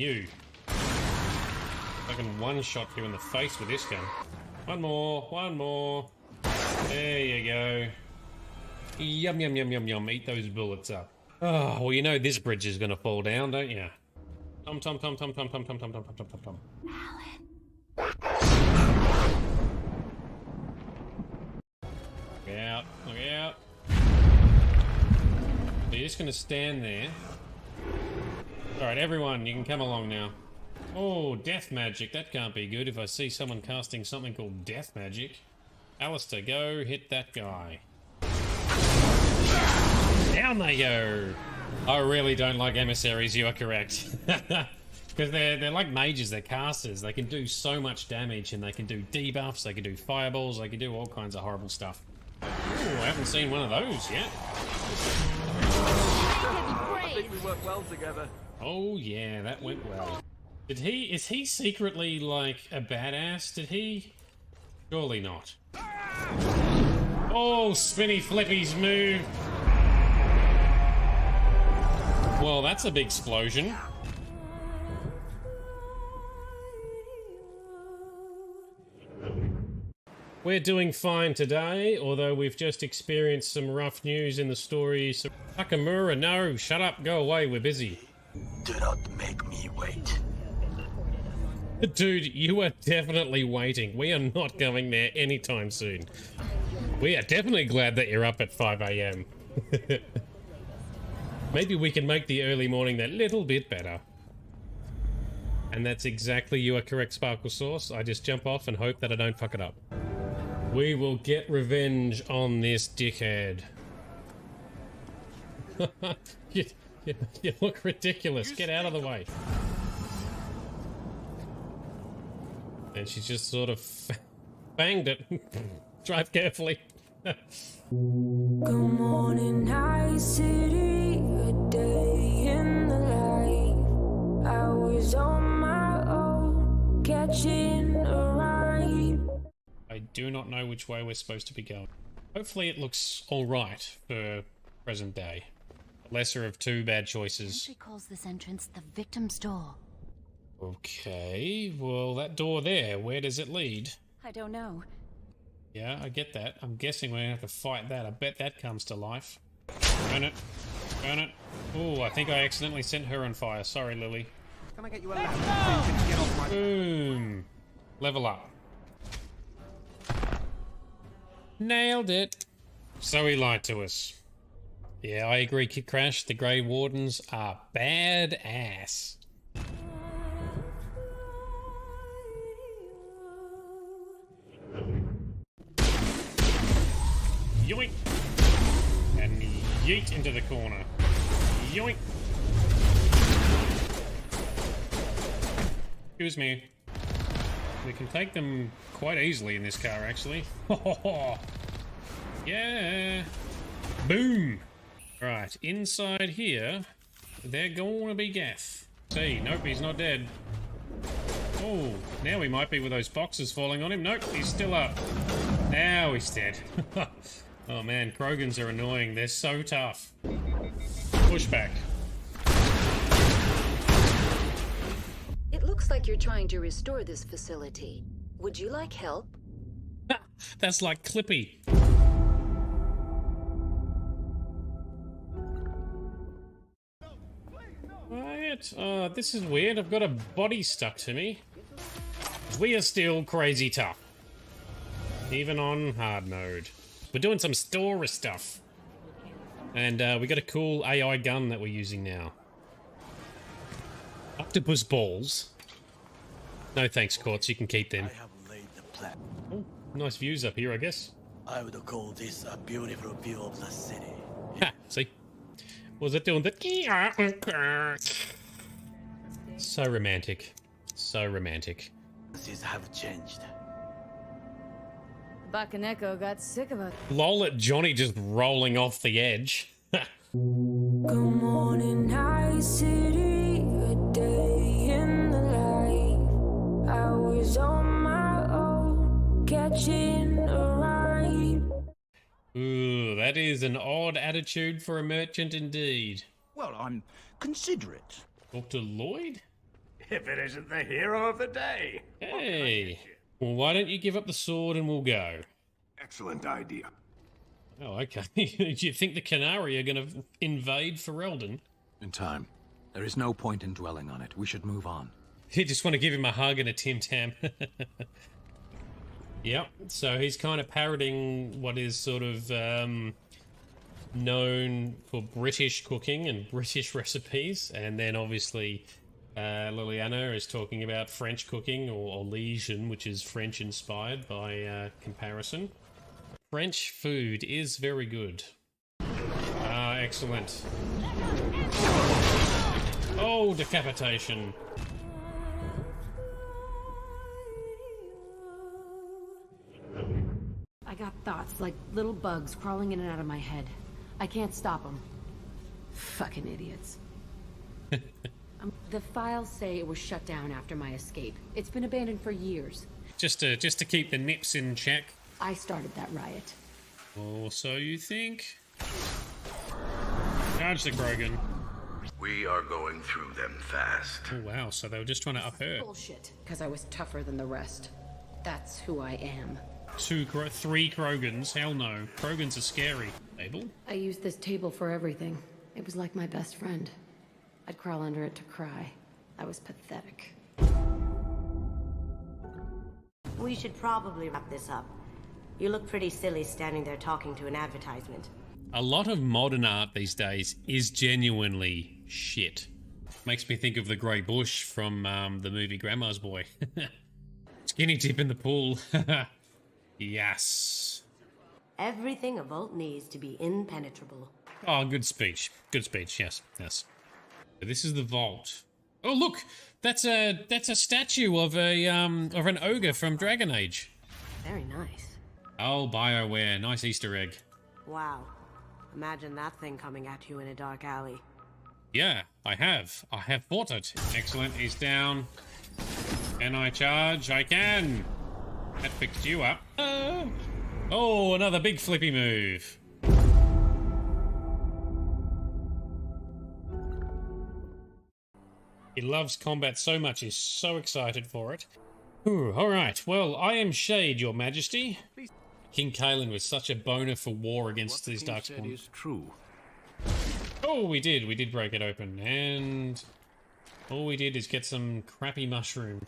you. I can one-shot you in the face with this gun. One more. There you go. Yum, yum, yum, yum, yum. Eat those bullets up. Oh, well, you know this bridge is gonna fall down, don't you? Tom. Look out. So you're just gonna stand there. Alright, everyone, you can come along now. Oh, death magic. That can't be good if I see someone casting something called death magic. Alistair, go hit that guy. Down they go! I really don't like emissaries, you are correct. Because they're like mages, they're casters. They can do so much damage, and they can do debuffs, they can do fireballs, they can do all kinds of horrible stuff. Ooh, I haven't seen one of those yet. I think we work well together. Oh yeah, that went well. Is he secretly like a badass? Did he? Surely not. Oh, spinny flippies move. Well, that's a big explosion. We're doing fine today, although we've just experienced some rough news in the story. So, Takamura, no, shut up, go away, we're busy. Do not make me wait. Dude, you are definitely waiting. We are not going there anytime soon. We are definitely glad that you're up at 5 AM. Maybe we can make the early morning that little bit better. And that's exactly, you are correct, Sparkle Sauce. I just jump off and hope that I don't fuck it up. We will get revenge on this dickhead. You look ridiculous. Get out of the way. And she's just sort of banged it. Drive carefully. Good morning, night city, a day in the life. I was on my own, catching a ride. I do not know which way we're supposed to be going. Hopefully it looks alright for present day. Lesser of two bad choices. She calls this entrance the victim's door. Okay, well that door there, where does it lead? I don't know. Yeah, I get that. I'm guessing we're gonna have to fight that. I bet that comes to life. Burn it. Burn it. Oh, I think I accidentally sent her on fire. Sorry, Lily. Can I get you a left so you can get off my... Boom. Level up. Nailed it. So he lied to us. Yeah, I agree, Kid Crash. The Grey Wardens are badass. Yoink! And yeet into the corner. Yoink! Excuse me. We can take them quite easily in this car, actually. Yeah! Boom! Right, inside here, they're gonna be Gaff. See, nope, he's not dead. Oh, now we might be with those boxes falling on him. Nope, he's still up. Now he's dead. Oh man, Krogans are annoying. They're so tough. Pushback. It looks like you're trying to restore this facility. Would you like help? That's like Clippy. Right, this is weird. I've got a body stuck to me. We are still crazy tough. Even on hard mode. We're doing some story stuff. And we got a cool AI gun that we're using now. Octopus balls. No thanks, Quartz. You can keep them. I have laid the plan. Oh, nice views up here, I guess. I would call this a beautiful view of the city. Ha! See? Was it doing that? So romantic. So romantic. Things have changed. Bakaneko got sick of it. Lol at Johnny just rolling off the edge. Good morning, night city, a day in the life. I was on my own, catching a ride. Ooh, that is an odd attitude for a merchant indeed. Well, I'm considerate. Dr. Lloyd? If it isn't the hero of the day. Hey. Well, why don't you give up the sword and we'll go? Excellent idea. Oh, okay. Do you think the Canary are going to invade Ferelden? In time. There is no point in dwelling on it. We should move on. You just want to give him a hug and a Tim Tam. Yep, so he's kind of parroting what is sort of known for British cooking and British recipes, and then obviously Liliana is talking about French cooking, or Liégean, which is French inspired by comparison. French food is very good. Ah, excellent. Oh, decapitation. I got thoughts like little bugs crawling in and out of my head. I can't stop them. Fucking idiots. The files say it was shut down after my escape. It's been abandoned for years. Just to keep the nips in check. I started that riot. Or so you think. Charge the Krogan. We are going through them fast. Oh wow, so they were just trying to up her. Bullshit. Because I was tougher than the rest. That's who I am. 3 Krogans? Hell no. Krogans are scary. Abel? I used this table for everything. It was like my best friend. I'd crawl under it to cry. I was pathetic. We should probably wrap this up. You look pretty silly standing there talking to an advertisement. A lot of modern art these days is genuinely shit. Makes me think of the Grey Bush from the movie Grandma's Boy. Skinny dip in the pool. Yes. Everything a vault needs to be impenetrable. Oh, good speech. Good speech, yes, yes. So this is the vault. Oh, look! That's a statue of an ogre from Dragon Age. Very nice. Oh, BioWare. Nice Easter egg. Wow. Imagine that thing coming at you in a dark alley. Yeah, I have. I have fought it. Excellent, he's down. Can I charge? I can! That fixed you up. Oh, another big flippy move. He loves combat so much, he's so excited for it. Ooh, alright, well, I am Shade, your majesty. King Kaelin was such a boner for war against these Darkspawn. Is true. Oh, we did break it open, and all we did is get some crappy mushroom.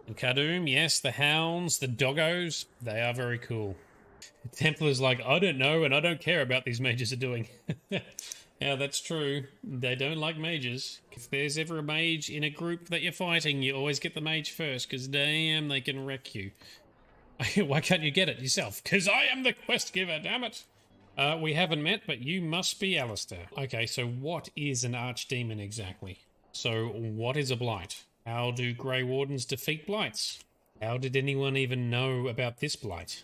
And Kadum, yes, the hounds, the doggos, they are very cool. Templar's like, I don't know, and I don't care about these mages are doing. Yeah, that's true. They don't like mages. If there's ever a mage in a group that you're fighting, you always get the mage first, because damn, they can wreck you. Why can't you get it yourself? Because I am the quest giver, damn it. We haven't met, but you must be Alistair. Okay, so what is an archdemon exactly? So what is a blight? How do Grey Wardens defeat blights? How did anyone even know about this blight?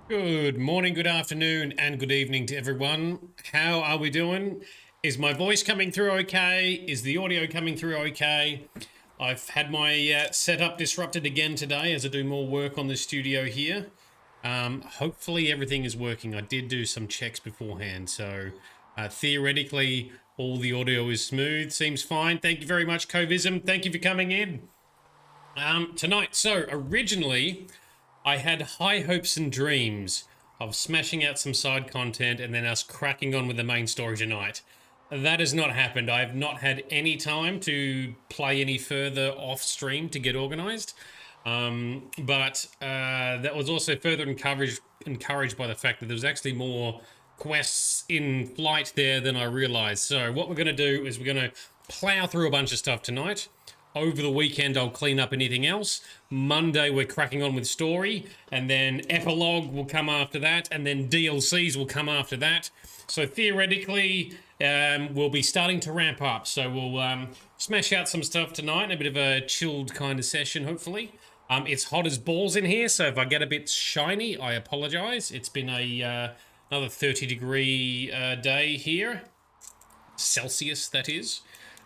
Good morning, good afternoon, and good evening to everyone. How are we doing? Is my voice coming through okay? Is the audio coming through okay? I've had my setup disrupted again today as I do more work on the studio here. Hopefully everything is working. I did do some checks beforehand, so theoretically all the audio is smooth. Seems fine. Thank you very much, Covism. Thank you for coming in tonight. So originally I had high hopes and dreams of smashing out some side content and then us cracking on with the main story tonight. That has not happened. I have not had any time to play any further off stream to get organized. But that was also further encouraged by the fact that there was actually more quests in flight there than I realized. So what we're going to do is we're going to plow through a bunch of stuff tonight. Over the weekend, I'll clean up anything else. Monday, we're cracking on with story, and then epilogue will come after that, and then DLCs will come after that. So theoretically, we'll be starting to ramp up. So we'll smash out some stuff tonight in a bit of a chilled kind of session, hopefully. It's hot as balls in here, so if I get a bit shiny, I apologize. It's been a another 30-degree day here. Celsius, that is.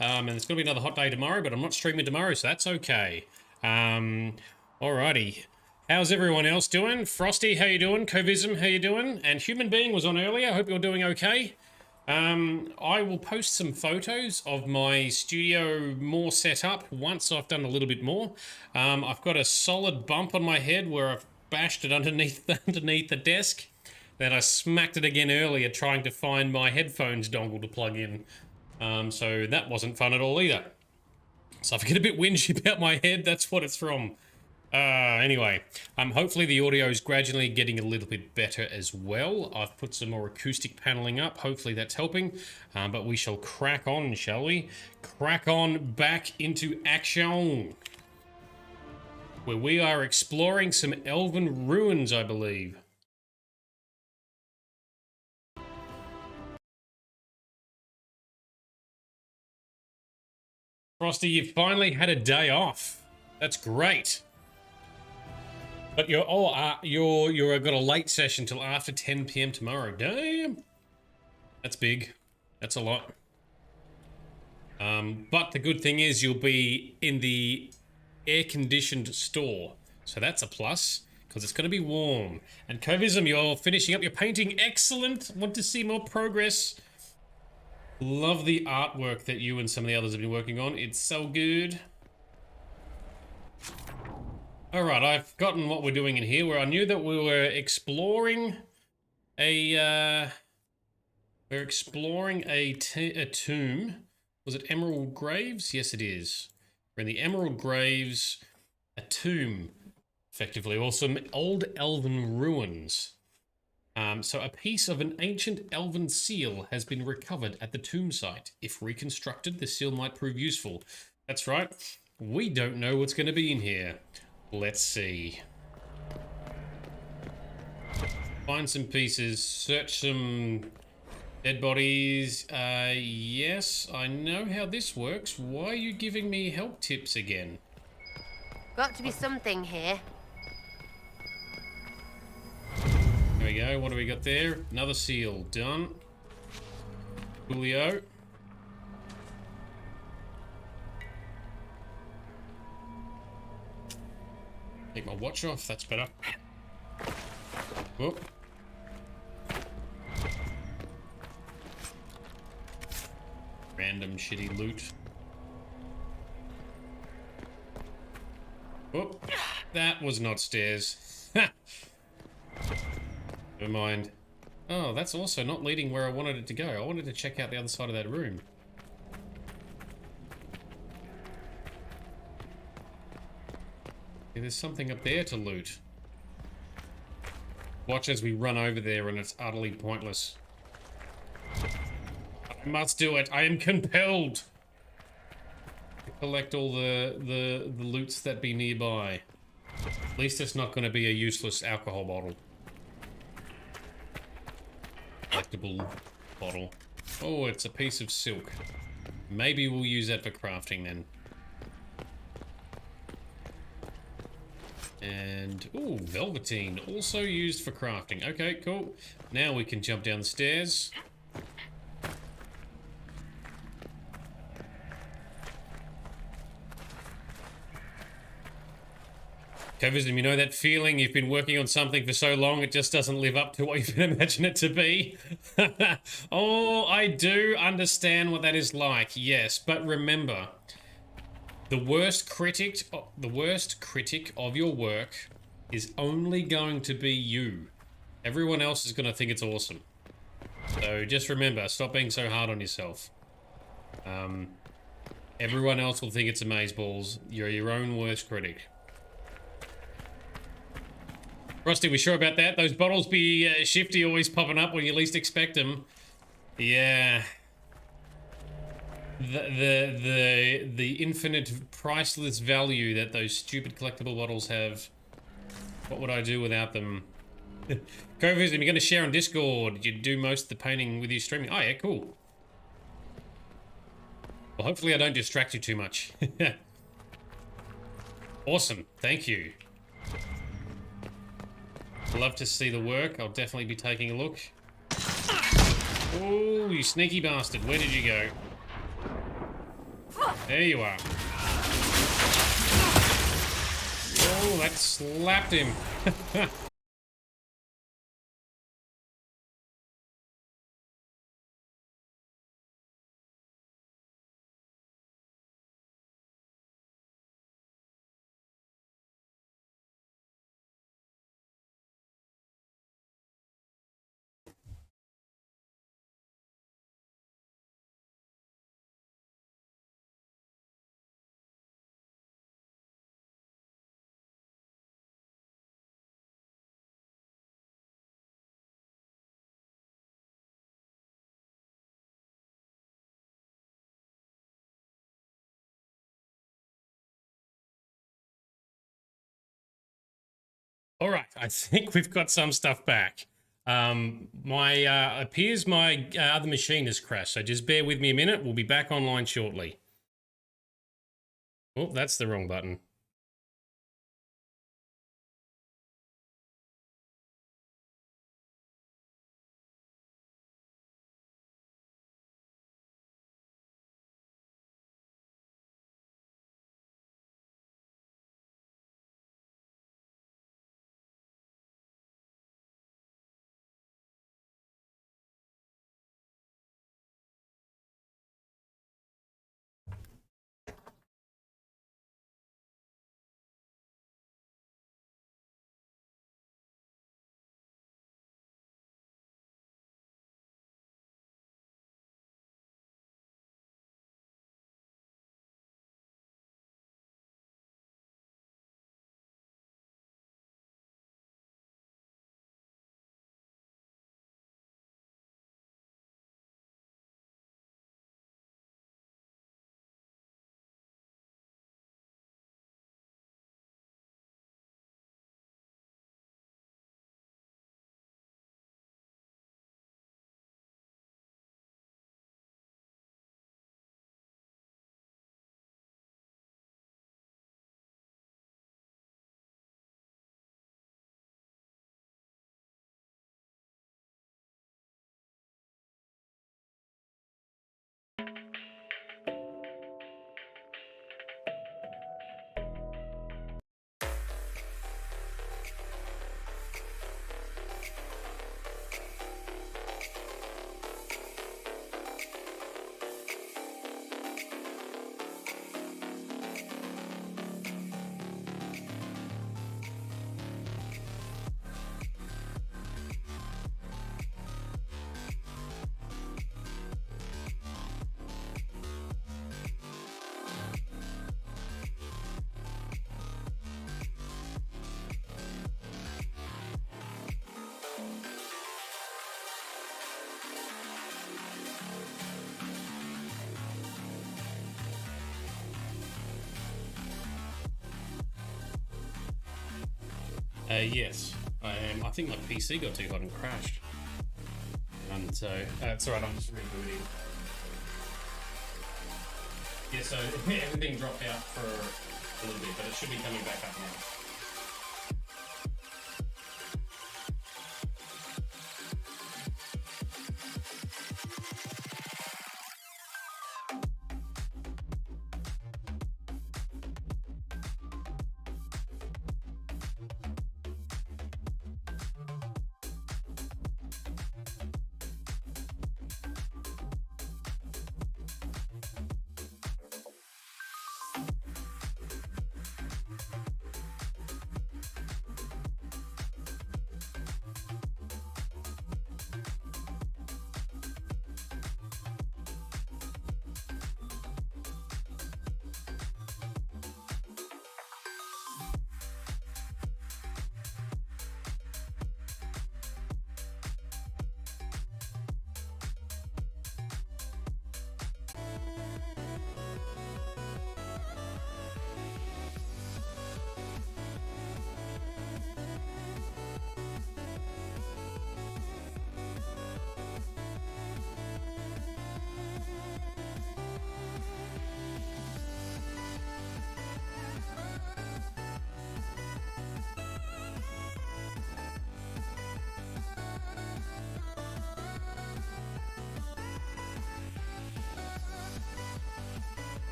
And it's going to be another hot day tomorrow, but I'm not streaming tomorrow, so that's okay. Alrighty. How's everyone else doing? Frosty, how you doing? Covism, how you doing? And Human Being was on earlier. Hope you're doing okay. I will post some photos of my studio more set up once I've done a little bit more. I've got a solid bump on my head where I've bashed it underneath the desk. Then I smacked it again earlier trying to find my headphones dongle to plug in. So that wasn't fun at all either. So if I get a bit whingy about my head, that's what it's from. Anyway, hopefully the audio is gradually getting a little bit better as well. I've put some more acoustic paneling up. Hopefully that's helping. But we shall crack on, shall we? Crack on back into action. Where we are exploring some elven ruins, I believe. Frosty, you finally had a day off. That's great. But you're got a late session till after 10 PM tomorrow. Damn. That's big. That's a lot. But the good thing is you'll be in the air-conditioned store. So that's a plus, because it's going to be warm. And Covism, you're finishing up your painting. Excellent. Want to see more progress. Love the artwork that you and some of the others have been working on. It's so good. Alright, I've gotten what we're doing in here, where I knew that we were exploring a tomb. Was it Emerald Graves? Yes, it is. We're in the Emerald Graves, a tomb, effectively, or some old elven ruins. So a piece of an ancient elven seal has been recovered at the tomb site. If reconstructed, the seal might prove useful. That's right. We don't know what's going to be in here. Let's see. Find some pieces. Search some dead bodies. Yes, I know how this works. Why are you giving me help tips again? Got to be something here. There we go. What do we got there? Another seal. Done. Julio. Take my watch off. That's better. Whoop. Random shitty loot. Whoop. That was not stairs. Ha! Never mind. Oh, that's also not leading where I wanted it to go. I wanted to check out the other side of that room. Yeah, there's something up there to loot. Watch as we run over there and it's utterly pointless. I must do it. I am compelled to collect all the loots that be nearby. At least it's not going to be a useless alcohol bottle. Collectible bottle. Oh, it's a piece of silk. Maybe we'll use that for crafting then. And, ooh, velveteen, also used for crafting. Okay, cool. Now we can jump down the stairs. Covism, you know that feeling you've been working on something for so long it just doesn't live up to what you can imagine it to be? Oh, I do understand what that is like, yes. But remember, the worst critic of your work is only going to be you. Everyone else is going to think it's awesome. So just remember, stop being so hard on yourself. Everyone else will think it's amazeballs. You're your own worst critic. Rusty, we sure about that? Those bottles be shifty, always popping up when you least expect them. Yeah. The infinite priceless value that those stupid collectible bottles have. What would I do without them? Covism, you're going to share on Discord. You do most of the painting with you streaming. Oh yeah, cool. Well, hopefully I don't distract you too much. Awesome, thank you. Love to see the work. I'll definitely be taking a look. Oh, you sneaky bastard. Where did you go? There you are. Oh, that slapped him. All right, I think we've got some stuff back. Appears my other machine has crashed, so just bear with me a minute. We'll be back online shortly. Oh, that's the wrong button. Yes, I am. I think my PC got too hot and crashed. And so, it's alright, I'm just rebooting. Yeah, so everything dropped out for a little bit, but it should be coming back up now.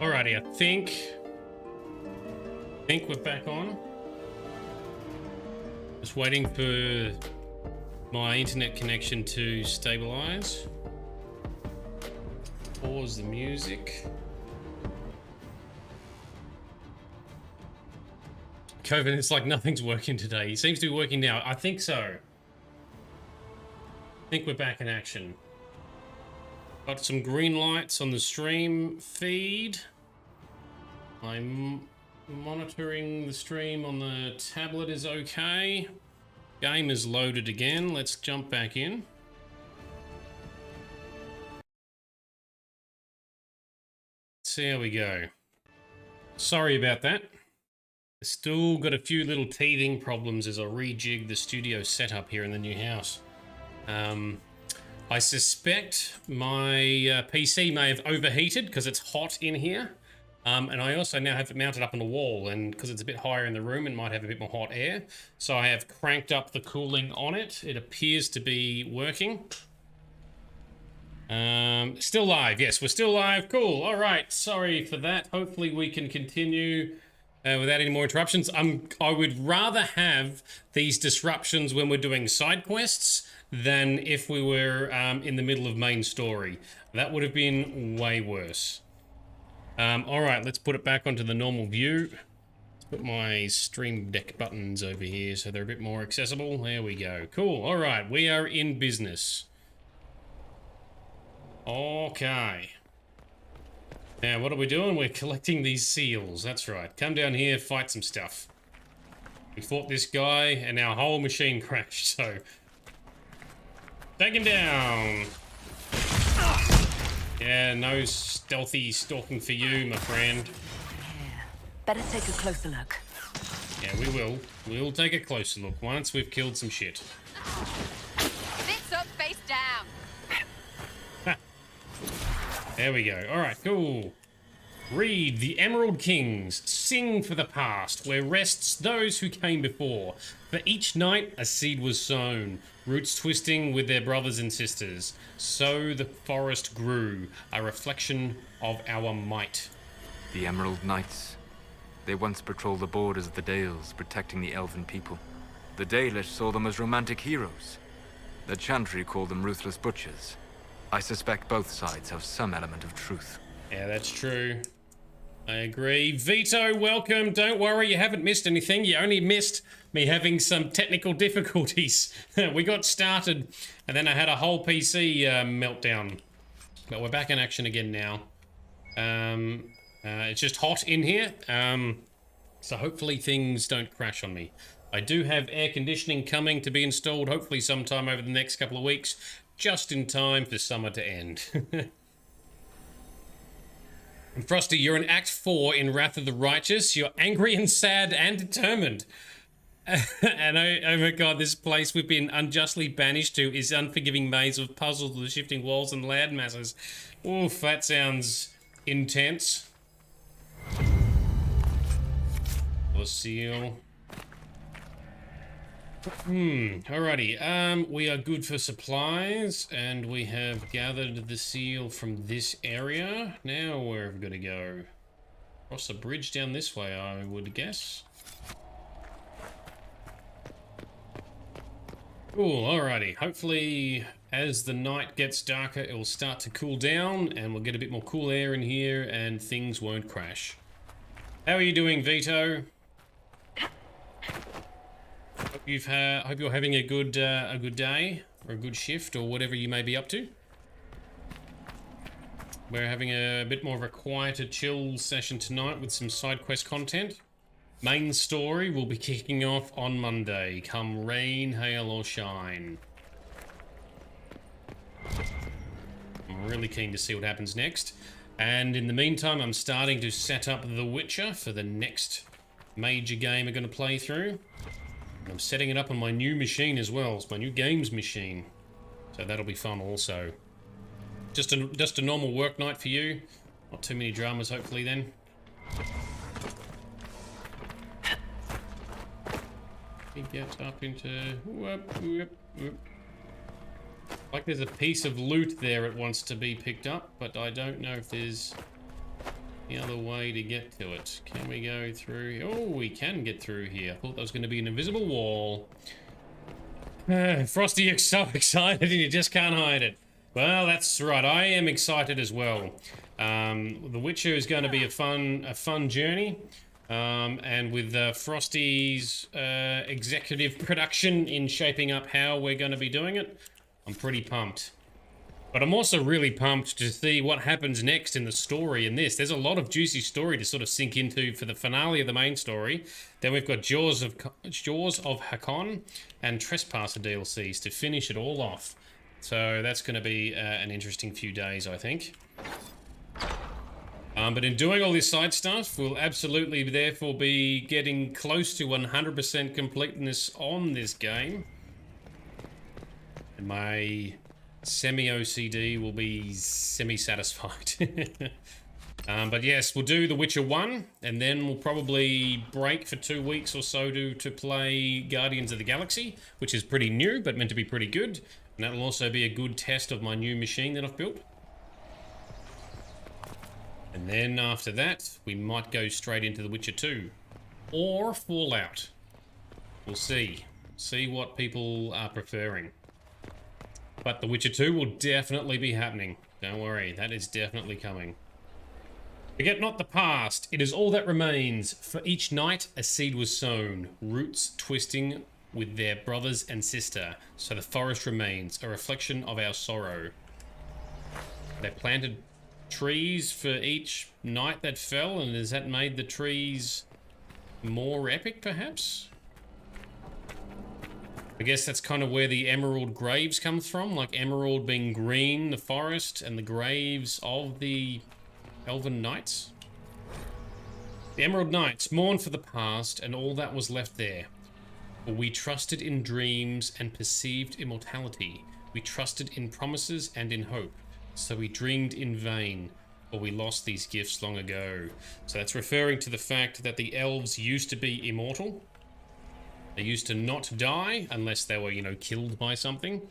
Alrighty, I think we're back on. Just waiting for my internet connection to stabilize. Pause the music. Coven, it's like nothing's working today. He seems to be working now. I think so. I think we're back in action. Got some green lights on the stream feed. I'm monitoring the stream on the tablet is okay. Game is loaded again. Let's jump back in. See how we go. Sorry about that. Still got a few little teething problems as I rejig the studio setup here in the new house. I suspect my PC may have overheated because it's hot in here. And I also now have it mounted up on a wall, and because it's a bit higher in the room, it might have a bit more hot air. So I have cranked up the cooling on it. It appears to be working. Still live. Yes, we're still live. Cool. All right. Sorry for that. Hopefully we can continue without any more interruptions. I would rather have these disruptions when we're doing side quests than if we were in the middle of main story. That would have been way worse. All right, let's put it back onto the normal view. Let's put my Stream Deck buttons over here so they're a bit more accessible. There we go. Cool. All right, we are in business. Okay. Now, what are we doing? We're collecting these seals. That's right. Come down here, fight some stuff. We fought this guy, and our whole machine crashed, so... Take him down! Yeah, no stealthy stalking for you, my friend. Yeah. Better take a closer look. Yeah, we will. We'll take a closer look once we've killed some shit. Sits up, face down. There we go. Alright, cool. Read the Emerald Kings, sing for the past, where rests those who came before. For each night a seed was sown, roots twisting with their brothers and sisters. So the forest grew, a reflection of our might. The Emerald Knights. They once patrolled the borders of the Dales, protecting the Elven people. The Dalish saw them as romantic heroes. The Chantry called them ruthless butchers. I suspect both sides have some element of truth. Yeah, that's true. I agree. Vito, welcome. Don't worry, you haven't missed anything. You only missed me having some technical difficulties. We got started, and then I had a whole PC meltdown. But we're back in action again now. It's just hot in here, so hopefully things don't crash on me. I do have air conditioning coming to be installed, hopefully sometime over the next couple of weeks, just in time for summer to end. And Frosty, you're in Act 4 in Wrath of the Righteous. You're angry and sad and determined. And oh my god, this place we've been unjustly banished to is unforgiving maze of puzzles with shifting walls and land masses. Oof, that sounds intense. Or seal. Alrighty, we are good for supplies, and we have gathered the seal from this area. Now where are we gonna go? Cross the bridge down this way, I would guess. Cool, alrighty. Hopefully, as the night gets darker, it will start to cool down, and we'll get a bit more cool air in here, and things won't crash. How are you doing, Vito? Hope you're having a good day or a good shift or whatever you may be up to. We're having a bit more of a quieter, chill session tonight with some side quest content. Main story will be kicking off on Monday, come rain, hail, or shine. I'm really keen to see what happens next. And in the meantime, I'm starting to set up The Witcher for the next major game we're going to play through. I'm setting it up on my new machine as well. It's my new games machine. So that'll be fun also. Just a normal work night for you. Not too many dramas, hopefully, then. Get up into... Whoop, whoop, whoop. Like there's a piece of loot there it wants to be picked up, but I don't know if there's the other way to get to it? Can we go through? Oh, we can get through here. I thought there was going to be an invisible wall. Frosty, you're so excited and you just can't hide it. Well, that's right. I am excited as well. The Witcher is going to be a fun journey. And with Frosty's executive production in shaping up how we're going to be doing it, I'm pretty pumped. But I'm also really pumped to see what happens next in the story in this. There's a lot of juicy story to sort of sink into for the finale of the main story. Then we've got Jaws of Hakon and Trespasser DLCs to finish it all off. So that's going to be an interesting few days, I think. But in doing all this side stuff, we'll absolutely therefore be getting close to 100% completeness on this game. And my semi-OCD will be semi-satisfied. But yes, we'll do The Witcher 1, and then we'll probably break for 2 weeks or so to play Guardians of the Galaxy, which is pretty new, but meant to be pretty good. And that'll also be a good test of my new machine that I've built. And then after that, we might go straight into The Witcher 2. Or Fallout. We'll see. See what people are preferring. But The Witcher 2 will definitely be happening. Don't worry, that is definitely coming. Forget not the past, it is all that remains. For each night a seed was sown, roots twisting with their brothers and sister. So the forest remains, a reflection of our sorrow. They planted trees for each night that fell, and has that made the trees more epic, perhaps? I guess that's kind of where the emerald graves comes from, like emerald being green, the forest, and the graves of the Elven Knights. The Emerald Knights mourn for the past and all that was left there. For we trusted in dreams and perceived immortality. We trusted in promises and in hope. So we dreamed in vain, for we lost these gifts long ago. So that's referring to the fact that the elves used to be immortal. They used to not die unless they were, you know, killed by something.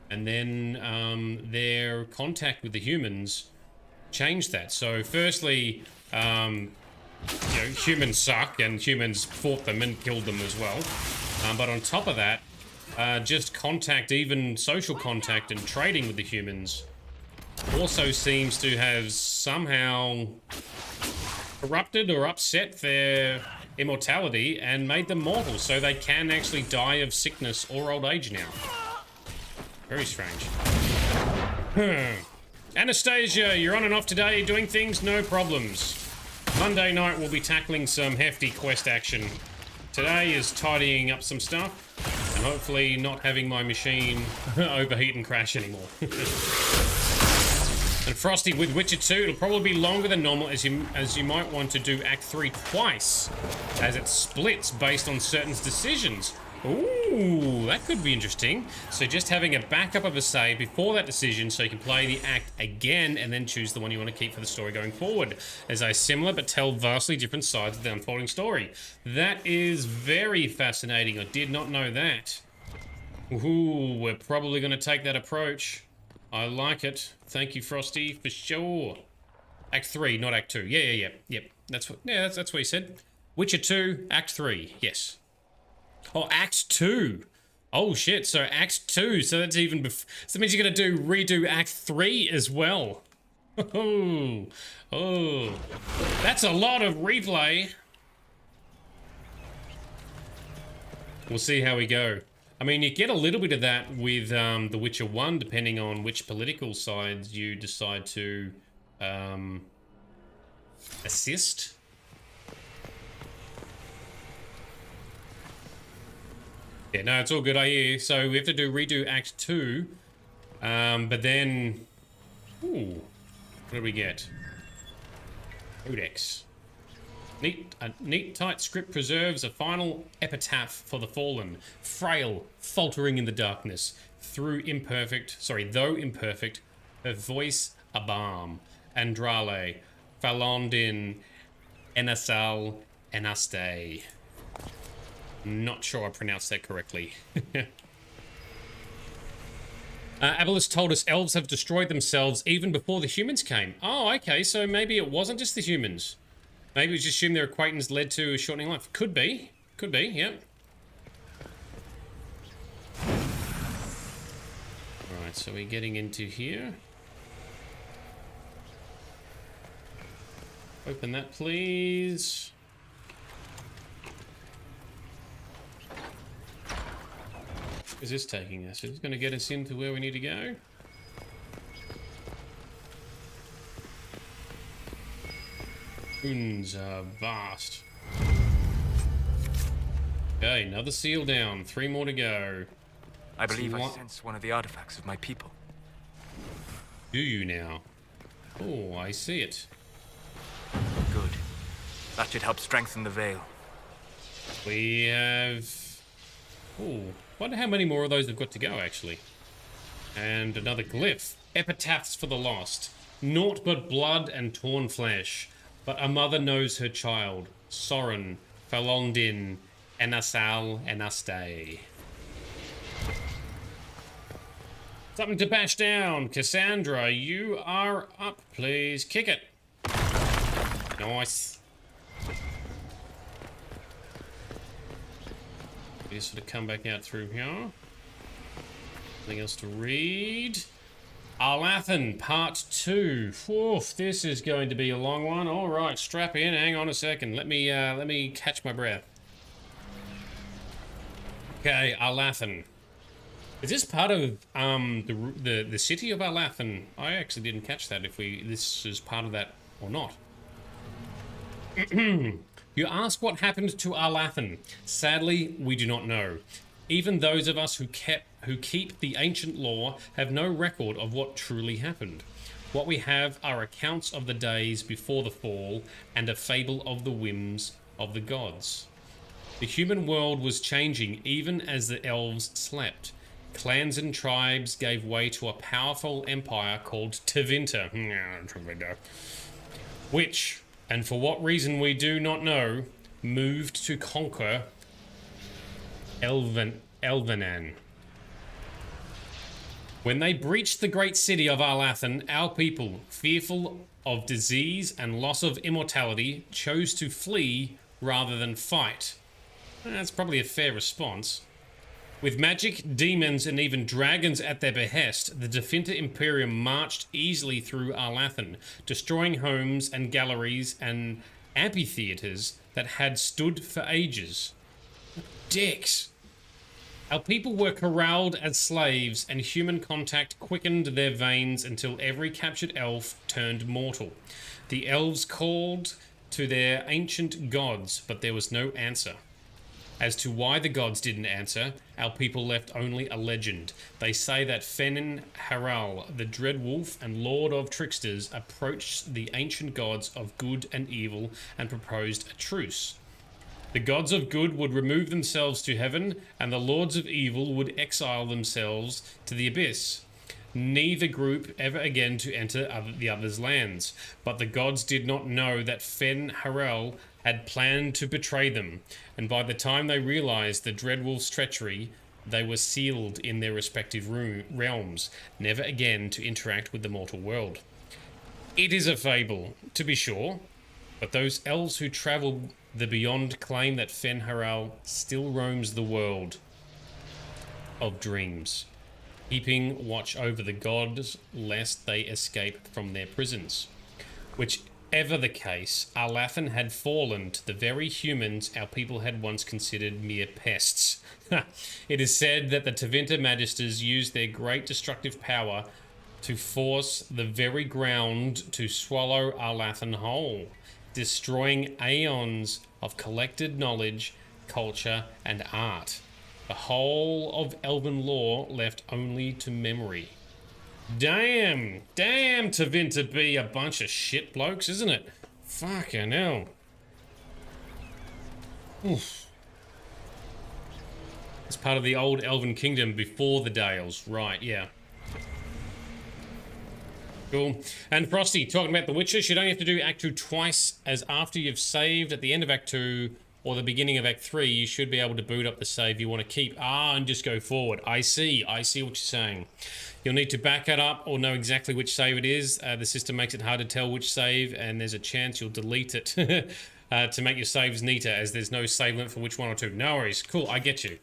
And then their contact with the humans changed that. So firstly, you know, humans suck and humans fought them and killed them as well. But on top of that, just contact, even social contact and trading with the humans also seems to have somehow corrupted or upset their immortality and made them mortal, so they can actually die of sickness or old age now. Very strange. Anastasia, you're on and off today, doing things, no problems. Monday night we'll be tackling some hefty quest action. Today is tidying up some stuff, and hopefully not having my machine overheat and crash anymore. And Frosty, with Witcher 2, it'll probably be longer than normal, as you might want to do Act 3 twice, as it splits based on certain decisions. Ooh, that could be interesting. So just having a backup of a save before that decision so you can play the act again and then choose the one you want to keep for the story going forward, as a similar but tell vastly different sides of the unfolding story. That is very fascinating. I did not know that. Ooh, we're probably going to take that approach. I like it. Thank you, Frosty, for sure. Act 3, not Act 2. Yep. That's what he said. Witcher 2, Act 3. Yes. Oh, Act 2. Oh, shit. So Act 2. So that's even... So that means you're going to redo Act 3 as well. Oh. That's a lot of replay. We'll see how we go. I mean, you get a little bit of that with The Witcher 1, depending on which political sides you decide to assist. Yeah, no, it's all good, I hear. So we have to redo Act 2, but then... Ooh, what do we get? Codex. A neat, tight script preserves a final epitaph for the fallen, frail, faltering in the darkness. Though imperfect, her voice a balm. Andrale, Falondin, Enasal, Enaste. Not sure I pronounced that correctly. Abelis told us elves have destroyed themselves even before the humans came. Oh, okay, so maybe it wasn't just the humans. Maybe we just assumed their acquaintance led to a shortening life. Could be. Could be, yep. Alright, so we're getting into here. Open that, please. Is this taking us? Is this going to get us into where we need to go? Runes are vast. Okay, another seal down. 3 more to go. I believe I sense one of the artifacts of my people. Do you now? Oh, I see it. Good. That should help strengthen the veil. We have... Oh, wonder how many more of those have got to go, actually. And another glyph. Epitaphs for the lost. Naught but blood and torn flesh. But a mother knows her child. Soren, Falondin, Enasal, Enaste. Something to bash down. Cassandra, you are up, please. Kick it. Nice. We just sort of come back out through here. Nothing else to read. Alathan, Part 2. Oof, this is going to be a long one. All right, strap in. Hang on a second. Let me catch my breath. Okay, Alathan. Is this part of the city of Alathan? I actually didn't catch that. If this is part of that or not. You ask what happened to Alathan. Sadly, we do not know. Even those of us who keep the ancient lore have no record of what truly happened. What we have are accounts of the days before the fall and a fable of the whims of the gods. The human world was changing even as the elves slept. Clans and tribes gave way to a powerful empire called Tevinter, which, and for what reason we do not know, moved to conquer Elvenan. When they breached the great city of Alathan, our people, fearful of disease and loss of immortality, chose to flee rather than fight. That's probably a fair response. With magic, demons, and even dragons at their behest, the Definter Imperium marched easily through Alathan, destroying homes and galleries and amphitheaters that had stood for ages. Dicks! Our people were corralled as slaves, and human contact quickened their veins until every captured elf turned mortal. The elves called to their ancient gods, but there was no answer. As to why the gods didn't answer, our people left only a legend. They say that Fenin Haral, the Dread Wolf and Lord of Tricksters, approached the ancient gods of good and evil and proposed a truce. The gods of good would remove themselves to heaven, and the lords of evil would exile themselves to the abyss. Neither group ever again to enter the other's lands. But the gods did not know that Fen Harel had planned to betray them, and by the time they realized the Dreadwolf's treachery, they were sealed in their respective realms, never again to interact with the mortal world. It is a fable, to be sure, but those elves who travel the beyond claim that Fen Harel still roams the world of dreams, keeping watch over the gods lest they escape from their prisons. Whichever the case, Alathan had fallen to the very humans our people had once considered mere pests. It is said that the Tevinter Magisters used their great destructive power to force the very ground to swallow Alathan whole, destroying aeons of collected knowledge, culture, and art. The whole of elven lore left only to memory. Damn Tevinter be a bunch of shit blokes, isn't it? Fucking hell. Oof. It's part of the old elven kingdom before the Dales, right, yeah. Cool. And Frosty, talking about the Witcher, you don't have to do Act 2 twice, as after you've saved at the end of Act 2, or the beginning of Act 3, you should be able to boot up the save you want to keep. And just go forward. I see what you're saying. You'll need to back it up or know exactly which save it is. The system makes it hard to tell which save, and there's a chance you'll delete it to make your saves neater, as there's no save limit for which one or two. No worries. Cool, I get you.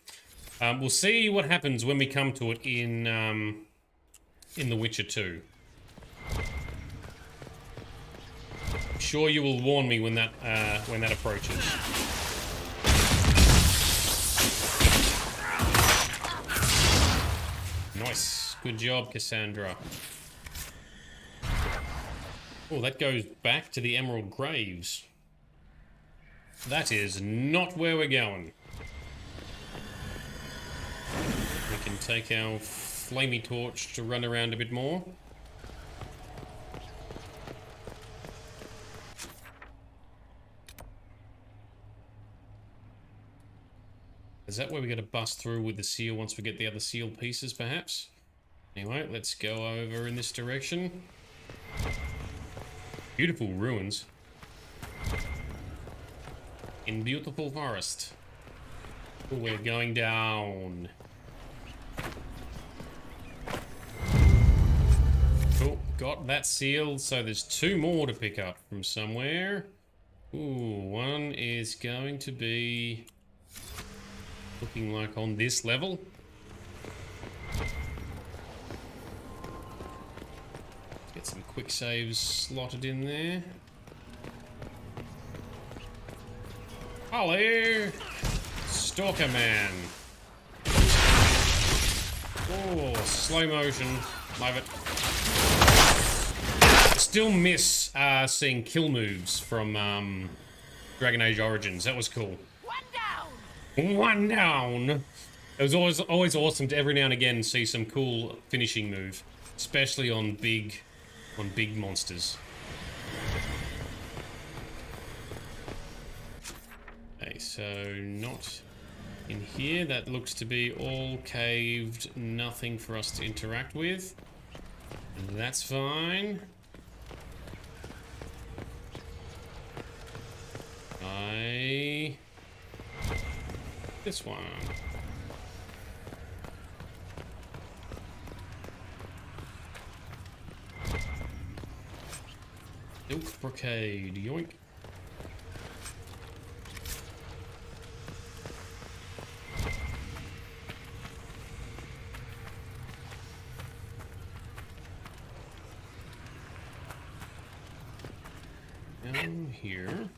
We'll see what happens when we come to it in The Witcher 2. I'm sure you will warn me when that approaches. Nice. Good job, Cassandra. Oh, that goes back to the Emerald Graves. That is not where we're going. We can take our flamey torch to run around a bit more. Is that where we got to bust through with the seal once we get the other seal pieces, perhaps? Anyway, let's go over in this direction. Beautiful ruins. In beautiful forest. Oh, we're going down. Oh, got that sealed, so there's 2 more to pick up from somewhere. Ooh, one is going to be looking like on this level. Get some quick saves slotted in there. Hello! Stalker Man. Oh, slow motion. Love it. I still miss seeing kill moves from Dragon Age Origins. That was cool. One down! It was always awesome to every now and again see some cool finishing move. Especially on big monsters. Okay, so not in here. That looks to be all caved, nothing for us to interact with. That's fine. This one. Silk brocade, yoink. Down here.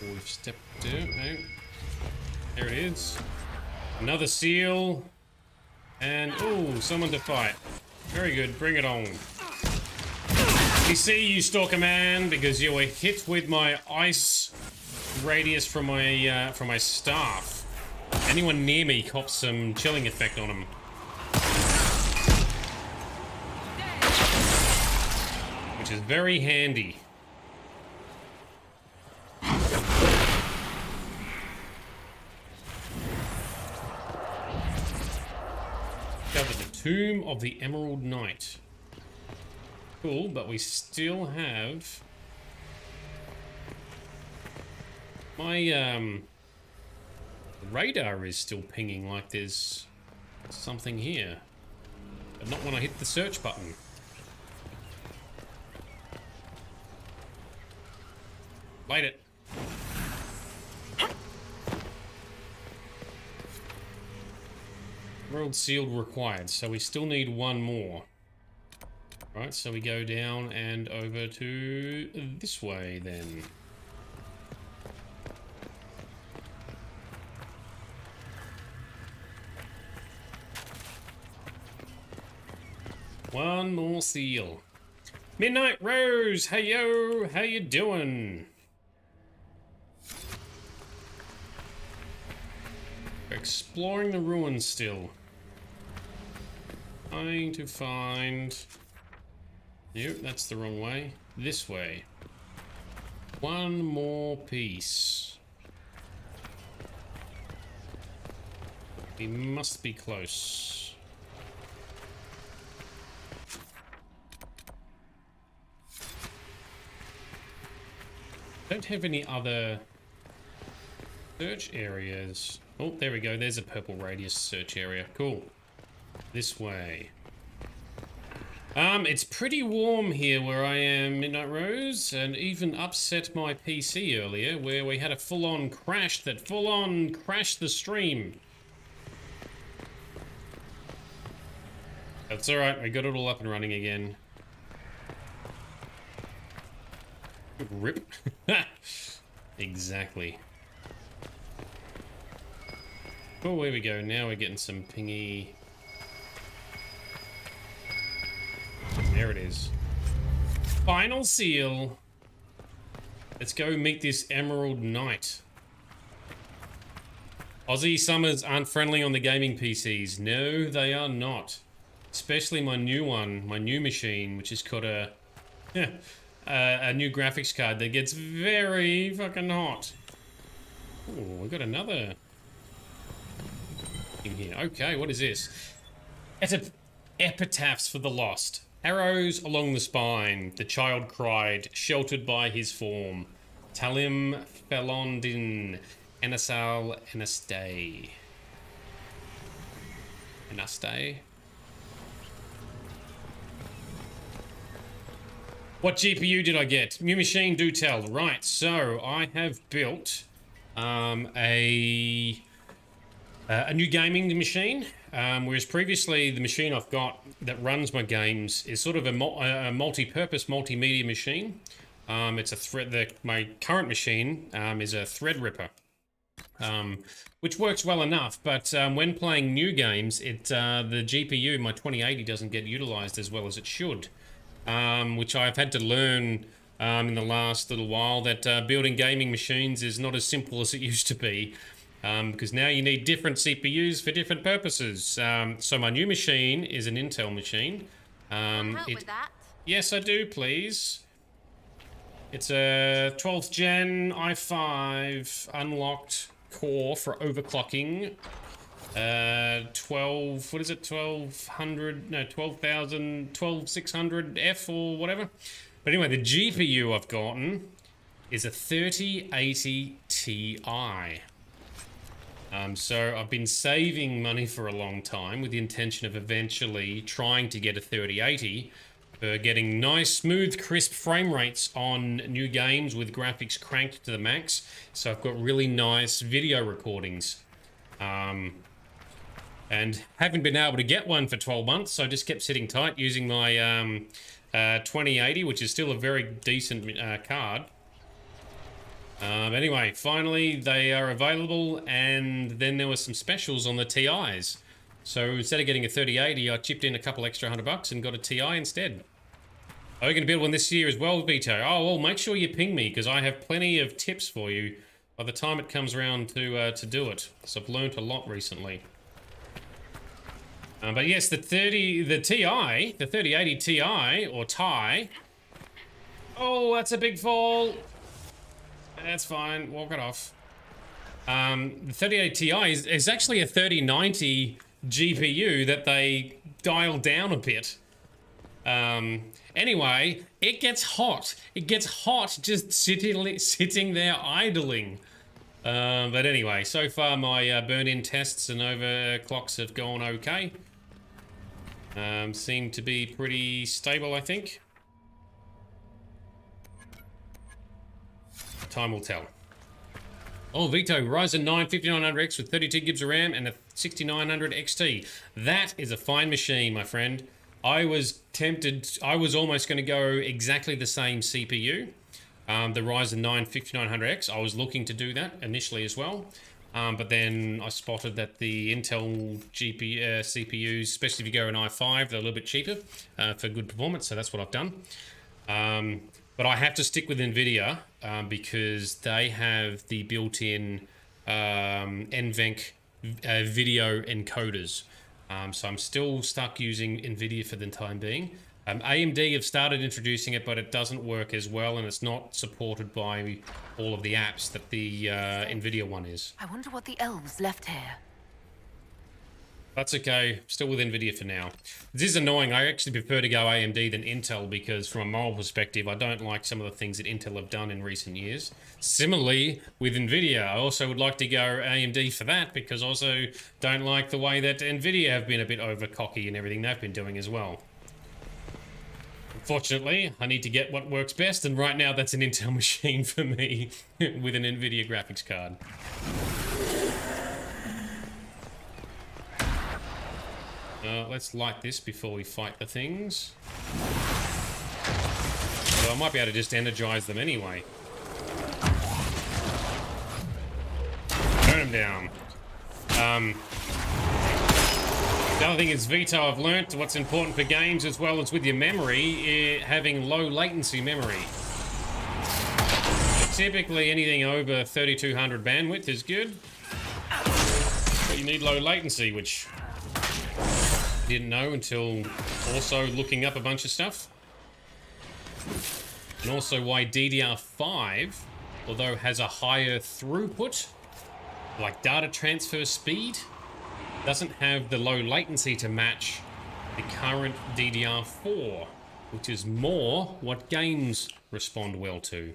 We've stepped out. No. There it is. Another seal. And, oh, someone to fight. Very good, bring it on. We see you, Stalker Man, because you were hit with my ice radius from my staff. Anyone near me cops some chilling effect on them. Which is very handy. Tomb of the Emerald Knight. Cool, but we still have my radar is still pinging like there's something here, but not when I hit the search button. Light it. World sealed required, so we still need one more. Right, so we go down and over to this way then. One more seal. Midnight Rose, hey yo, how you doing? Exploring the ruins still. Trying to find... Nope, that's the wrong way. This way. One more piece. We must be close. Don't have any other search areas. Oh, there we go. There's a purple radius search area. Cool. This way. It's pretty warm here where I am, Midnight Rose, and even upset my PC earlier where we had a full-on crash that full-on crashed the stream. That's alright, I got it all up and running again. Rip. Exactly. Oh, here we go. Now we're getting some pingy. There it is. Final seal. Let's go meet this Emerald Knight. Aussie summers aren't friendly on the gaming PCs. No, they are not. Especially my new one, my new machine, which has got a new graphics card that gets very fucking hot. Oh, we got another thing here. Okay, what is this? Epitaphs for the lost. Arrows along the spine. The child cried, sheltered by his form. Talim Felondin, Anasal Anastae. Anastae? What GPU did I get? New machine, do tell. Right, so I have built a new gaming machine, whereas previously the machine I've got that runs my games is sort of a multi-purpose multimedia machine. It's a thread. My current machine is a Threadripper, which works well enough. But when playing new games, the GPU, my 2080, doesn't get utilized as well as it should. Which I've had to learn in the last little while, that building gaming machines is not as simple as it used to be, because now you need different CPUs for different purposes. So my new machine is an Intel machine. Help with that? Yes, I do, please. It's a 12th gen i5 unlocked core for overclocking. 12600F or whatever. But anyway, the GPU I've gotten is a 3080 Ti. So I've been saving money for a long time with the intention of eventually trying to get a 3080 for getting nice, smooth, crisp frame rates on new games with graphics cranked to the max. So I've got really nice video recordings. And haven't been able to get one for 12 months, so I just kept sitting tight using my 2080, which is still a very decent card. But anyway, finally they are available, and then there were some specials on the TIs. So instead of getting a 3080, I chipped in a couple extra $100 and got a TI instead. Are you going to build one this year as well, Vito? Oh, well, make sure you ping me, because I have plenty of tips for you by the time it comes around to do it. So I've learnt a lot recently. But yes, the 3080 Ti, or Ti. Oh, that's a big fall. That's fine, walk it off. The 3080 Ti is actually a 3090 GPU that they dialed down a bit. Anyway, it gets hot. It gets hot just sitting there idling. But anyway, so far my burn-in tests and overclocks have gone okay. Seem to be pretty stable, I think. Time will tell. Oh, Vito, Ryzen 9 5900X with 32 gigs of RAM and a 6900 XT. That is a fine machine, my friend. I was tempted, I was almost going to go exactly the same CPU. The Ryzen 9 5900X, I was looking to do that initially as well. But then I spotted that the Intel CPUs, especially if you go an i5, they're a little bit cheaper for good performance, so that's what I've done. But I have to stick with NVIDIA because they have the built-in NVENC video encoders. So I'm still stuck using NVIDIA for the time being. AMD have started introducing it, but it doesn't work as well, and it's not supported by all of the apps that the NVIDIA one is. I wonder what the elves left here. That's okay. Still with NVIDIA for now. This is annoying. I actually prefer to go AMD than Intel because from a moral perspective, I don't like some of the things that Intel have done in recent years. Similarly, with NVIDIA, I also would like to go AMD for that because I also don't like the way that NVIDIA have been a bit over cocky in everything they've been doing as well. Unfortunately, I need to get what works best, and right now that's an Intel machine for me with an NVIDIA graphics card. Let's light this before we fight the things. Although I might be able to just energize them anyway. Burn them down. The other thing is, Vito, I've learnt what's important for games as well as with your memory, having low latency memory. So typically anything over 3200 bandwidth is good. But you need low latency, which I didn't know until also looking up a bunch of stuff. And also why DDR5, although has a higher throughput, like data transfer speed, doesn't have the low latency to match the current DDR4, which is more what games respond well to.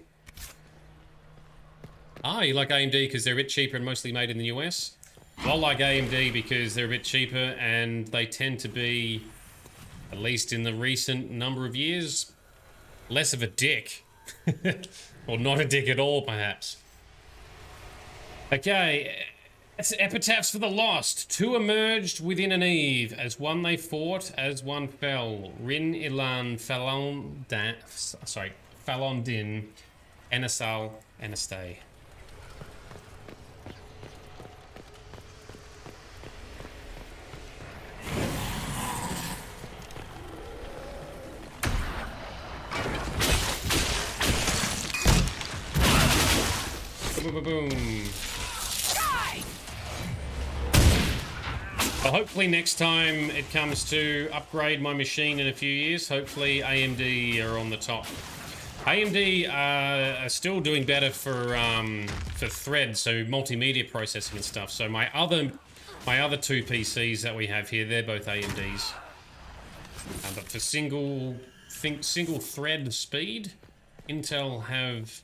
Ah, you like AMD because they're a bit cheaper and mostly made in the US? I like AMD because they're a bit cheaper and they tend to be, at least in the recent number of years, less of a dick. Or not a dick at all, perhaps. Okay, that's epitaphs for the lost. Two emerged within an eve. As one they fought, as one fell. Rin Ilan Falondin, Enesal, Enestay. Boom, boom, boom. Well, hopefully next time it comes to upgrade my machine in a few years, hopefully AMD are on the top. AMD are still doing better for thread, so multimedia processing and stuff. So my other two PCs that we have here, they're both AMDs. But for single thread speed, Intel have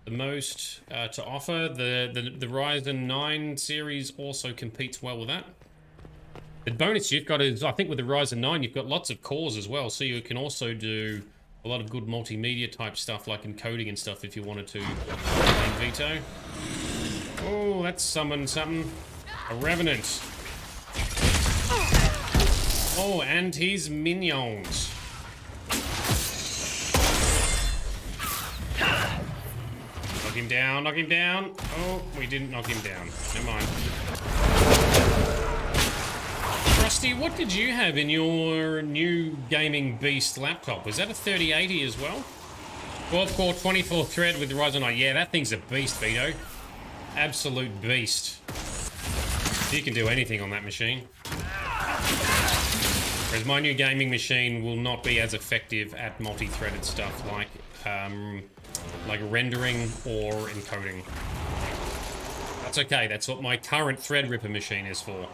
the most to offer. The Ryzen 9 series also competes well with that. The bonus you've got is, I think with the Ryzen 9, you've got lots of cores as well, so you can also do a lot of good multimedia type stuff like encoding and stuff if you wanted to. Vito. Oh, that's summoned something. A Revenant. Oh, and his minions. Knock him down, knock him down. Oh, we didn't knock him down. Never mind. Rusty, what did you have in your new gaming beast laptop? Was that a 3080 as well? 12 core, 24 thread with the Ryzen 9. Yeah, that thing's a beast, Vito. Absolute beast. You can do anything on that machine. Whereas my new gaming machine will not be as effective at multi-threaded stuff like rendering or encoding. That's okay, that's what my current Threadripper machine is for.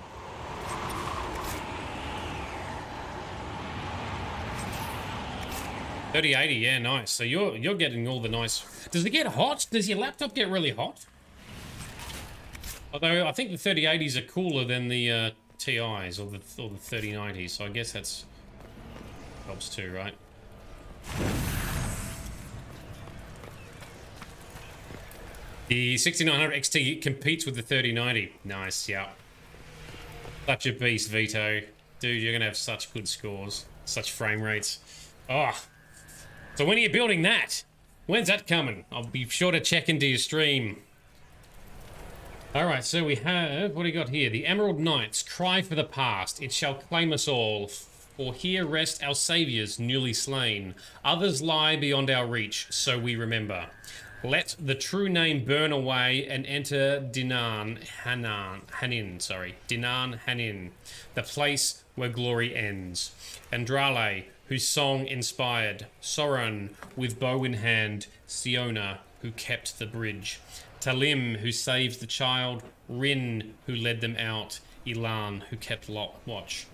$3080, yeah, nice. So you're getting all the nice. Does it get hot? Does your laptop get really hot? Although I think the 3080s are cooler than the TIs or the 3090s, so I guess that's helps too, right? The 6900 XT competes with the 3090. Nice, yeah. Such a beast, Vito. Dude, you're gonna have such good scores, such frame rates. Oh. So when are you building that? When's that coming? I'll be sure to check into your stream. Alright, so we have, what do we got here? The Emerald Knights, cry for the past. It shall claim us all. For here rest our saviors newly slain. Others lie beyond our reach, so we remember. Let the true name burn away and enter Dinan Hanin, the place where glory ends. Andrale, whose song inspired, Soran, with bow in hand, Siona, who kept the bridge, Talim, who saved the child, Rin, who led them out, Elan, who kept watch.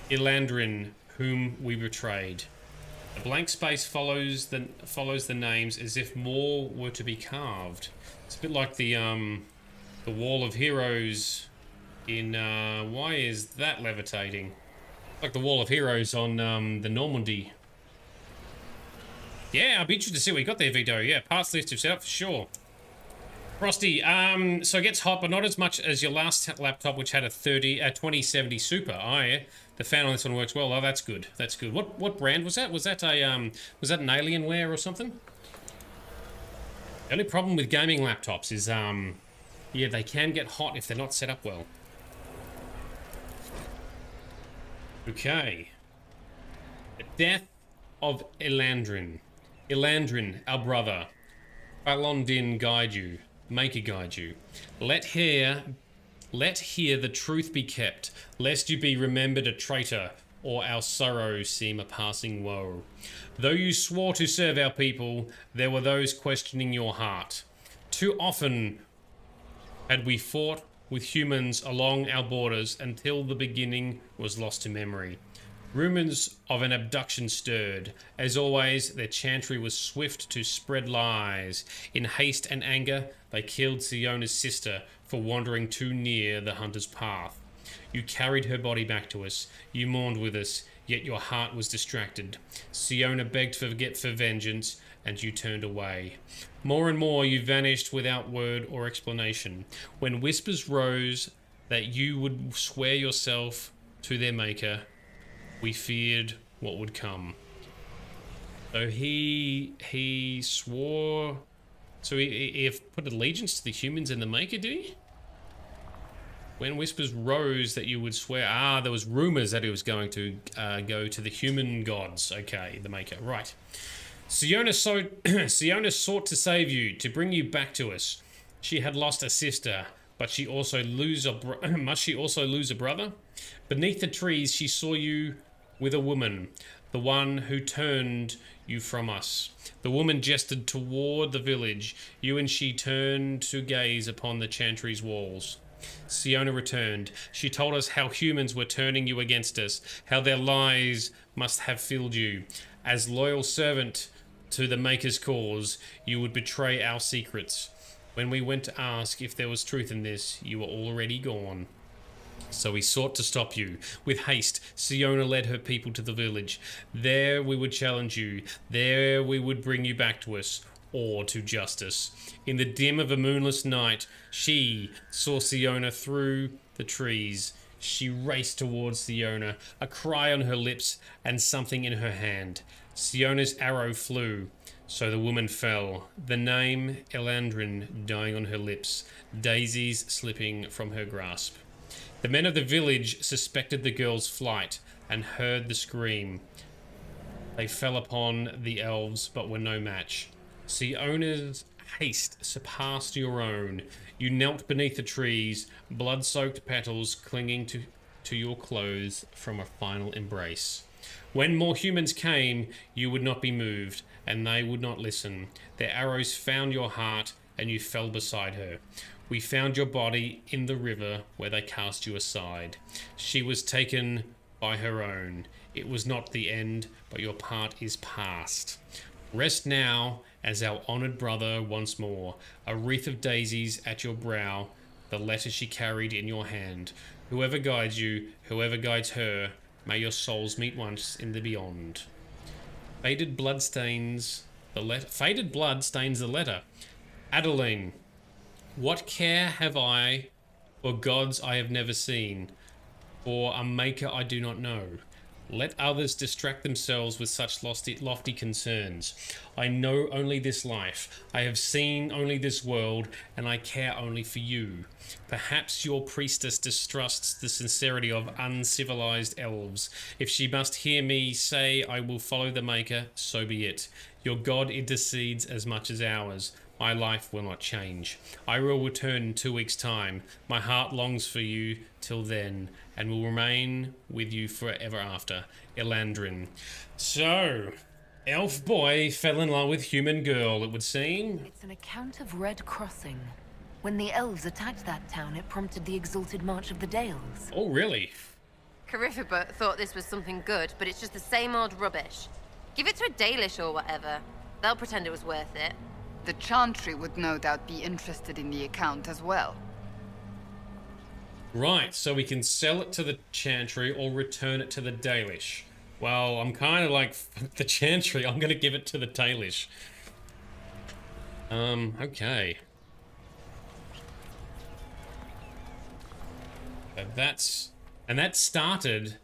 Elandrin, whom we betrayed. A blank space follows the names as if more were to be carved. It's a bit like the Wall of Heroes in why is that levitating? Like the Wall of Heroes on the Normandy. Yeah, I'll be interested to see what you got there, Vito. Yeah, parts list you've set up for sure. Frosty, so it gets hot, but not as much as your last laptop, which had a 2070 Super. Oh, yeah. The fan on this one works well. Oh, that's good. That's good. What brand was that? Was that an Alienware or something? The only problem with gaming laptops is, yeah, they can get hot if they're not set up well. Okay. The Death of Elandrin. Elandrin, our brother. Falondin guide you. Maker guide you. Let here the truth be kept, lest you be remembered a traitor, or our sorrow seem a passing woe. Though you swore to serve our people, there were those questioning your heart. Too often had we fought with humans along our borders until the beginning was lost to memory. Rumors of an abduction stirred. As always, their chantry was swift to spread lies. In haste and anger, they killed Siona's sister for wandering too near the hunter's path. You carried her body back to us. You mourned with us, yet your heart was distracted. Siona begged for vengeance, and you turned away. More and more you vanished without word or explanation. When whispers rose that you would swear yourself to their maker, we feared what would come. So he swore. So he put allegiance to the humans and the Maker, did he? When whispers rose that you would swear. Ah, there was rumors that he was going to go to the human gods. Okay, the Maker. Right. Siona sought to save you, to bring you back to us. She had lost a sister, but must she also lose a brother? Beneath the trees, she saw you with a woman, the one who turned you from us. The woman gestured toward the village. You and she turned to gaze upon the chantry's walls. Siona returned. She told us how humans were turning you against us, how their lies must have filled you. As loyal servant to the Maker's cause, you would betray our secrets. When we went to ask if there was truth in this, you were already gone. So we sought to stop you. With haste, Siona led her people to the village. There we would challenge you. There we would bring you back to us, or to justice. In the dim of a moonless night, she saw Siona through the trees. She raced towards Siona, a cry on her lips and something in her hand. Siona's arrow flew, so the woman fell, the name Elandrin dying on her lips, daisies slipping from her grasp. The men of the village suspected the girl's flight and heard the scream. They fell upon the elves, but were no match. Siona's haste surpassed your own. You knelt beneath the trees, blood-soaked petals clinging to your clothes from a final embrace. When more humans came, you would not be moved, and they would not listen. Their arrows found your heart, and you fell beside her. We found your body in the river where they cast you aside. She was taken by her own. It was not the end, but your part is past. Rest now as our honoured brother once more, a wreath of daisies at your brow, the letter she carried in your hand. Whoever guides you, whoever guides her, may your souls meet once in the beyond. Faded blood stains the letter. Adeline, what care have I for gods I have never seen, for a maker I do not know? Let others distract themselves with such lofty concerns. I know only this life. I have seen only this world, and I care only for you. Perhaps your priestess distrusts the sincerity of uncivilized elves. If she must hear me say I will follow the Maker, so be it. Your God intercedes as much as ours. My life will not change. I will return in 2 weeks' time. My heart longs for you till then, and will remain with you forever after. Elandrin. So, elf boy fell in love with human girl, it would seem. It's an account of Red Crossing. When the elves attacked that town, it prompted the exalted march of the Dales. Oh, really? Carifabut thought this was something good, but it's just the same old rubbish. Give it to a Dalish or whatever. They'll pretend it was worth it. The Chantry would no doubt be interested in the account as well. Right, so we can sell it to the Chantry or return it to the Dalish. Well, I'm kind of like, the Chantry, I'm going to give it to the Dalish. Okay. And that started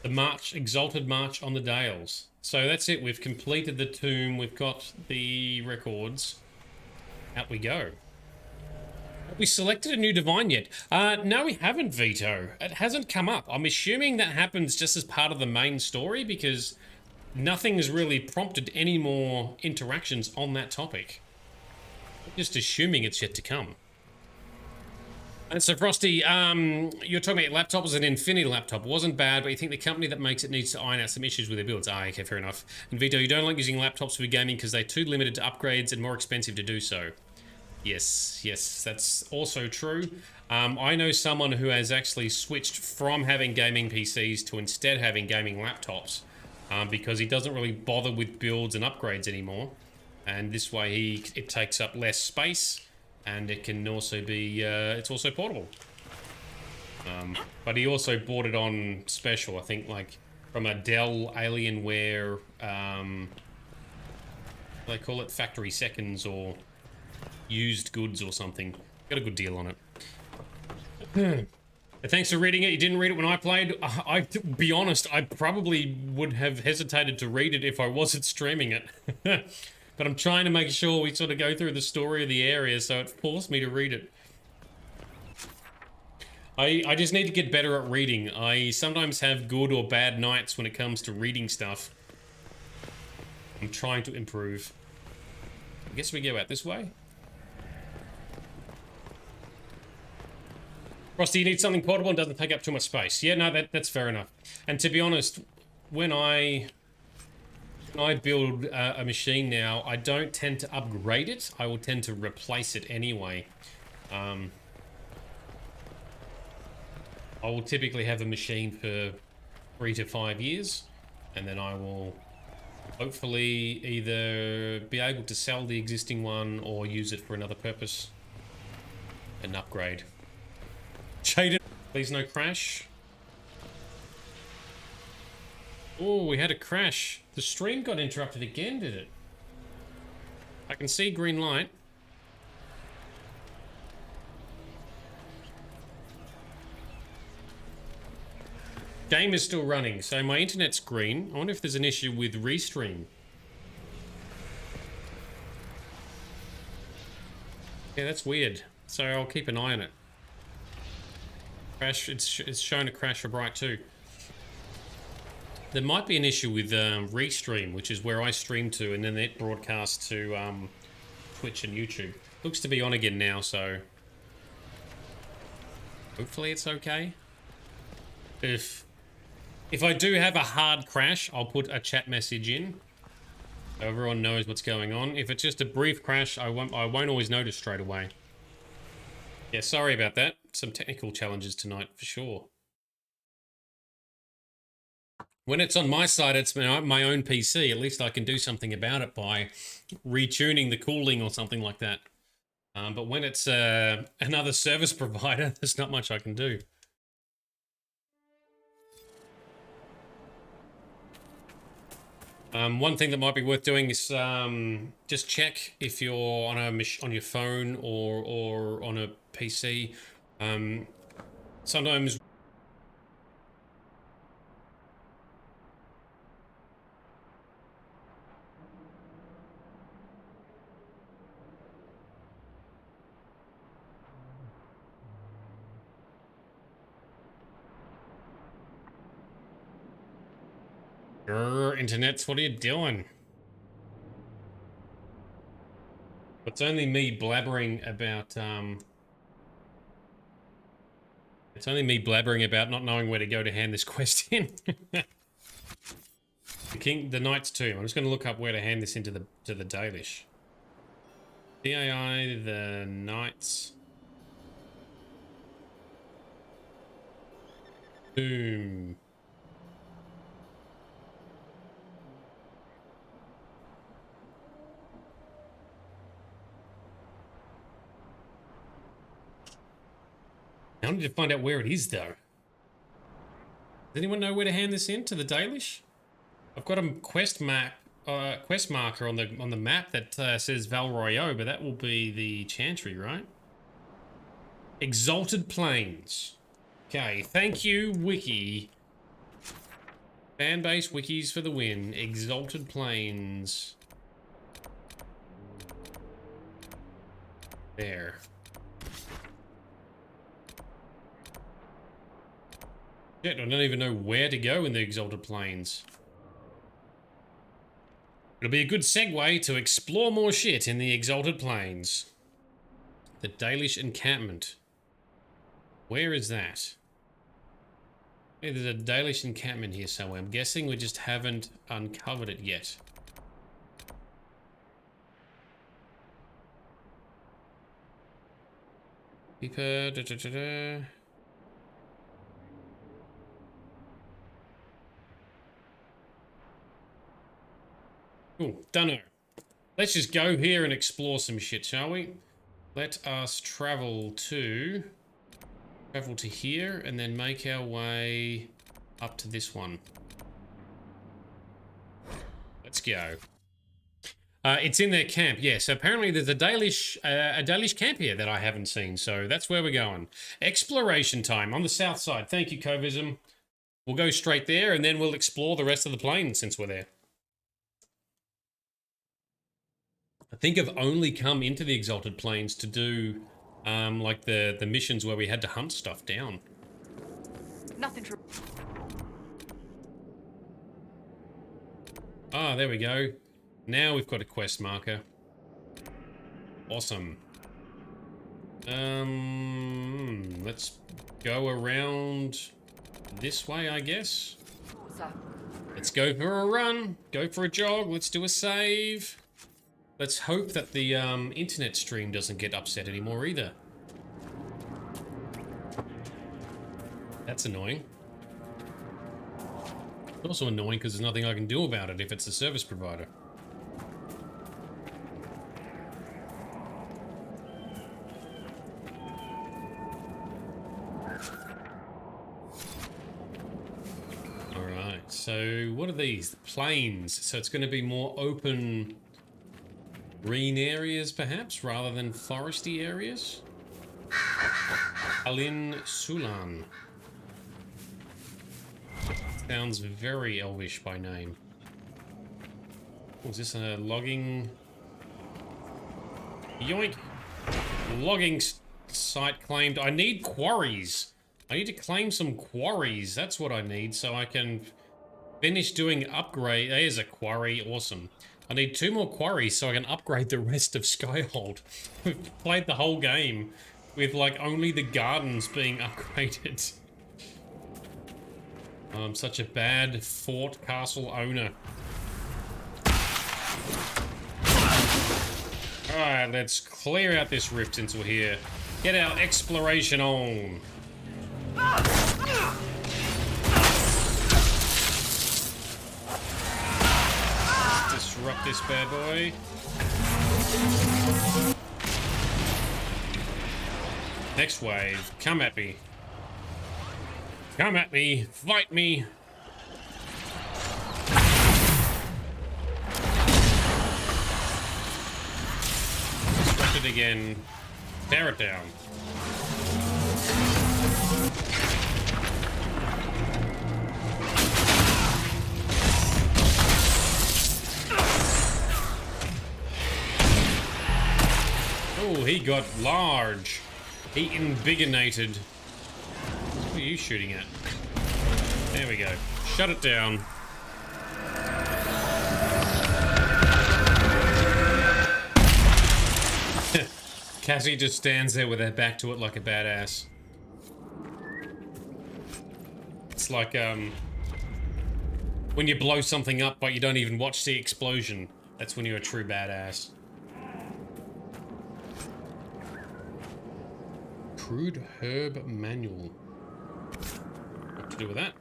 the march, exalted march on the Dales. So that's it, we've completed the tomb, we've got the records. Out we go. Have we selected a new divine yet? No, we haven't, Vito. It hasn't come up. I'm assuming that happens just as part of the main story because nothing has really prompted any more interactions on that topic. I'm just assuming it's yet to come. And so, Frosty, you're talking about your laptop was an Infinity laptop. It wasn't bad, but you think the company that makes it needs to iron out some issues with their builds. Ah, okay, fair enough. And Vito, you don't like using laptops for gaming because they're too limited to upgrades and more expensive to do so. Yes, that's also true. I know someone who has actually switched from having gaming PCs to instead having gaming laptops because he doesn't really bother with builds and upgrades anymore. And this way it takes up less space. And it can also be, it's also portable. But he also bought it on special, I think, like from a Dell Alienware, they call it factory seconds or used goods or something. Got a good deal on it. Thanks for reading it. You didn't read it when I played. To be honest, I probably would have hesitated to read it if I wasn't streaming it. But I'm trying to make sure we sort of go through the story of the area, so it forced me to read it. I just need to get better at reading. I sometimes have good or bad nights when it comes to reading stuff. I'm trying to improve. I guess we go out this way. Frosty, you need something portable and doesn't take up too much space. Yeah, no, that's fair enough. And to be honest, when I build a machine now, I don't tend to upgrade it. I will tend to replace it anyway. I will typically have a machine for 3 to 5 years, and then I will hopefully either be able to sell the existing one or use it for another purpose. An upgrade. Shaded, please no crash. Oh, we had a crash. The stream got interrupted again, did it? I can see green light. Game is still running, so my internet's green. I wonder if there's an issue with Restream. Yeah, that's weird. So I'll keep an eye on it. Crash, it's shown a crash for Bright too. There might be an issue with Restream, which is where I stream to, and then it broadcasts to Twitch and YouTube. Looks to be on again now, so hopefully it's okay. If I do have a hard crash, I'll put a chat message in, so everyone knows what's going on. If it's just a brief crash, I won't always notice straight away. Yeah, sorry about that. Some technical challenges tonight for sure. When it's on my side, it's my own PC. At least I can do something about it by retuning the cooling or something like that. But when it's another service provider, there's not much I can do. One thing that might be worth doing is just check if you're on your phone or on a PC. Sometimes internets, what are you doing? It's only me blabbering about it's only me blabbering about not knowing where to go to hand this quest in. The Knight's Tomb. I'm just going to look up where to hand this into to the Dalish. DAI, the Knights Boom. I need to find out where it is, though. Does anyone know where to hand this in to the Dalish? I've got a quest marker on the map that says Valroyo, but that will be the Chantry, right? Exalted Plains. Okay, thank you, Wiki. Fanbase wikis for the win. Exalted Plains. There. Shit, I don't even know where to go in the Exalted Plains. It'll be a good segue to explore more shit in the Exalted Plains. The Dalish Encampment. Where is that? Hey, there's a Dalish Encampment here somewhere. I'm guessing we just haven't uncovered it yet. Beeper, da-da-da-da. Cool, dunno. Let's just go here and explore some shit, shall we? Let us travel to here and then make our way up to this one. Let's go. It's in their camp, yeah. So apparently there's a Dalish camp here that I haven't seen. So that's where we're going. Exploration time on the south side. Thank you, Covism. We'll go straight there and then we'll explore the rest of the plain since we're there. I think I've only come into the Exalted Plains to do like the missions where we had to hunt stuff down. Nothing to... Ah, there we go. Now we've got a quest marker. Awesome. Let's go around this way, I guess. Let's go for a run. Go for a jog. Let's do a save. Let's hope that the internet stream doesn't get upset anymore either. That's annoying. It's also annoying because there's nothing I can do about it if it's a service provider. Alright, so what are these? The plains. So it's going to be more open... green areas, perhaps, rather than foresty areas. Alin Sulan. Sounds very elvish by name. Oh, is this a logging? Yoink! Logging site claimed. I need quarries. I need to claim some quarries. That's what I need, so I can finish doing upgrade. There's a quarry. Awesome. I need 2 more quarries so I can upgrade the rest of Skyhold. We've played the whole game with like only the gardens being upgraded. I'm such a bad fort castle owner. Alright, let's clear out this rift since we're here. Get our exploration on. Disrupt this bad boy. Next wave, come at me. Come at me, fight me. Disrupt it again. Tear it down. Oh, he got large. He invigorated. What are you shooting at? There we go. Shut it down. Cassie just stands there with her back to it like a badass. It's like, when you blow something up but you don't even watch the explosion. That's when you're a true badass. Crude herb manual. to do with that.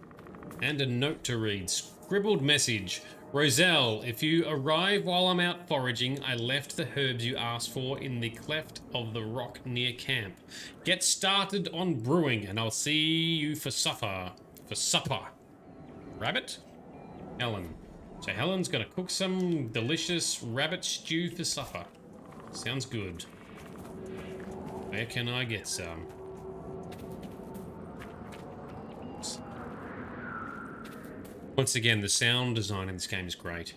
And a note to read. Scribbled message. Roselle, if you arrive while I'm out foraging, I left the herbs you asked for in the cleft of the rock near camp. Get started on brewing, and I'll see you for supper. Rabbit? Helen. So Helen's gonna cook some delicious rabbit stew for supper. Sounds good. Where can I get some? Once again, the sound design in this game is great.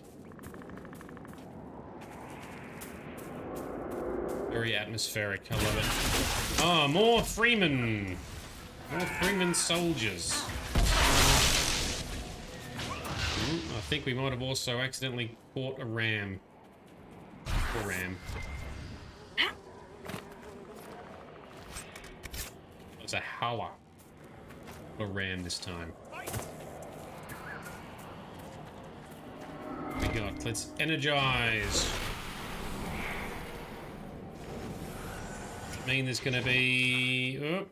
Very atmospheric, I love it. Oh, more Freeman! More Freeman soldiers. I think we might have also accidentally caught a ram. Poor ram. It's a howler. A ram this time. We got. Let's energize. I mean, there's gonna be. Oh.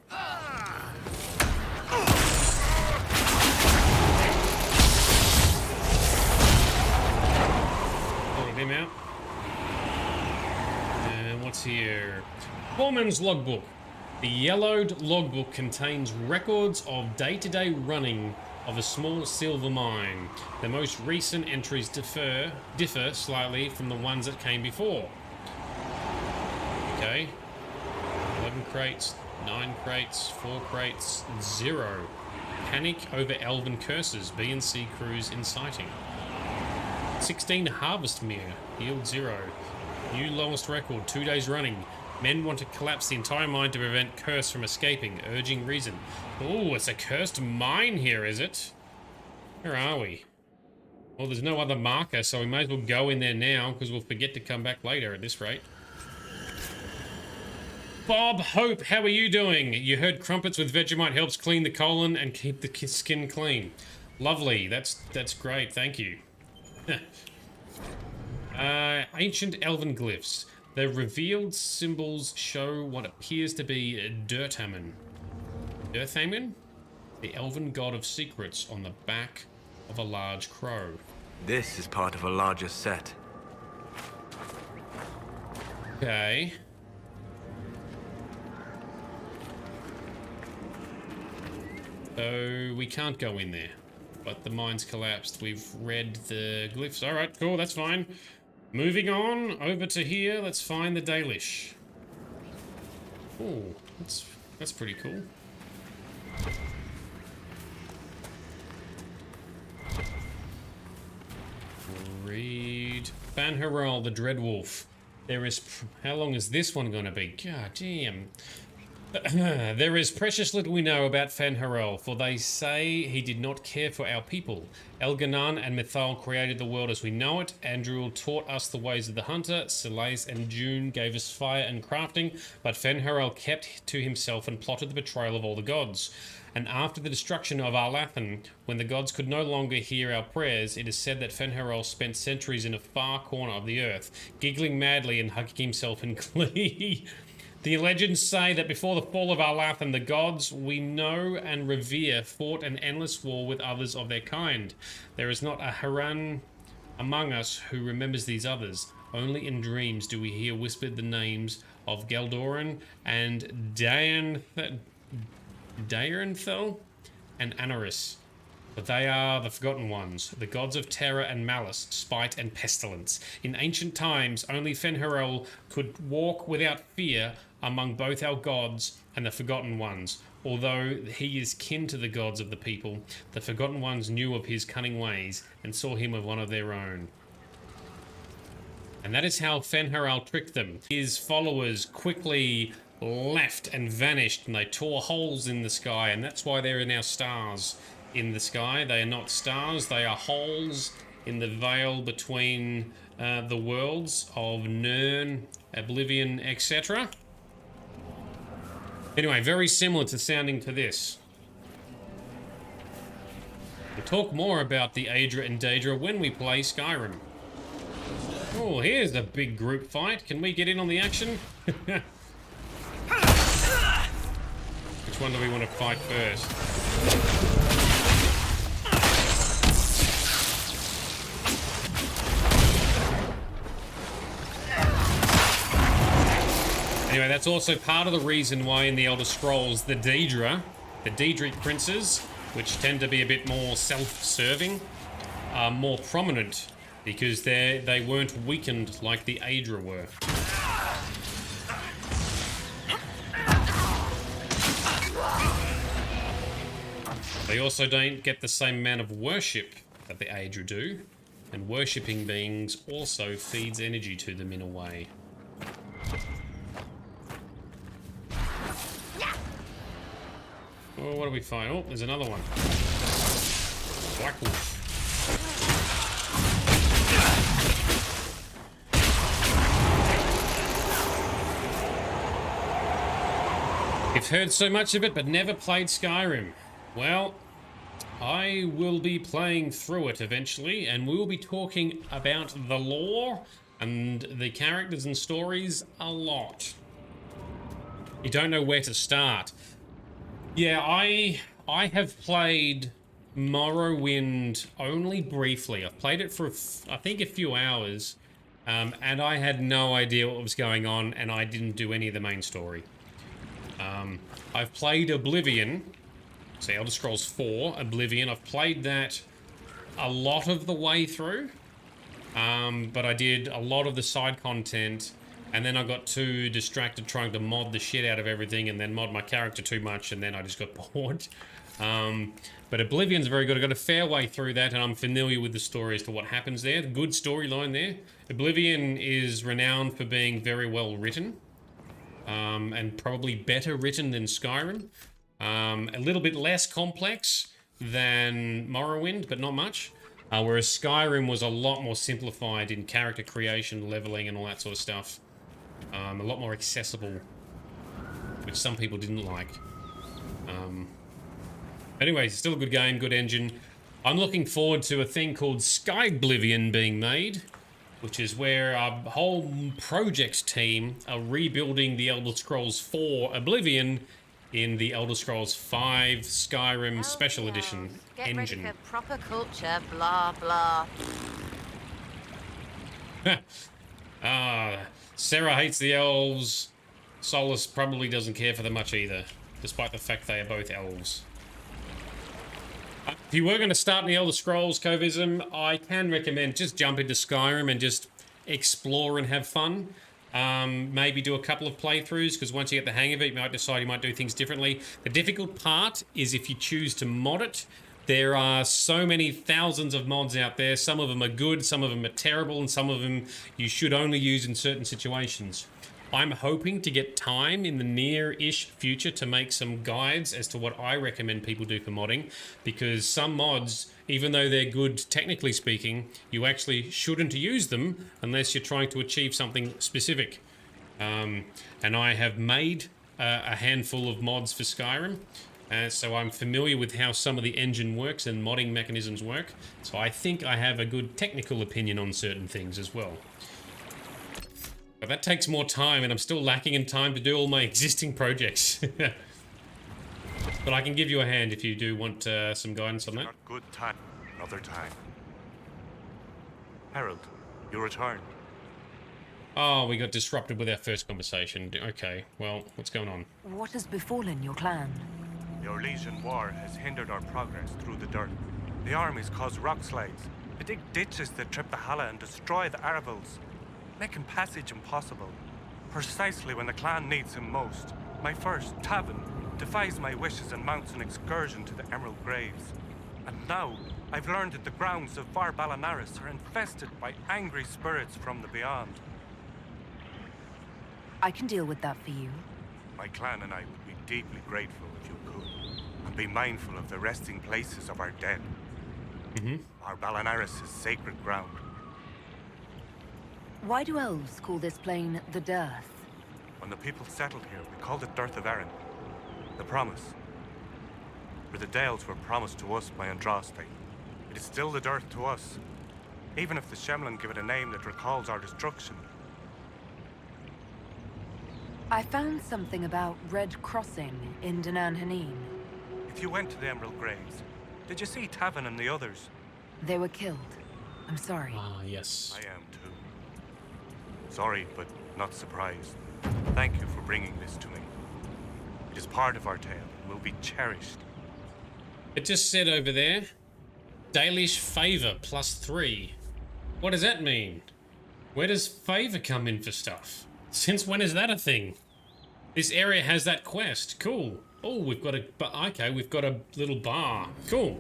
Pulled him out. And what's here? Foreman's logbook. The yellowed logbook contains records of day-to-day running of a small silver mine. The most recent entries differ slightly from the ones that came before. Okay. 11 crates, 9 crates, 4 crates, 0. Panic over elven curses, B&C crews inciting. 16 harvest mere, yield 0. New lowest record, 2 days running. Men want to collapse the entire mine to prevent curse from escaping, urging reason. Oh, it's a cursed mine here, is it? Where are we? Well, there's no other marker, so we may as well go in there now, because we'll forget to come back later at this rate. Bob Hope, how are you doing? You heard crumpets with Vegemite helps clean the colon and keep the skin clean. Lovely, that's great, thank you. Ancient Elven Glyphs. The revealed symbols show what appears to be Tharman. Tharman? The elven god of secrets on the back of a large crow. This is part of a larger set. Okay. So we can't go in there. But the mine's collapsed. We've read the glyphs. Alright, cool, that's fine. Moving on, over to here, let's find the Dalish. Oh, that's pretty cool. Read Banharol, the Dreadwolf. There is... How long is this one gonna be? God damn. There is precious little we know about Fanharel, for they say he did not care for our people. Elganan and Mithal created the world as we know it. Andruil taught us the ways of the hunter. Selais and June gave us fire and crafting, but Fanharel kept to himself and plotted the betrayal of all the gods. And after the destruction of Arlathan, when the gods could no longer hear our prayers, it is said that Fanharel spent centuries in a far corner of the earth, giggling madly and hugging himself in glee. The legends say that before the fall of Arlathan, the gods we know and revere fought an endless war with others of their kind. There is not a Haran among us who remembers these others. Only in dreams do we hear whispered the names of Geldoran and Daeranthel and Anaris. But they are the Forgotten Ones, the gods of terror and malice, spite and pestilence. In ancient times, only Fenharel could walk without fear among both our gods and the Forgotten Ones. Although he is kin to the gods of the people, the Forgotten Ones knew of his cunning ways and saw him as one of their own. And that is how Fenharel tricked them. His followers quickly left and vanished, and they tore holes in the sky, and that's why there are now stars in the sky. They are not stars, they are holes in the veil between the worlds of Nirn, Oblivion, etc. Anyway, very similar to sounding to this. We'll talk more about the Aedra and Daedra when we play Skyrim. Oh, here's a big group fight. Can we get in on the action? Which one do we want to fight first? Anyway, that's also part of the reason why in the Elder Scrolls, the Daedric princes, which tend to be a bit more self-serving, are more prominent because they weren't weakened like the Aedra were. They also don't get the same amount of worship that the Aedra do, and worshipping beings also feeds energy to them in a way. Oh, what do we find? Oh, there's another one. Black Wolf. You've heard so much of it, but never played Skyrim. Well, I will be playing through it eventually, and we will be talking about the lore and the characters and stories a lot. You don't know where to start. Yeah, I have played Morrowind only briefly. I've played it for, I think, a few hours, and I had no idea what was going on, and I didn't do any of the main story. I've played Oblivion, so Elder Scrolls 4, Oblivion. I've played that a lot of the way through, but I did a lot of the side content, and then I got too distracted trying to mod the shit out of everything and then mod my character too much, and then I just got bored. But Oblivion's very good. I got a fair way through that, and I'm familiar with the story as to what happens there. Good storyline there. Oblivion is renowned for being very well written, and probably better written than Skyrim. A little bit less complex than Morrowind, but not much. Whereas Skyrim was a lot more simplified in character creation, leveling, and all that sort of stuff. A lot more accessible, which some people didn't like. Anyway, still a good game, good engine. I'm looking forward to a thing called Skyblivion being made, which is where our whole project team are rebuilding the Elder Scrolls 4 Oblivion in the Elder Scrolls 5 Skyrim Special Edition engine. Ready for proper culture, blah blah. Sarah hates the elves. Solus probably doesn't care for them much either, despite the fact they are both elves. If you were going to start in the Elder Scrolls Covism, I can recommend just jump into Skyrim and just explore and have fun. Maybe do a couple of playthroughs, because once you get the hang of it, you might decide you might do things differently. The difficult part is if you choose to mod it. There are so many thousands of mods out there. Some of them are good, some of them are terrible, and some of them you should only use in certain situations. I'm hoping to get time in the near-ish future to make some guides as to what I recommend people do for modding, because some mods, even though they're good technically speaking, you actually shouldn't use them unless you're trying to achieve something specific. And I have made a handful of mods for Skyrim, so I'm familiar with how some of the engine works and modding mechanisms work, so I think I have a good technical opinion on certain things as well. But that takes more time, and I'm still lacking in time to do all my existing projects. But I can give you a hand if you do want some guidance on that. Good time, another time. Herald, you returned. Oh, we got disrupted with our first conversation. Okay, well, what's going on? What has befallen your clan? The Orlesian war has hindered our progress through the dirt. The armies cause rock slides. They dig ditches that trip the Hala and destroy the Arvils, making passage impossible. Precisely when the clan needs him most, my first, Tavin, defies my wishes and mounts an excursion to the Emerald Graves. And now, I've learned that the grounds of Var Balanaris are infested by angry spirits from the beyond. I can deal with that for you. My clan and I would be deeply grateful if you could, and be mindful of the resting places of our dead. Var Balanaris is sacred ground. Why do elves call this plane the Dearth? When the people settled here, we called it Death of Elandrin. The promise. For the Dales were promised to us by Andrasty. It is still the Dearth to us, even if the Shemlin give it a name that recalls our destruction. I found something about Red Crossing in Danan Hanin. If you went to the Emerald Graves, did you see Tavin and the others? They were killed. I'm sorry. Ah, yes. I am too. Sorry, but not surprised. Thank you for bringing this to me. It is part of our tale and will be cherished. It just said over there, Dalish favor +3. What does that mean? Where does favor come in for stuff? Since when is that a thing? This area has that quest. Cool. Oh, we've got a... Okay, we've got a little bar. Cool.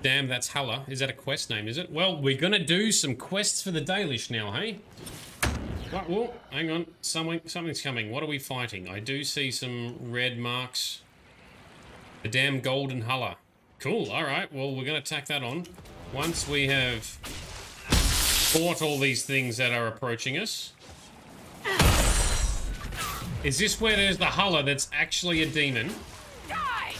Damn, that's Halla. Is that a quest name, is it? Well, we're gonna do some quests for the Dalish now, hey? What? Whoa, hang on. Something's coming. What are we fighting? I do see some red marks. The damn golden Halla. Cool, alright. Well, we're gonna tack that on. Once we have fought all these things that are approaching us. Is this where there's the Halla that's actually a demon? Die!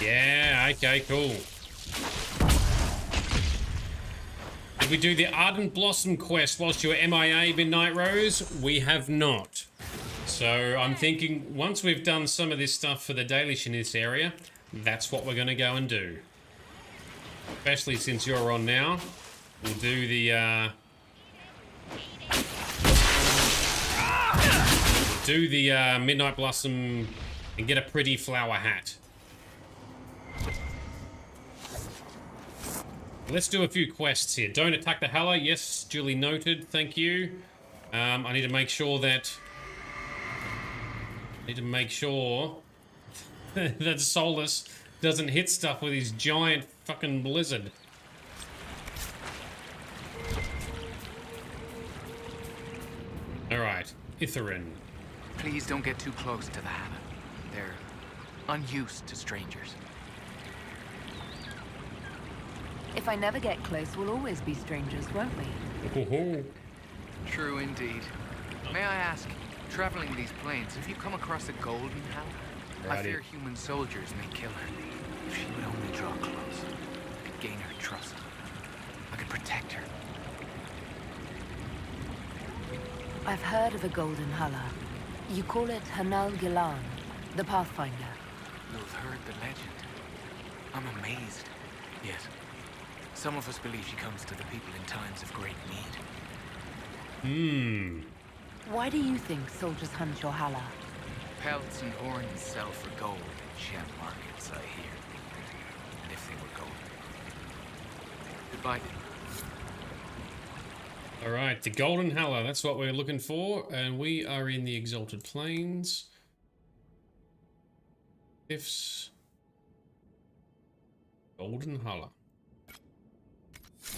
Yeah, okay, cool. Did we do the Ardent Blossom quest whilst you were MIA, Midnight Rose? We have not. So I'm thinking once we've done some of this stuff for the Dalish in this area, that's what we're going to go and do. Especially since you're on now. We'll do the... Midnight Blossom and get a pretty flower hat. Let's do a few quests here. Don't attack the Halla. Yes, duly noted. Thank you. I need to make sure that... that Solus doesn't hit stuff with his giant fucking blizzard. Alright, Itherin. Please don't get too close to the Halla. They're unused to strangers. If I never get close, we'll always be strangers, won't we? True indeed. May I ask, traveling these plains, have you come across a golden Halla? I fear human soldiers may kill her. If she would only draw close, I could gain her trust. I could protect her. I've heard of a golden Halla. You call it Hanal Gilan, the Pathfinder. You've heard the legend. I'm amazed. Yet, some of us believe she comes to the people in times of great need. Why do you think soldiers hunt your Halla? Pelts and horns sell for gold in Shem markets, I hear. And if they were golden. Goodbye. Alright, the Golden Halla, that's what we're looking for. And we are in the Exalted Plains. Glyphs. Golden Halla.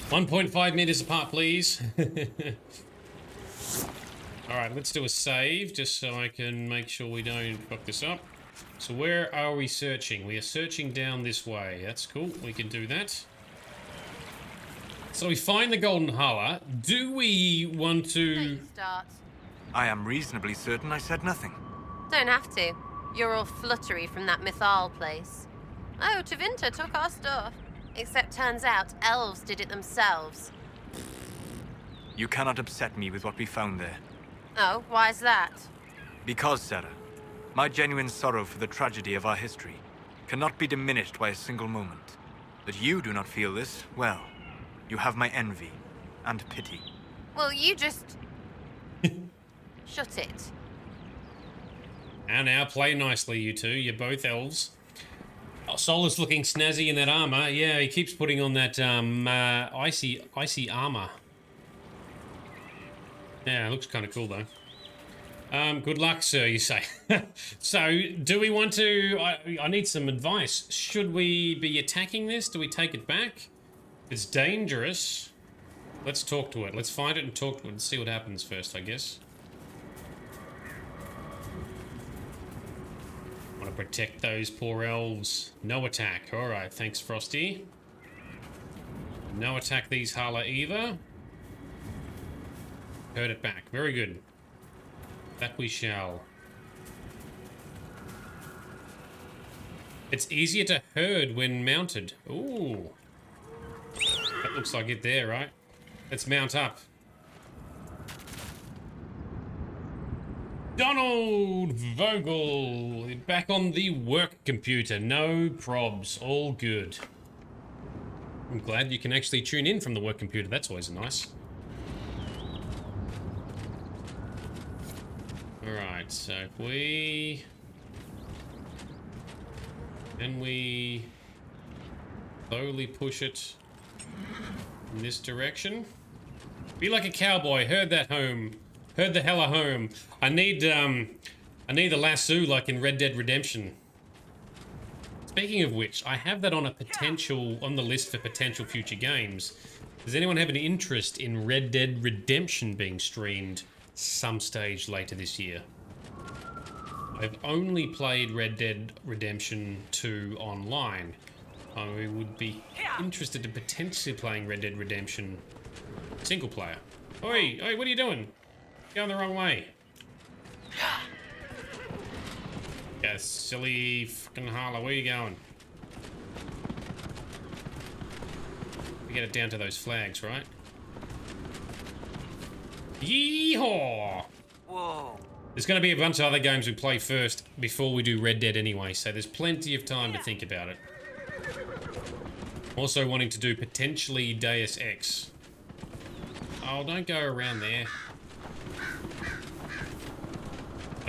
1.5 meters apart, please. Alright, let's do a save, just so I can make sure we don't fuck this up. So where are we searching? We are searching down this way. That's cool, we can do that. So we find the Golden Halla. Do we want to... Start. I am reasonably certain I said nothing. Don't have to. You're all fluttery from that Mythal place. Oh, Tevinter took our stuff. Except turns out elves did it themselves. You cannot upset me with what we found there. Oh, why's that? Because, Sarah, my genuine sorrow for the tragedy of our history cannot be diminished by a single moment. That you do not feel this, well, you have my envy and pity. Well, you just... shut it. Now, play nicely, you two. You're both elves. Oh, Solus looking snazzy in that armor. Yeah, he keeps putting on that icy armor. Yeah, it looks kind of cool, though. Good luck, sir, you say. So, do we want to... I need some advice. Should we be attacking this? Do we take it back? It's dangerous. Let's talk to it. Let's find it and talk to it and see what happens first, I guess. Want to protect those poor elves. No attack. Alright, thanks, Frosty. No attack these Halla either. Herd it back. Very good. That we shall. It's easier to herd when mounted. Ooh. That looks like it there, right? Let's mount up. Donald Vogel, back on the work computer. No probs, all good. I'm glad you can actually tune in from the work computer. That's always nice. Alright, so if we... Can we slowly push it in this direction? Be like a cowboy, herd that home. Herd the hella home. I need the lasso like in Red Dead Redemption. Speaking of which, I have that on on the list for potential future games. Does anyone have an interest in Red Dead Redemption being streamed some stage later this year? I've only played Red Dead Redemption 2 online. I would be interested in potentially playing Red Dead Redemption single player. Oi, what are you doing? You're going the wrong way. Yeah, silly fucking Harlow, where are you going? We get it down to those flags, right? Yeehaw! Whoa. There's going to be a bunch of other games we play first before we do Red Dead anyway, so there's plenty of time to think about it. Also wanting to do potentially Deus Ex. Oh, don't go around there.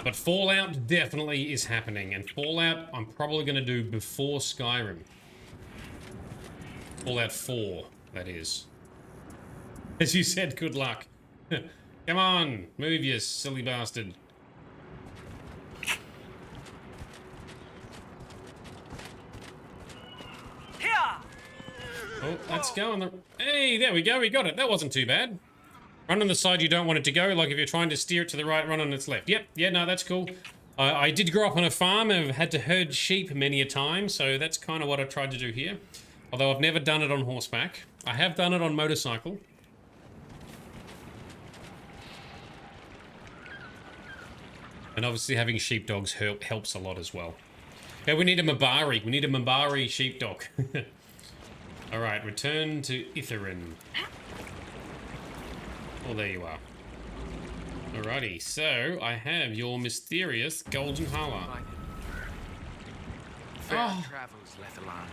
But Fallout definitely is happening, and Fallout I'm probably going to do before Skyrim. Fallout 4, that is. As you said, good luck. Come on, move, you silly bastard. Oh, let's go on the... Hey, there we go, we got it. That wasn't too bad. Run on the side you don't want it to go, like if you're trying to steer it to the right, run on its left. Yep, yeah, no, that's cool. I did grow up on a farm and I've had to herd sheep many a time, so that's kind of what I tried to do here. Although I've never done it on horseback. I have done it on motorcycle. And obviously having sheepdogs helps a lot as well. Yeah, we need a Mabari. We need a Mabari sheepdog. Alright, return to Itherin. Oh, there you are. Alrighty, so I have your mysterious golden Hala. Fair travels, Lethalan.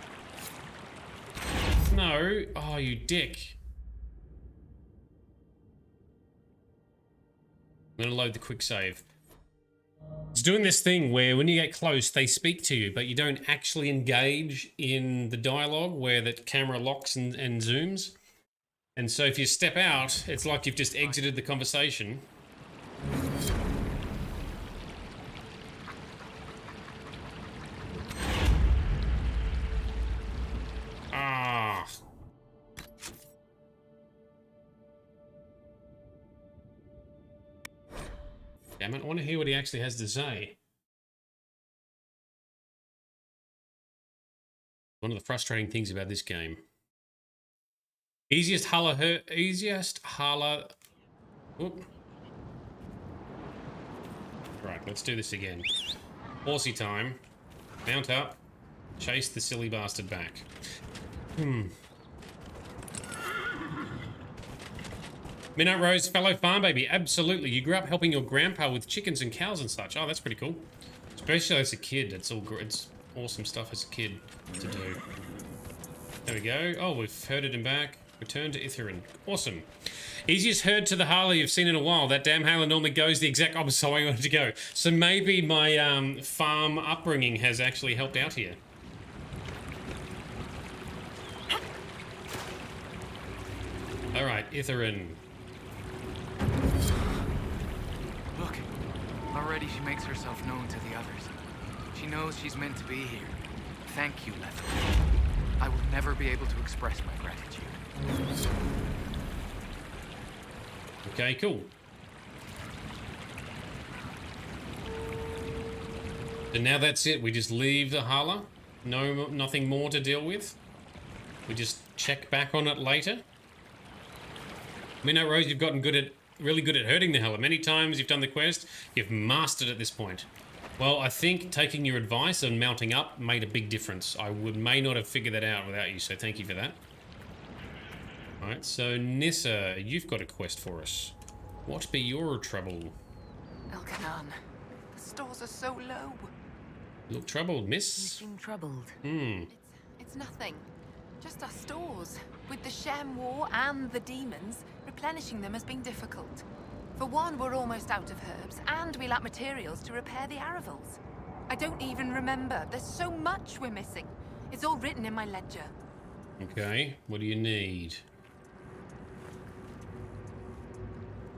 No. Oh, you dick. I'm gonna load the quick save. It's doing this thing where when you get close, they speak to you, but you don't actually engage in the dialogue where the camera locks and zooms. And so if you step out, it's like you've just exited the conversation. Ah. Damn it, I want to hear what he actually has to say. One of the frustrating things about this game. Easiest Hala. Whoop. Right, let's do this again. Horsey time. Mount up. Chase the silly bastard back. Midnight Rose, fellow farm baby. Absolutely. You grew up helping your grandpa with chickens and cows and such. Oh, that's pretty cool. Especially as a kid. It's awesome stuff as a kid to do. There we go. Oh, we've herded him back. Return to Itherin. Awesome. Easiest herd to the Hala you've seen in a while. That damn Hala normally goes the exact opposite way I wanted to go. So maybe my farm upbringing has actually helped out here. Alright, Itherin. Look, already she makes herself known to the others. She knows she's meant to be here. Thank you, Lethalan. I will never be able to express my gratitude. Okay, cool. And now that's it. We just leave the Hala. Nothing more to deal with. We just check back on it later. Midnight Rose, you've gotten really good at herding the Hala. Many times you've done the quest, you've mastered at this point. Well, I think taking your advice and mounting up made a big difference. I may not have figured that out without you, so thank you for that. Alright, so Nissa, you've got a quest for us. What be your trouble? Elkanan, the stores are so low. You look troubled, miss. You seem troubled. It's nothing. Just our stores. With the Shem War and the demons, replenishing them has been difficult. For one, we're almost out of herbs, and we lack materials to repair the Aravals. I don't even remember. There's so much we're missing. It's all written in my ledger. Okay, what do you need?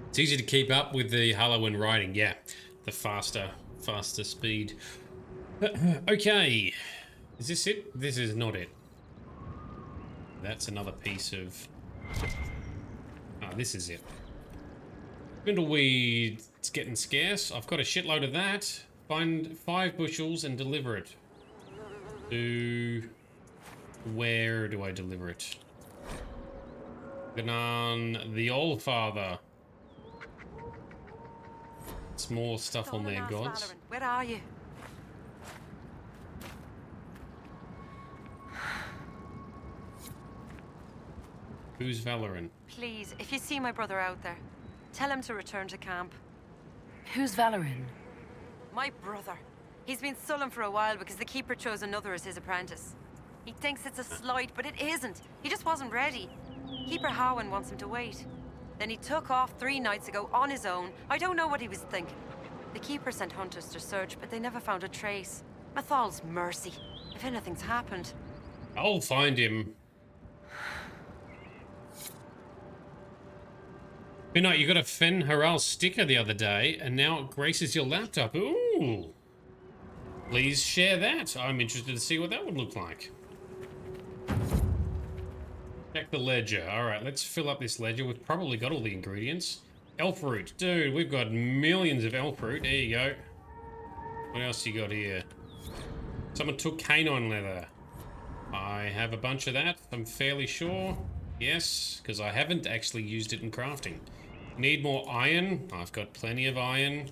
It's easy to keep up with the Halloween writing, yeah. The faster speed. Okay, is this it? This is not it. That's another piece of... Ah, this is it. Spindleweed, it's getting scarce. I've got a shitload of that. Find 5 bushels and deliver it. Where do I deliver it? Ganon, the Old Father. It's more stuff on there, gods. Valerian, where are you? Who's Valerian? Please, if you see my brother out there, tell him to return to camp. Who's Valerian? My brother. He's been sullen for a while because the Keeper chose another as his apprentice. He thinks it's a slight, but it isn't. He just wasn't ready. Keeper Howin wants him to wait. Then he took off 3 nights ago on his own. I don't know what he was thinking. The Keeper sent hunters to search, but they never found a trace. Mathal's mercy. If anything's happened. I'll find him. You know, you got a Fen Haral sticker the other day, and now it graces your laptop. Ooh. Please share that. I'm interested to see what that would look like. Check the ledger. Alright, let's fill up this ledger. We've probably got all the ingredients. Elf root. Dude, we've got millions of elf root. There you go. What else you got here? Someone took canine leather. I have a bunch of that, I'm fairly sure. Yes, because I haven't actually used it in crafting. Need more iron? I've got plenty of iron.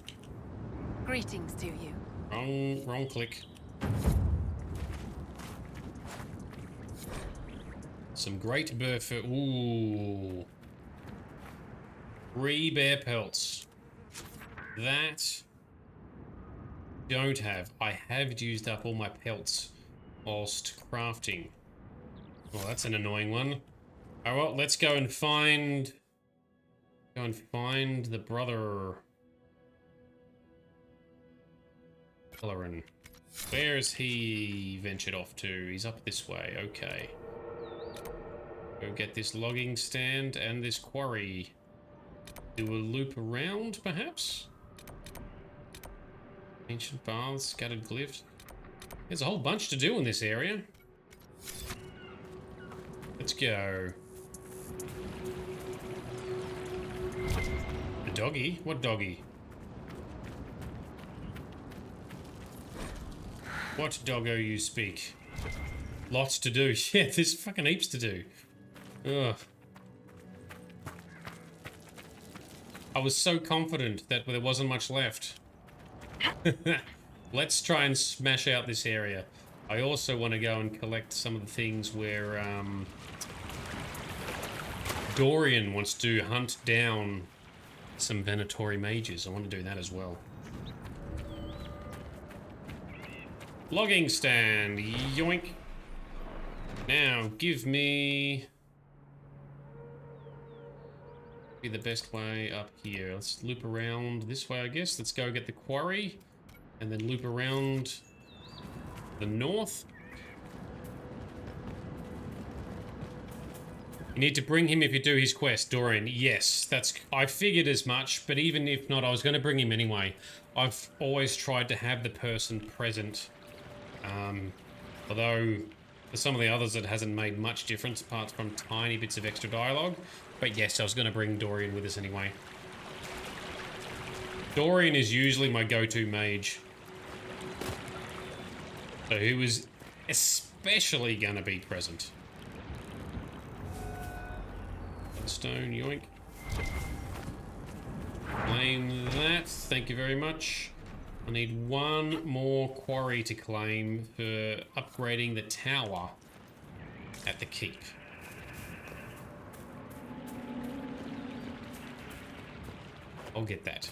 Greetings to you. Wrong click. Some great bear fur. Ooh. 3 bear pelts. That don't have. I have used up all my pelts whilst crafting. Well, that's an annoying one. All right, let's go and find the brother. Valerian. Where is he ventured off to? He's up this way. Okay. Go get this logging stand and this quarry. Do a loop around, perhaps? Ancient baths, scattered glyphs. There's a whole bunch to do in this area. Let's go. A doggy? What doggy? What doggo you speak? Lots to do. Yeah, there's fucking heaps to do. Ugh. I was so confident that there wasn't much left. Let's try and smash out this area. I also want to go and collect some of the things where Dorian wants to hunt down some Venatori mages. I want to do that as well. Logging stand, yoink. Now, give me... be the best way up here. Let's loop around this way, I guess. Let's go get the quarry, and then loop around the north. You need to bring him if you do his quest, Dorian. Yes, that's... I figured as much, but even if not, I was going to bring him anyway. I've always tried to have the person present. Although, for some of the others, it hasn't made much difference, apart from tiny bits of extra dialogue. But yes, I was going to bring Dorian with us anyway. Dorian is usually my go-to mage. So he was especially going to be present. Stone, yoink. Claim that, thank you very much. I need 1 more quarry to claim for upgrading the tower at the keep. I'll get that.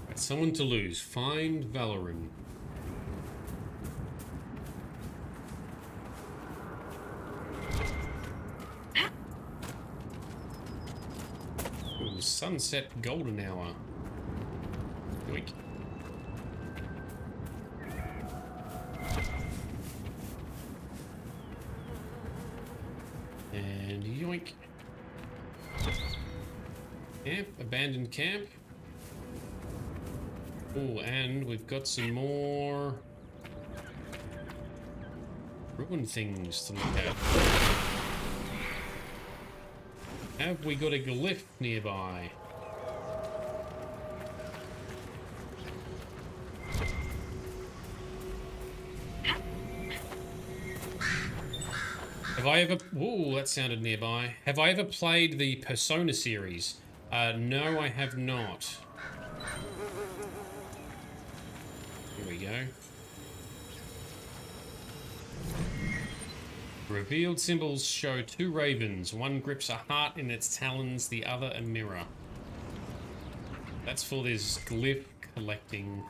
Right, someone to lose. Find Valerian. sunset golden hour. Yoink. And yoink. Camp, abandoned camp. Oh, and we've got some more ruined things to look at. Have we got a glyph nearby? Have I ever... Ooh, that sounded nearby. Have I ever played the Persona series? No, I have not. Here we go. Revealed symbols show two ravens. One grips a heart in its talons, the other a mirror. That's for this glyph collecting.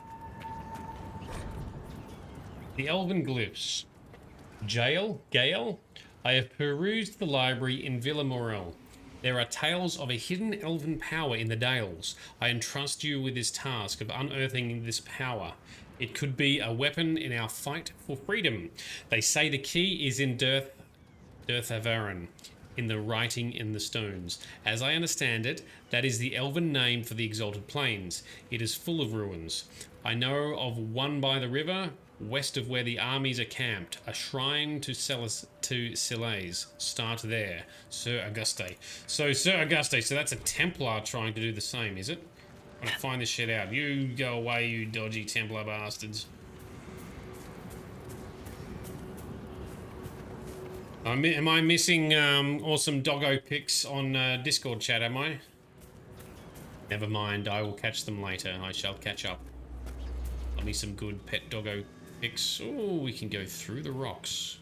The Elven Glyphs. Gale? I have perused the library in Villa Morel. There are tales of a hidden elven power in the Dales. I entrust you with this task of unearthing this power. It could be a weapon in our fight for freedom. They say the key is in Death of Elandrin, in the writing in the stones. As I understand it, that is the elven name for the Exalted Plains. It is full of ruins. I know of one by the river, west of where the armies are camped. A shrine to Siles. Start there. Sir Auguste. So that's a Templar trying to do the same, is it? I'm gonna find this shit out. You go away, you dodgy Templar bastards. Am I missing awesome doggo pics on Discord chat, am I? Never mind, I will catch them later. I shall catch up. I'll need some good pet doggo pics. Oh, we can go through the rocks.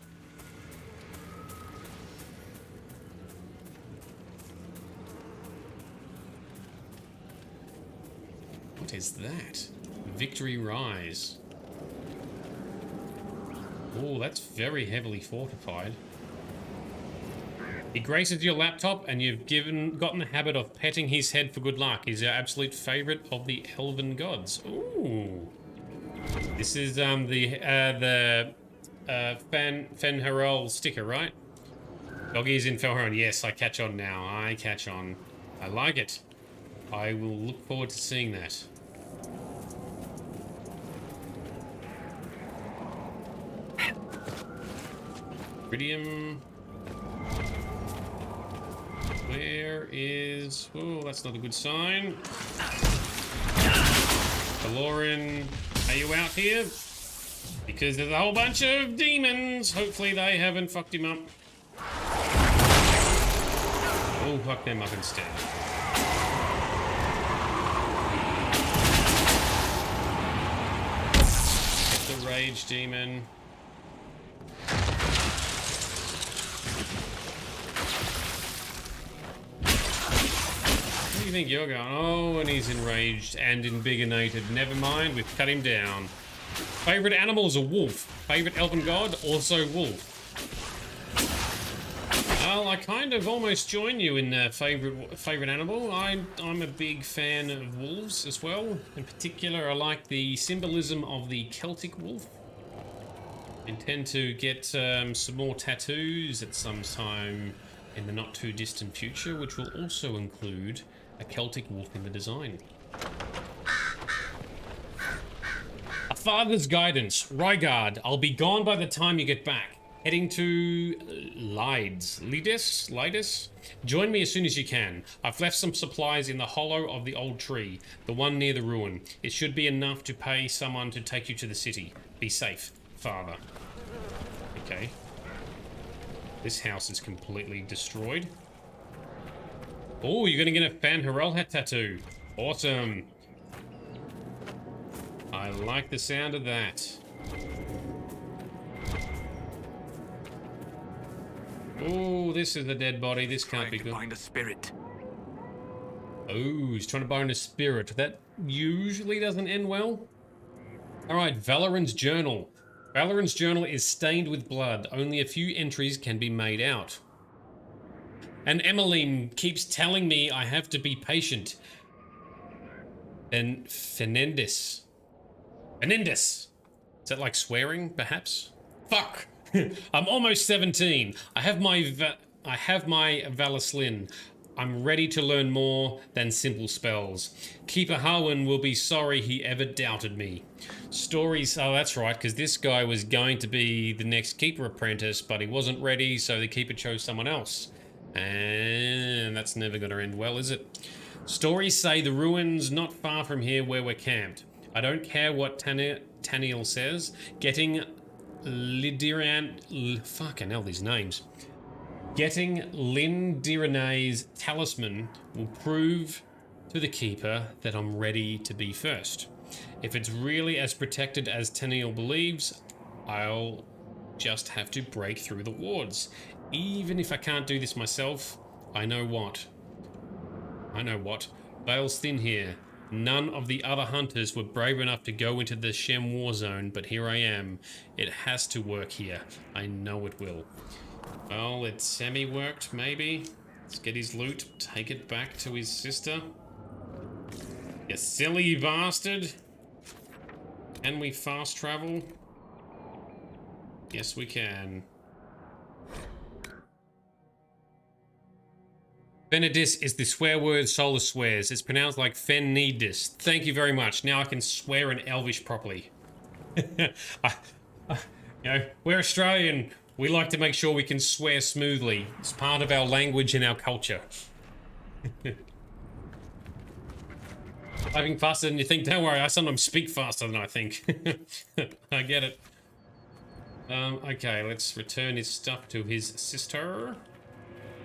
What is that? Victory Rise. Oh, that's very heavily fortified. He graces your laptop and you've gotten the habit of petting his head for good luck. He's your absolute favorite of the elven gods. Ooh. This is the Fenharol sticker, right? Doggy's in Felharon. Yes, I catch on now. I catch on. I like it. I will look forward to seeing that. Iridium. Where is... Oh, that's not a good sign. Valerian, are you out here? Because there's a whole bunch of demons. Hopefully they haven't fucked him up. Oh, fuck them up instead. Get the rage demon. Where do you think you're going? Oh, and he's enraged and invigorated. Never mind, we've cut him down. Favorite animal is a wolf. Favorite elven god, also wolf. Well, I kind of almost join you in favorite animal. I'm a big fan of wolves as well. In particular, I like the symbolism of the Celtic wolf. I intend to get some more tattoos at some time in the not too distant future, which will also include a Celtic wolf in the design. A father's guidance. Rygard, I'll be gone by the time you get back. Heading to Lidis? Join me as soon as you can. I've left some supplies in the hollow of the old tree, the one near the ruin. It should be enough to pay someone to take you to the city. Be safe, father. Okay. This house is completely destroyed. Oh, you're gonna get a Fenharol hat tattoo. Awesome. I like the sound of that. Oh, this is a dead body. This can't be good. Find a spirit. Oh, he's trying to bind a spirit. That usually doesn't end well. All right, Valerian's journal. Valerian's journal is stained with blood. Only a few entries can be made out. And Emmeline keeps telling me I have to be patient. And Fernandez. Is that like swearing, perhaps? Fuck! I'm almost 17. I have my Valislin. I'm ready to learn more than simple spells. Keeper Harwin will be sorry he ever doubted me. Stories... Oh, that's right, because this guy was going to be the next Keeper apprentice, but he wasn't ready, so the Keeper chose someone else. And that's never going to end well, is it? Stories say the ruins not far from here where we're camped. I don't care what Taniel says. Getting fucking hell, these names. Getting Lindirene's talisman will prove to the Keeper that I'm ready to be first. If it's really as protected as Taniel believes, I'll just have to break through the wards. Even if I can't do this myself, I know what. Veil's thin here. None of the other hunters were brave enough to go into the Shem war zone, but here I am. It has to work here. I know it will. Well, it semi-worked, maybe. Let's get his loot, take it back to his sister. You silly bastard. Can we fast travel? Yes, we can. Fenedis is the swear word Solar swears. It's pronounced like Fenedis. Thank you very much. Now I can swear in Elvish properly. You know, we're Australian. We like to make sure we can swear smoothly. It's part of our language and our culture. Typing faster than you think. Don't worry, I sometimes speak faster than I think. I get it. Okay, let's return his stuff to his sister.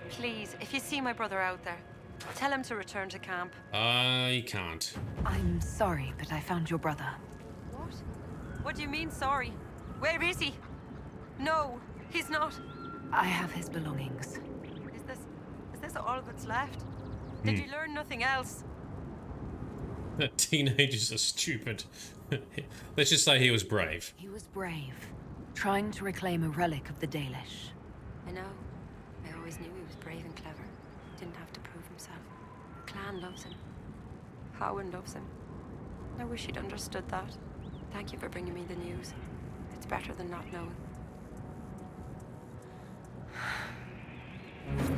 Please, if you see my brother out there, tell him to return to camp. I can't. I'm sorry, but I found your brother. What? What do you mean, sorry? Where is he? No, he's not. I have his belongings. Is this all that's left? Did you learn nothing else? Teenagers are stupid. Let's just say he was brave. He was brave, trying to reclaim a relic of the Dalish. I know. I always knew he was brave and clever. Didn't have to prove himself. The clan loves him. Howard loves him. I wish he'd understood that. Thank you for bringing me the news. It's better than not knowing.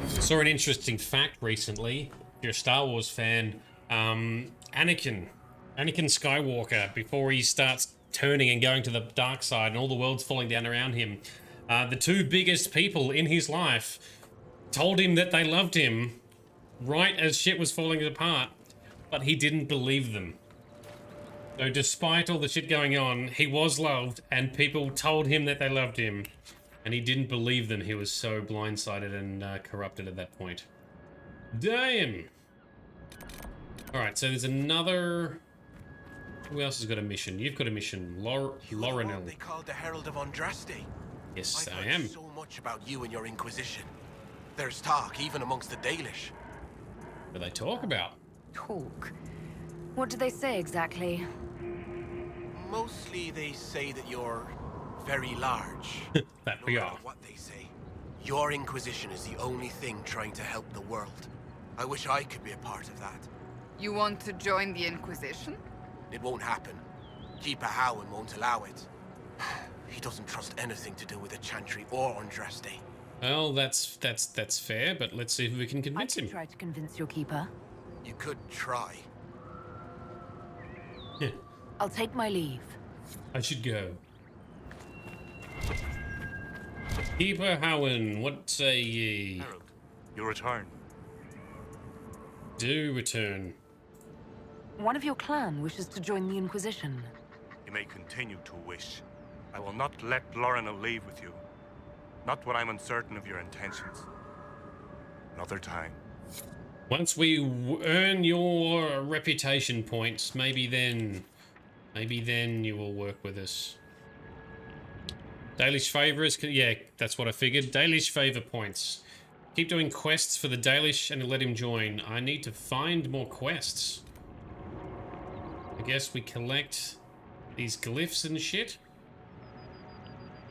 Saw an interesting fact recently. If you're a Star Wars fan, Anakin Skywalker, before he starts turning and going to the dark side and all the world's falling down around him, the two biggest people in his life told him that they loved him right as shit was falling apart, but he didn't believe them. So despite all the shit going on, he was loved and people told him that they loved him, and he didn't believe them. He was so blindsided and corrupted at that point. Damn! Alright, so there's another... Who else has got a mission? You've got a mission. Lorinel. They called the Herald of Andrasty. Yes, I I've am. heard so much about you and your Inquisition. There's talk, even amongst the Dalish. What do they talk about? Talk? What do they say exactly? Mostly they say that you're very large. That we are. What they say. Your Inquisition is the only thing trying to help the world. I wish I could be a part of that. You want to join the Inquisition? It won't happen. Keeper Howard won't allow it. He doesn't trust anything to do with the Chantry or Andrasty. Well, that's fair, but let's see if we can convince him. Try to convince your keeper. You could try. I'll take my leave. I should go. Keeper Howen, what say ye? Herald, you return. Do return. One of your clan wishes to join the Inquisition. You may continue to wish. I will not let Lorinel leave with you. Not when I'm uncertain of your intentions. Another time. Once we earn your reputation points, maybe then you will work with us. Dalish favors, yeah, that's what I figured. Dalish favor points. Keep doing quests for the Dalish and let him join. I need to find more quests. I guess we collect these glyphs and shit.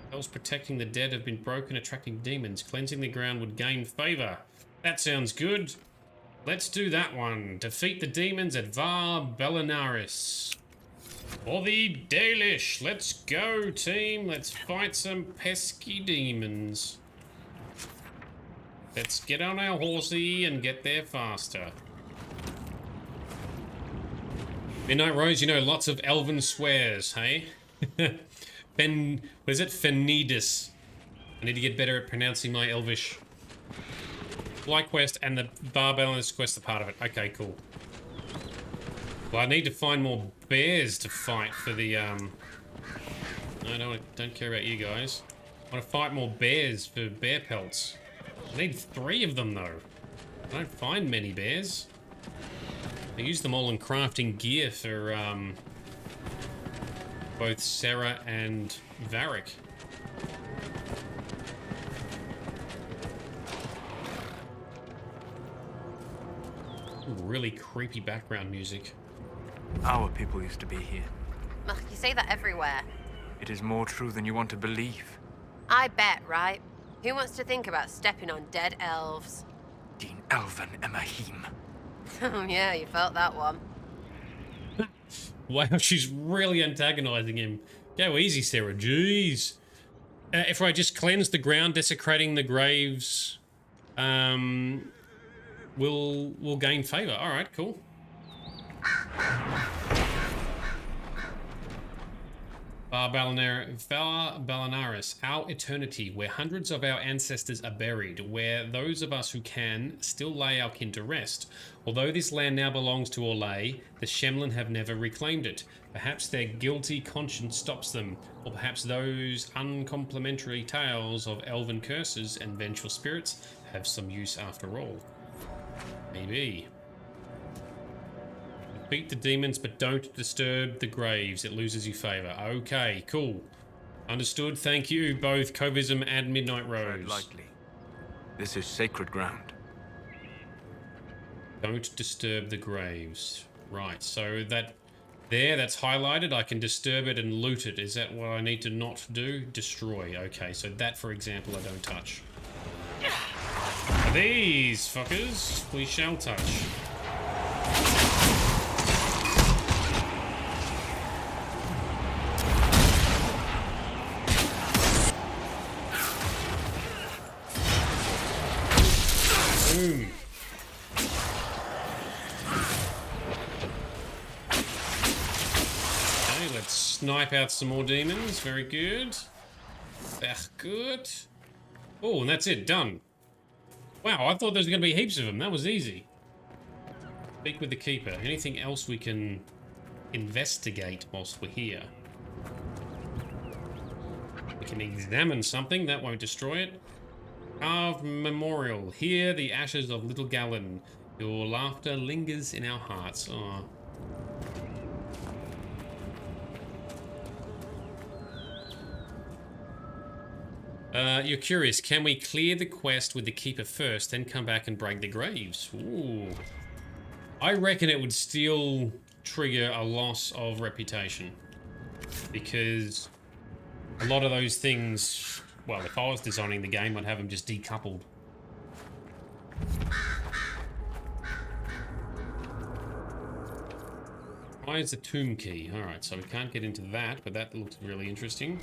Spells protecting the dead have been broken, attracting demons. Cleansing the ground would gain favor. That sounds good. Let's do that one. Defeat the demons at Var Belinaris. For the Dalish. Let's go, team. Let's fight some pesky demons. Let's get on our horsey and get there faster. Midnight Rose, you know, lots of elven swears, hey? What is it? Fenidus. I need to get better at pronouncing my Elvish. Flight quest and the Var Belinaris quest are part of it. Okay, cool. Well, I need to find more bears to fight for the, I don't care about you guys. I want to fight more bears for bear pelts. I need 3 of them, though. I don't find many bears. I use them all in crafting gear for, both Sarah and Varric. Really creepy background music. Our people used to be here. Ugh, you say that everywhere. It is more true than you want to believe. I bet, right? Who wants to think about stepping on dead elves? Din Elven Emahim. Oh yeah, you felt that one. Wow, she's really antagonizing him. Go easy, Sarah. Jeez. If I just cleanse the ground, desecrating the graves, we'll gain favor. All right, cool. Var Belinaris, our eternity, where hundreds of our ancestors are buried, where those of us who can still lay our kin to rest. Although this land now belongs to Orlais, the Shemlin have never reclaimed it. Perhaps their guilty conscience stops them, or perhaps those uncomplimentary tales of elven curses and vengeful spirits have some use after all. Maybe. Beat the demons, but don't disturb the graves. It loses you favor. Okay, cool. Understood. Thank you, both Covism and Midnight Rose. Lightly. This is sacred ground. Don't disturb the graves. Right, so that's highlighted. I can disturb it and loot it. Is that what I need to not do? Destroy. Okay, so that, for example, I don't touch. These fuckers, we shall touch. Boom. Okay, let's snipe out some more demons. Very good. Good. Oh, and that's it. Done. Wow, I thought there was going to be heaps of them. That was easy. Speak with the Keeper. Anything else we can investigate whilst we're here? We can examine something. That won't destroy it. Carved memorial. Here, the ashes of little Galen. Your laughter lingers in our hearts. Aww. You're curious, can we clear the quest with the Keeper first, then come back and break the graves? Ooh. I reckon it would still trigger a loss of reputation. Because a lot of those things, well, if I was designing the game, I'd have them just decoupled. Why is the tomb key? Alright, so we can't get into that, but that looks really interesting.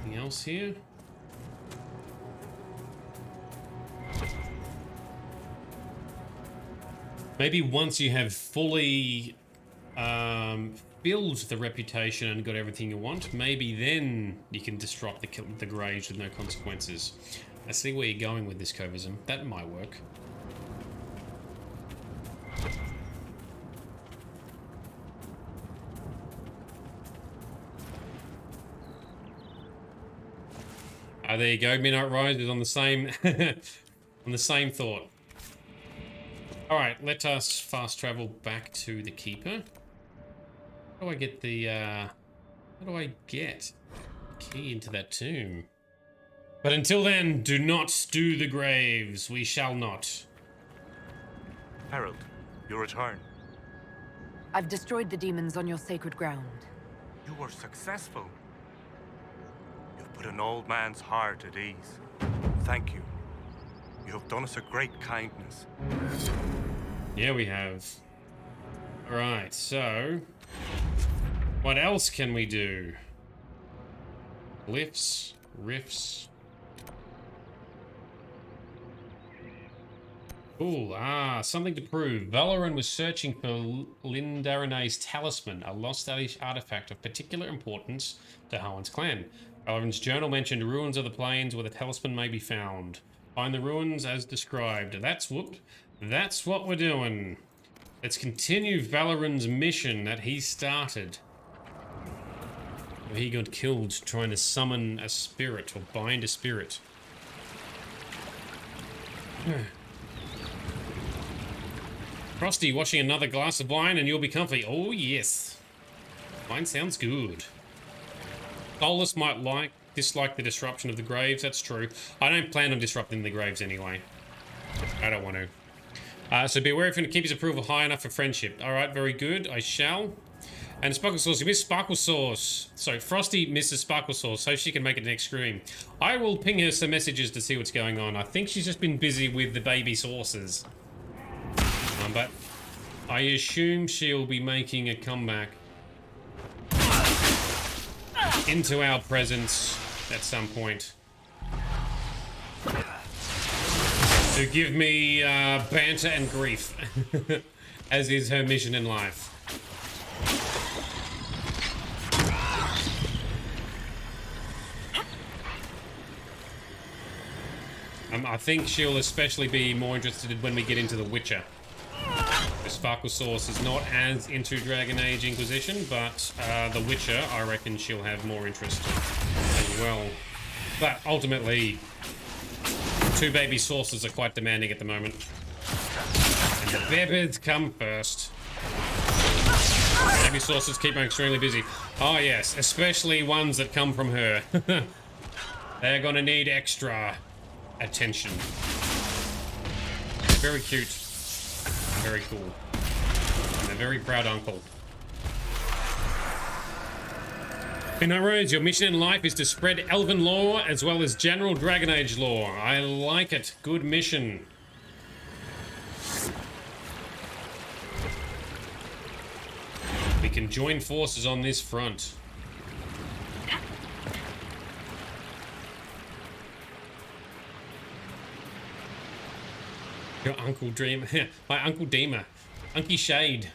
Anything else here? Maybe once you have fully built the reputation and got everything you want, maybe then you can disrupt the graves with no consequences. I see where you're going with this, Covism. That might work. There you go. Midnight Rise is on the same on the same thought. All right, let us fast travel back to the Keeper. How do I get the how do I get the key into that tomb? But until then, do not do the graves. We shall not. Herald, you return. I've destroyed the demons on your sacred ground. You were successful. You've put put an old man's heart at ease. Thank you. You have done us a great kindness. Yeah, we have. Alright, so... what else can we do? Glyphs, rifts... Ooh, something to prove. Valerian was searching for Lindarene's talisman, a lost Dalish artifact of particular importance to Howen's clan. Valerian's journal mentioned ruins of the plains where the talisman may be found. Find the ruins as described. That's what we're doing. Let's continue Valerian's mission that he started. Where he got killed trying to summon a spirit or bind a spirit. Frosty, washing another glass of wine and you'll be comfy. Oh, yes. Wine sounds good. Solus might dislike the disruption of the graves. That's true. I don't plan on disrupting the graves anyway. I don't want to. So be aware if you want to keep his approval high enough for friendship. Alright, very good. I shall. And Sparkle Sauce, you missed Sparkle Sauce. So Frosty misses Sparkle Sauce so she can make it next stream. I will ping her some messages to see what's going on. I think she's just been busy with the baby sauces. But I assume she'll be making a comeback into our presence at some point to give me banter and grief, as is her mission in life. I think she'll especially be more interested when we get into The Witcher. The Sparkle Sauce is not as into Dragon Age Inquisition, but The Witcher, I reckon she'll have more interest as well. But ultimately, two baby sauces are quite demanding at the moment. And the babies come first. Baby sauces keep me extremely busy. Oh yes, especially ones that come from her. They're gonna need extra attention. Very cute. Very cool. I'm a very proud uncle. In our roads, your mission in life is to spread Elven lore as well as general Dragon Age lore. I like it. Good mission. We can join forces on this front. Your Uncle Dreamer. My Uncle Deemer. Unky Shade.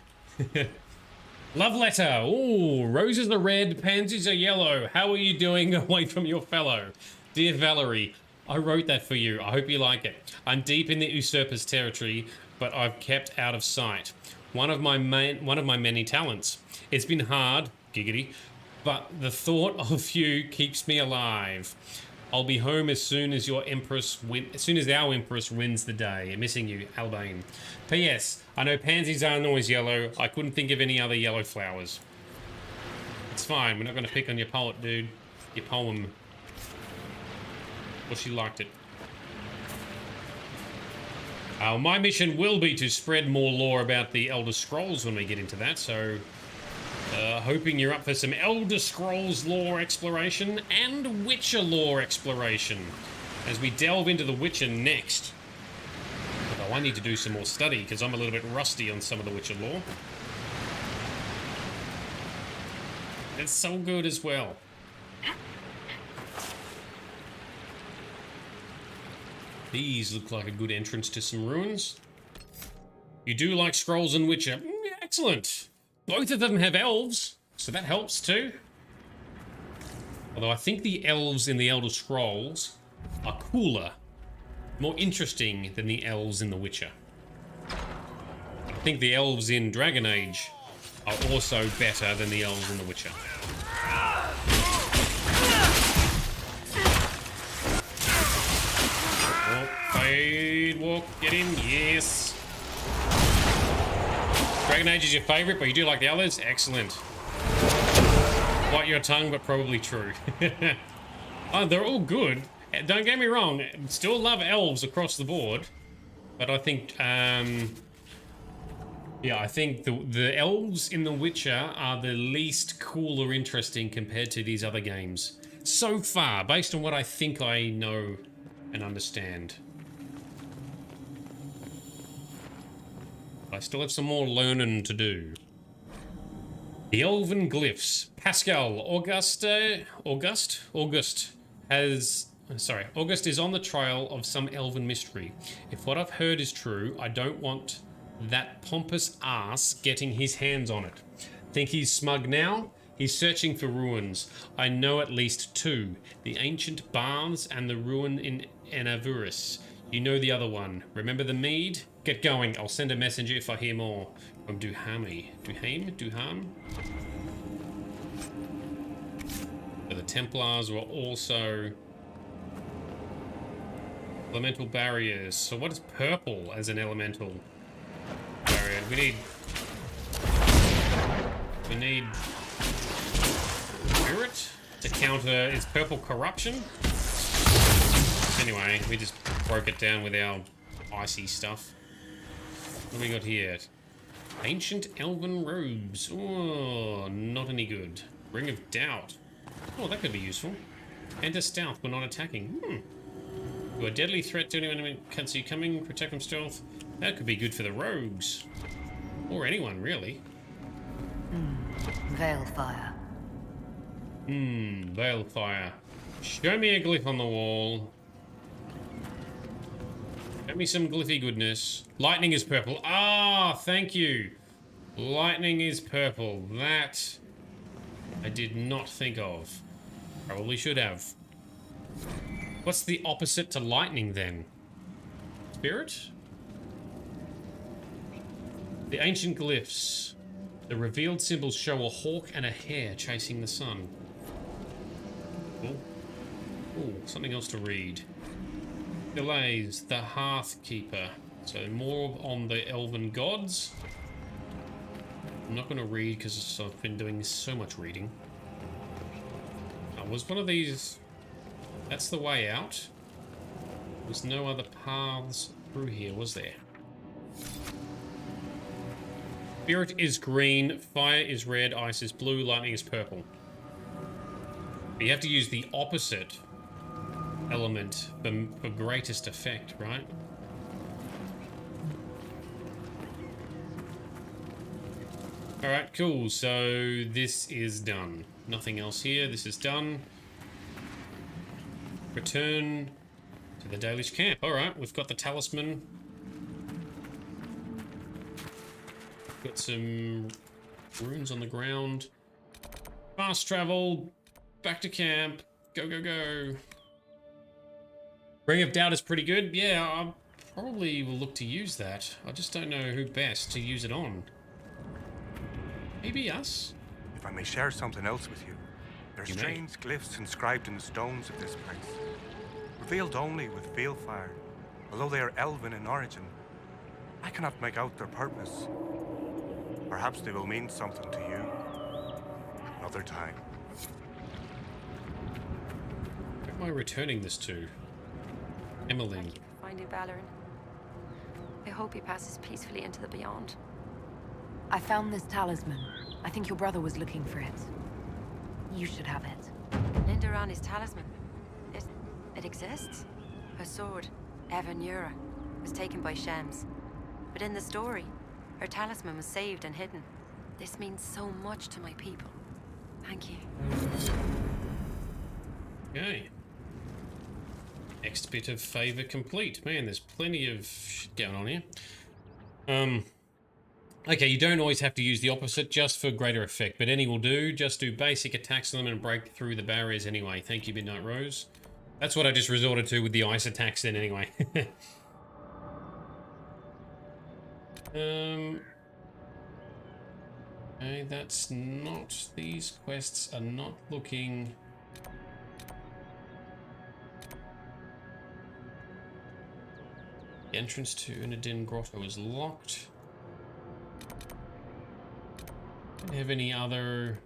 Love letter. Ooh, roses are red, pansies are yellow. How are you doing away from your fellow? Dear Valerie, I wrote that for you. I hope you like it. I'm deep in the usurper's territory, but I've kept out of sight. One of my many talents. It's been hard, giggity, but the thought of you keeps me alive. I'll be home as soon as our Empress wins the day. Missing you, Albane. P.S. I know pansies aren't always yellow. I couldn't think of any other yellow flowers. It's fine. We're not going to pick on your poet, dude. Your poem. Well, she liked it. My mission will be to spread more lore about the Elder Scrolls when we get into that, so... hoping you're up for some Elder Scrolls lore exploration and Witcher lore exploration as we delve into the Witcher next. Although I need to do some more study because I'm a little bit rusty on some of the Witcher lore. It's so good as well. These look like a good entrance to some ruins. You do like Scrolls and Witcher? Excellent! Both of them have elves, so that helps too. Although I think the elves in the Elder Scrolls are cooler, more interesting than the elves in The Witcher. I think the elves in Dragon Age are also better than the elves in The Witcher. Walk, fade, walk, get in, yes. Dragon Age is your favourite, but you do like the others? Excellent. Bite your tongue, but probably true. Oh, they're all good. Don't get me wrong, still love elves across the board. But I think, yeah, I think the elves in The Witcher are the least cool or interesting compared to these other games. so far, based on what I think I know and understand. I still have some more learning to do. The Elven Glyphs. Pascal, August is on the trail of some elven mystery. If what I've heard is true, I don't want that pompous ass getting his hands on it. Think he's smug now? He's searching for ruins. I know at least two. The ancient baths and the ruin in Enavuris. You know the other one. Remember the mead? Get going. I'll send a messenger if I hear more. From Duham? So the Templars were also elemental barriers. So what is purple as an elemental barrier? We need spirit to counter its purple corruption. Anyway, we just broke it down with our icy stuff. What do we got here? Ancient elven robes. Oh, not any good. Ring of Doubt. Oh, that could be useful. Enter stealth when not attacking. You're a deadly threat to anyone who can see you coming. Protect from stealth. That could be good for the rogues. Or anyone, really. Veilfire. Veilfire. Show me a glyph on the wall. Show me some glyphy goodness. Lightning is purple. Ah, thank you. Lightning is purple. That I did not think of. Probably should have. What's the opposite to lightning then? Spirit? The ancient glyphs. The revealed symbols show a hawk and a hare chasing the sun. Ooh, something else to read. Delays, the Hearth Keeper. So more on the elven gods. I'm not going to read because I've been doing so much reading. Was one of these... That's the way out. There's no other paths through here, was there? Spirit is green, fire is red, ice is blue, lightning is purple. But you have to use the opposite element for greatest effect, right? Alright, cool. So this is done. Nothing else here. This is done. Return to the Dalish camp. Alright, we've got the talisman. Got some runes on the ground. Fast travel. Back to camp. Go, go, go. Ring of Doubt is pretty good. Yeah, I probably will look to use that. I just don't know who best to use it on. Maybe us? If I may share something else with you. There are strange glyphs inscribed in the stones of this place. Revealed only with Veilfire. Although they are elven in origin, I cannot make out their purpose. Perhaps they will mean something to you. Another time. Where am I returning this to? Emmeline. Thank you for finding Valerian. I hope he passes peacefully into the beyond. I found this talisman. I think your brother was looking for it. You should have it. Lindarani's talisman. It exists? Her sword, Evanura, was taken by Shems. But in the story, her talisman was saved and hidden. This means so much to my people. Thank you. Okay. Next bit of favor complete. Man, there's plenty of shit going on here. Okay, you don't always have to use the opposite just for greater effect, but any will do. Just do basic attacks on them and break through the barriers anyway. Thank you, Midnight Rose. That's what I just resorted to with the ice attacks then anyway. Okay, that's not... These quests are not looking... The entrance to Unadin Grotto is locked. Don't have any other...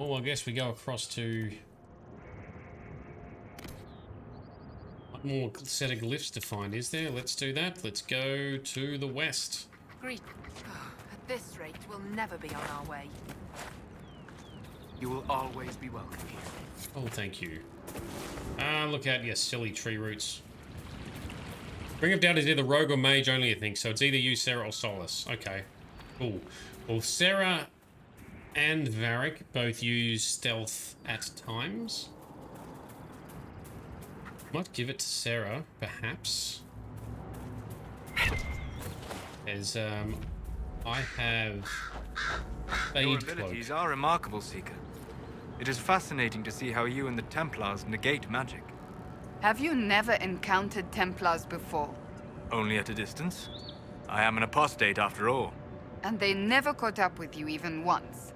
Oh, I guess we go across to... One more set of glyphs to find, is there? Let's do that. Let's go to the west. Greet. At this rate, we'll never be on our way. You will always be welcome here. Oh, thank you. Ah, look out, you silly tree roots. Ring of Doubt is either rogue or mage only, I think, so it's either you, Sarah, or Solus. Okay, cool. Well, Sarah and Varric both use stealth at times. Might give it to Sarah, perhaps. As, I have Your Fade abilities Cloak. are remarkable, Seeker. It is fascinating to see how you and the Templars negate magic. Have you never encountered Templars before? Only at a distance. I am an apostate after all. And they never caught up with you even once?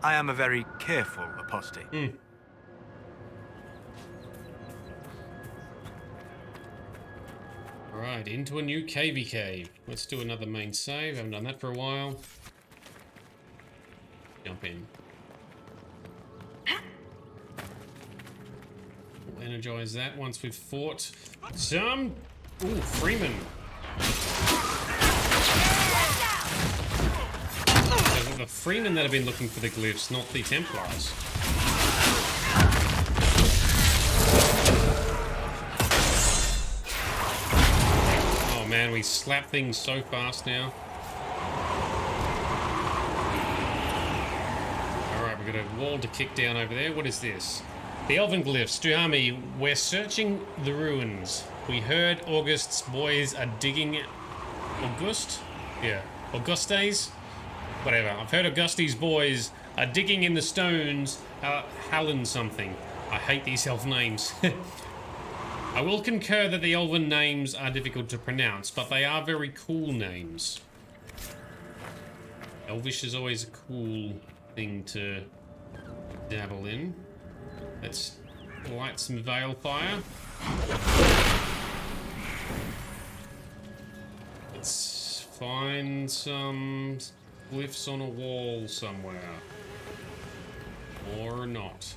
I am a very careful apostate. Alright, into a new cavey cave. Let's do another main save. Haven't done that for a while. Jump in. We'll energize that once we've fought some... Ooh, Freeman. So the Freemen that have been looking for the glyphs, not the Templars. Oh man, we slap things so fast now. Alright, we've got a wall to kick down over there. What is this? The Elven Glyphs. Duhami, we're searching the ruins. We heard August's boys are digging... August? Yeah. Augustes? Whatever. I've heard Auguste's boys are digging in the stones. Hallen something. I hate these elf names. I will concur that the elven names are difficult to pronounce, but they are very cool names. Elvish is always a cool thing to dabble in. Let's light some veil fire. Let's find some glyphs on a wall somewhere. Or not.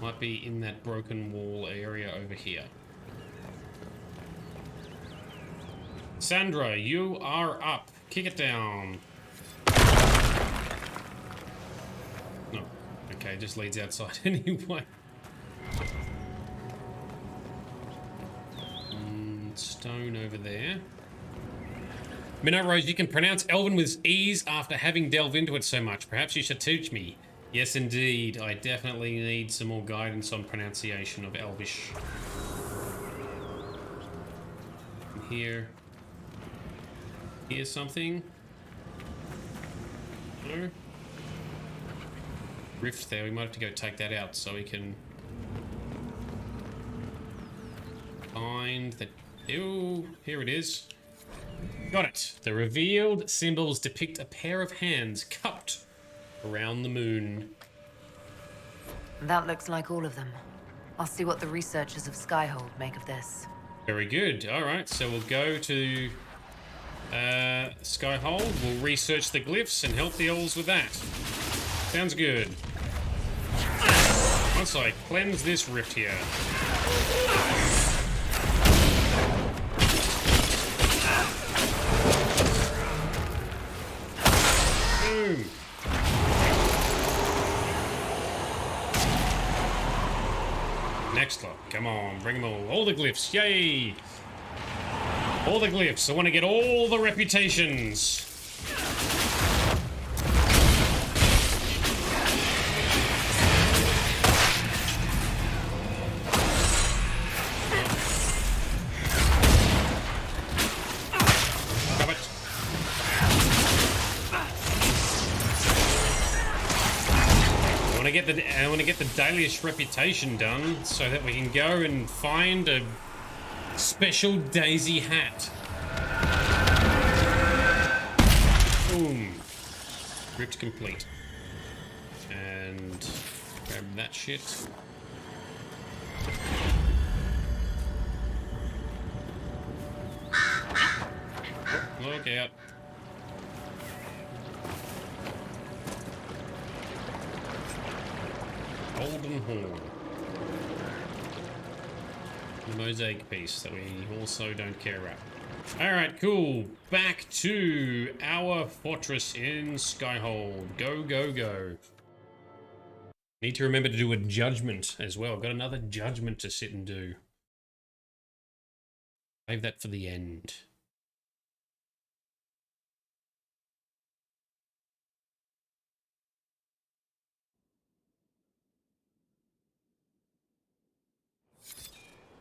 Might be in that broken wall area over here. Sandra, you are up. Kick it down. No. Okay, just leads outside anyway. Stone over there. Minnow Rose, you can pronounce Elven with ease after having delved into it so much. Perhaps you should teach me. Yes, indeed. I definitely need some more guidance on pronunciation of Elvish. Here. Here's something. No? Rift there. We might have to go take that out so we can find the... Ew, here it is. Got it. The revealed symbols depict a pair of hands cupped around the moon. That looks like all of them. I'll see what the researchers of Skyhold make of this. Very good. Alright, so we'll go to Skyhold. We'll research the glyphs and help the elves with that. Sounds good. Once I cleanse this rift here. Boom. Next lot. Come on, bring them all. All the glyphs. Yay! All the glyphs. I want to get all the reputations. I want to get the Dalish reputation done so that we can go and find a special daisy hat. Boom. Rift complete. And grab that shit. Look out. Golden Horn. The mosaic piece that we also don't care about. Alright, cool. Back to our fortress in Skyhold. Go, go, go. Need to remember to do a judgment as well. Got another judgment to sit and do. Save that for the end.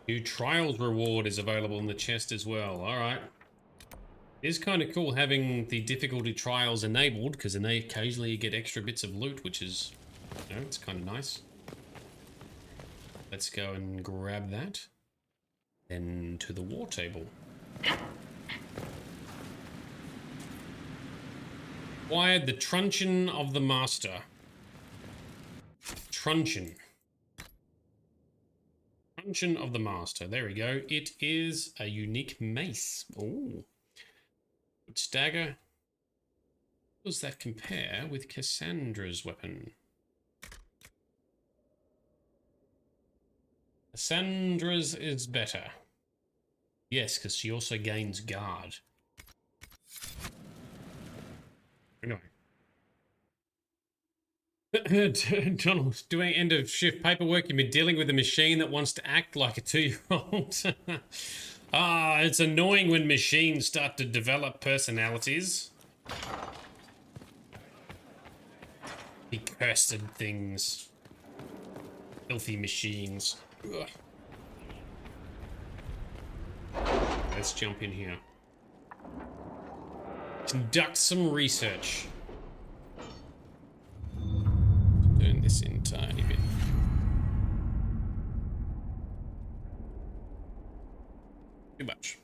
New trials reward is available in the chest as well. Alright. It is kind of cool having the difficulty trials enabled, because then occasionally you get extra bits of loot, which is, you know, it's kind of nice. Let's go and grab that. Then to the war table. Acquired the Truncheon of the Master. Truncheon. Truncheon of the Master. There we go. It is a unique mace. Ooh. Good dagger. How does that compare with Cassandra's weapon? Cassandra's is better. Yes, because she also gains guard. Anyway. Donald, doing end of shift paperwork, you've been dealing with a machine that wants to act like a 2-year-old. It's annoying when machines start to develop personalities. The cursed things. Filthy machines. Ugh. Let's jump in here. Conduct some research. Turn this in tiny bit. Too much.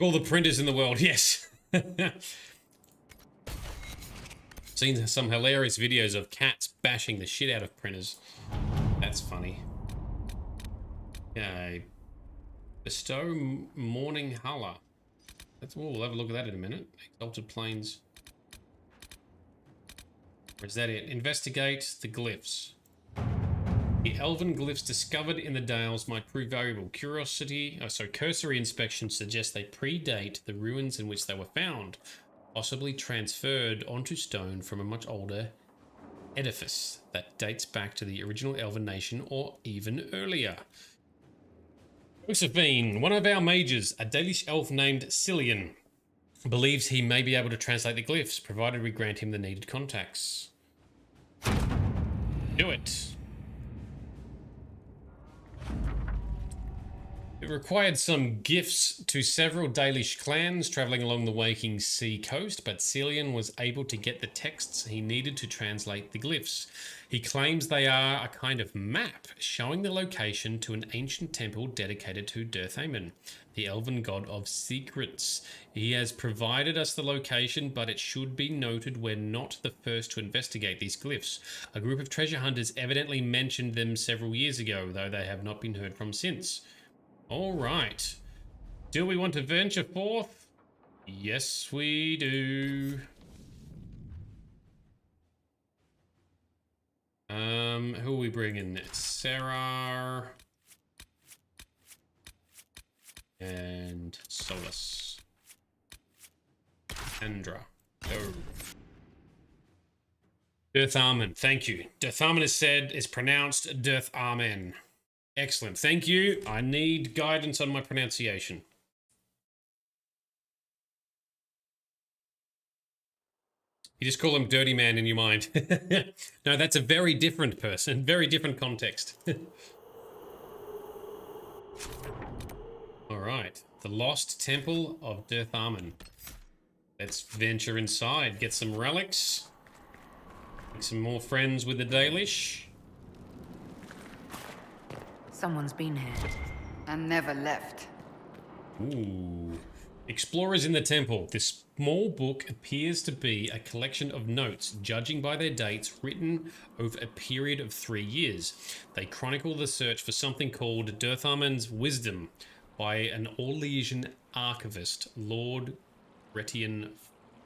All the printers in the world, yes. Seen some hilarious videos of cats bashing the shit out of printers. That's funny. Okay. Bestow Morning Hulla. We'll have a look at that in a minute. Exalted Plains. Or is that it? Investigate the glyphs. The Elven Glyphs discovered in the Dales might prove valuable. Cursory inspection suggests they predate the ruins in which they were found, possibly transferred onto stone from a much older edifice that dates back to the original Elven nation or even earlier. Josephine, one of our mages, a Dalish elf named Cillian, believes he may be able to translate the glyphs, provided we grant him the needed contacts. Do it. It required some gifts to several Dalish clans travelling along the Waking Sea coast, but Cillian was able to get the texts he needed to translate the glyphs. He claims they are a kind of map showing the location to an ancient temple dedicated to Tharman, the elven god of secrets. He has provided us the location, but it should be noted we're not the first to investigate these glyphs. A group of treasure hunters evidently mentioned them several years ago, though they have not been heard from since. All right. Do we want to venture forth? Yes, we do. Who are we bringing? Sarah and Solus. Andra. Go. Tharman. Thank you. Tharman is pronounced Tharman. Excellent. Thank you. I need guidance on my pronunciation. You just call him Dirty Man in your mind. No, that's a very different person. Very different context. All right. The Lost Temple of Tharman. Let's venture inside. Get some relics. Make some more friends with the Dalish. Someone's been here. And never left. Ooh. Explorers in the temple. This small book appears to be a collection of notes, judging by their dates, written over a period of 3 years. They chronicle the search for something called Tharman's Wisdom by an Orlesian archivist, Lord Retian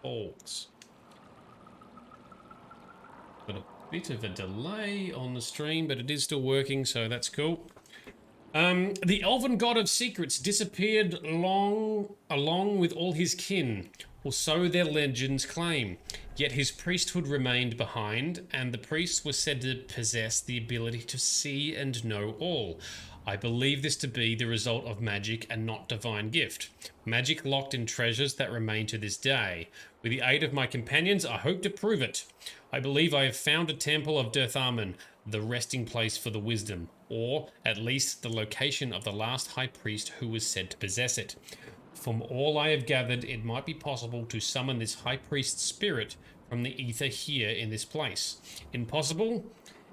Falls. Got a bit of a delay on the stream, but it is still working, so that's cool. The elven god of secrets disappeared along with all his kin, or so their legends claim. Yet his priesthood remained behind, and the priests were said to possess the ability to see and know all. I believe this to be the result of magic and not divine gift. Magic locked in treasures that remain to this day. With the aid of my companions, I hope to prove it. I believe I have found a temple of Tharman, the resting place for the wisdom, or at least the location of the last high priest who was said to possess it. From all I have gathered, it might be possible to summon this high priest's spirit from the ether here in this place. Impossible?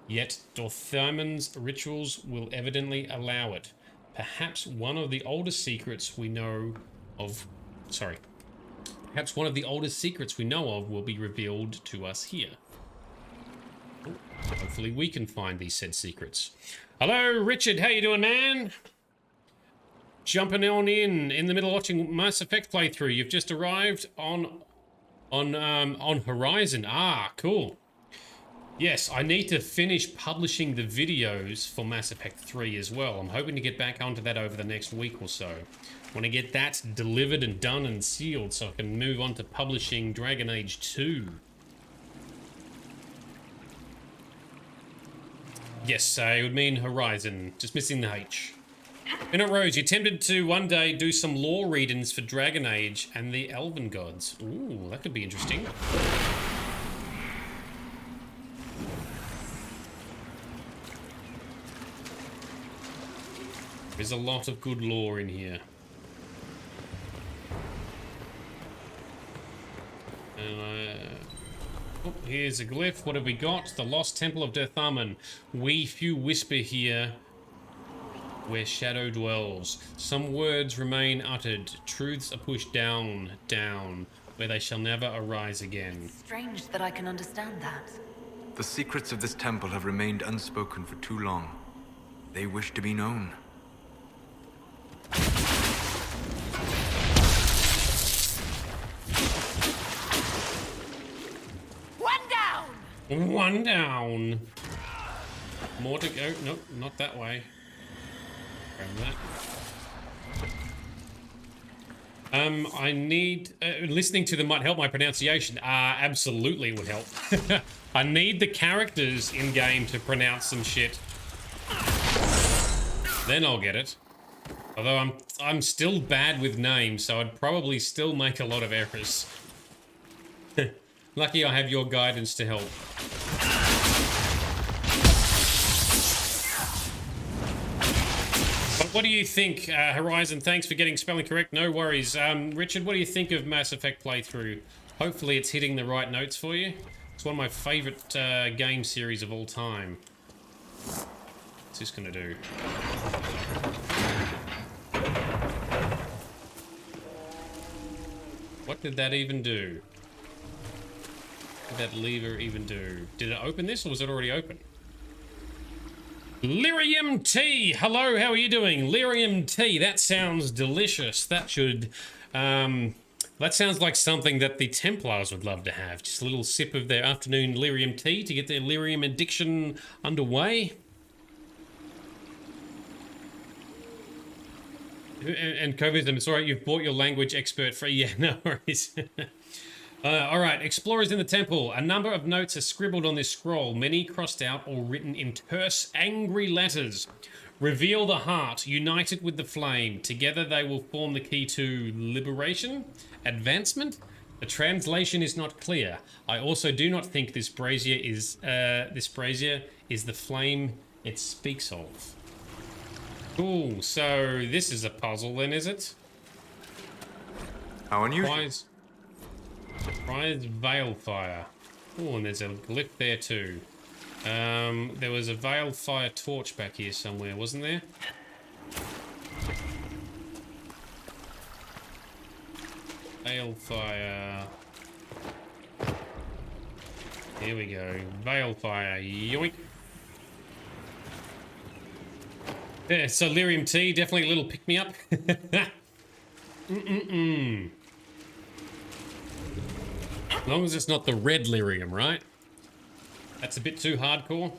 Yet Tharman's rituals will evidently allow it. Perhaps one of the oldest secrets we know of... Perhaps one of the oldest secrets we know of will be revealed to us here. Hopefully we can find these said secrets. Hello, Richard. How you doing, man? Jumping on in the middle of watching Mass Effect playthrough. You've just arrived on Horizon. Ah, cool. Yes, I need to finish publishing the videos for Mass Effect 3 as well. I'm hoping to get back onto that over the next week or so. I want to get that delivered and done and sealed so I can move on to publishing Dragon Age 2. Yes, it would mean Horizon. Just missing the H. Bennett Rose, you tempted to one day do some lore readings for Dragon Age and the Elven Gods. Ooh, that could be interesting. There's a lot of good lore in here. And oh, here's a glyph. What have we got? The Lost Temple of Tharman. We few whisper here where shadow dwells. Some words remain uttered. Truths are pushed down, where they shall never arise again. Strange that I can understand that. The secrets of this temple have remained unspoken for too long. They wish to be known. One down. More to go. Nope, not that way. Grab that. I need... listening to them might help my pronunciation. Absolutely would help. I need the characters in-game to pronounce some shit. Then I'll get it. Although I'm still bad with names, so I'd probably still make a lot of errors. Lucky I have your guidance to help. But what do you think, Horizon? Thanks for getting spelling correct. No worries. Richard, what do you think of Mass Effect playthrough? Hopefully it's hitting the right notes for you. It's one of my favourite game series of all time. What's this gonna do? What did that even do? What did that lever even do? Did it open this or was it already open? Lyrium tea! Hello, how are you doing? Lyrium tea, that sounds delicious. That should, that sounds like something that the Templars would love to have. Just a little sip of their afternoon lyrium tea to get their lyrium addiction underway. And Covism, it's alright, you've bought your language expert free. Yeah, no worries. Alright, explorers in the temple. A number of notes are scribbled on this scroll, many crossed out or written in terse, angry letters. Reveal the heart, unite it with the flame. Together they will form the key to liberation? Advancement? The translation is not clear. I also do not think this brazier is the flame it speaks of. Cool, so this is a puzzle then, is it? How unusual. Prize Veilfire. Oh, and there's a glyph there too. There was a Veilfire torch back here somewhere, wasn't there? Veilfire. Here we go. Veilfire. Yoink. Yeah, so lyrium tea, definitely a little pick-me-up. As long as it's not the red lyrium, right? That's a bit too hardcore.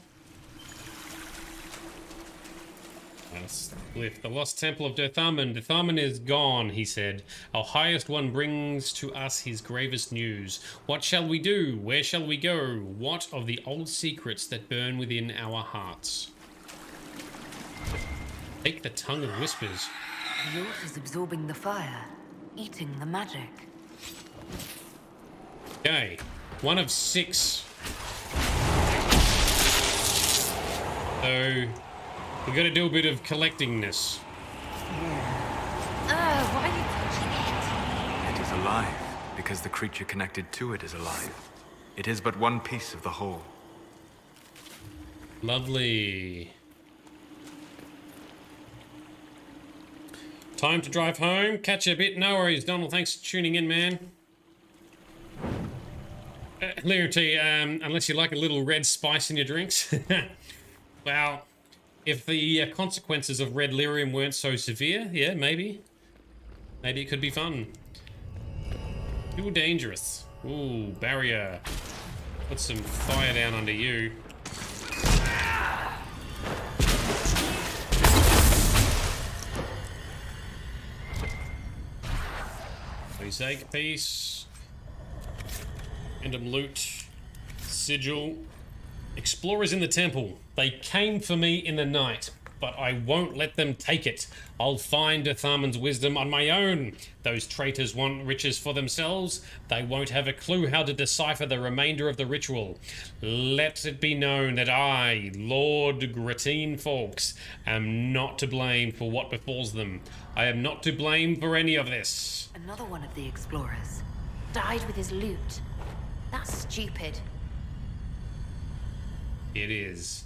Yes. With the lost temple of Tharman. Tharman is gone, he said. Our highest one brings to us his gravest news. What shall we do? Where shall we go? What of the old secrets that burn within our hearts? Take the tongue of whispers. The earth is absorbing the fire, eating the magic. Okay. 1 of 6. So we've got to do a bit of collecting this. Why are you touching it? It is alive, because the creature connected to it is alive. It is but one piece of the whole. Lovely. Time to drive home. Catch you a bit. No worries, Donald. Thanks for tuning in, man. Liberty, unless you like a little red spice in your drinks. Well, if the consequences of red lyrium weren't so severe, yeah, maybe. Maybe it could be fun. Too dangerous. Ooh, barrier. Put some fire down under you. Mosaic piece. Random loot. Sigil. Explorers in the temple. They came for me in the night, but I won't let them take it. I'll find Tharman's wisdom on my own. Those traitors want riches for themselves. They won't have a clue how to decipher the remainder of the ritual. Let it be known that I, Lord Gratine Fawkes, am not to blame for what befalls them. I am not to blame for any of this. Another one of the explorers died with his loot. That's stupid. It is.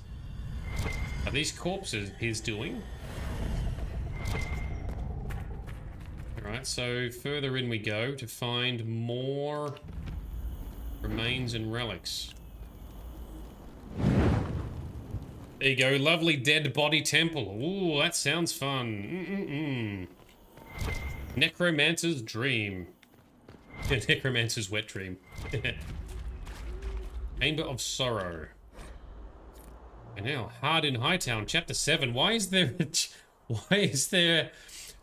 Are these corpses his doing? Alright, so further in we go to find more remains and relics. There you go, lovely dead body temple. Ooh, that sounds fun. Necromancer's dream. Necromancer's wet dream. Chamber of Sorrow. And now, Hard in Hightown, Chapter 7. Why is there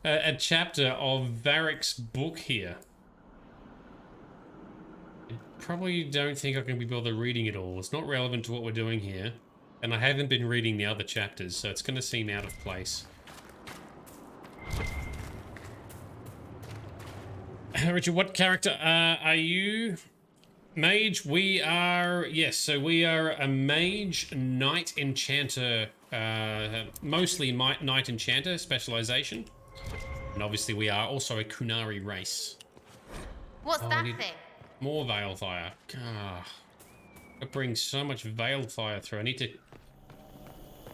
a chapter of Varric's book here? I probably don't think I can be bothered reading it all. It's not relevant to what we're doing here. And I haven't been reading the other chapters, so it's going to seem out of place. Richard, what character are you? Mage, we are, yes, so we are a mage, knight enchanter, mostly knight enchanter specialization. And obviously we are also a Kunari race. What's that thing? More Veilfire. It brings so much Veilfire through. I need to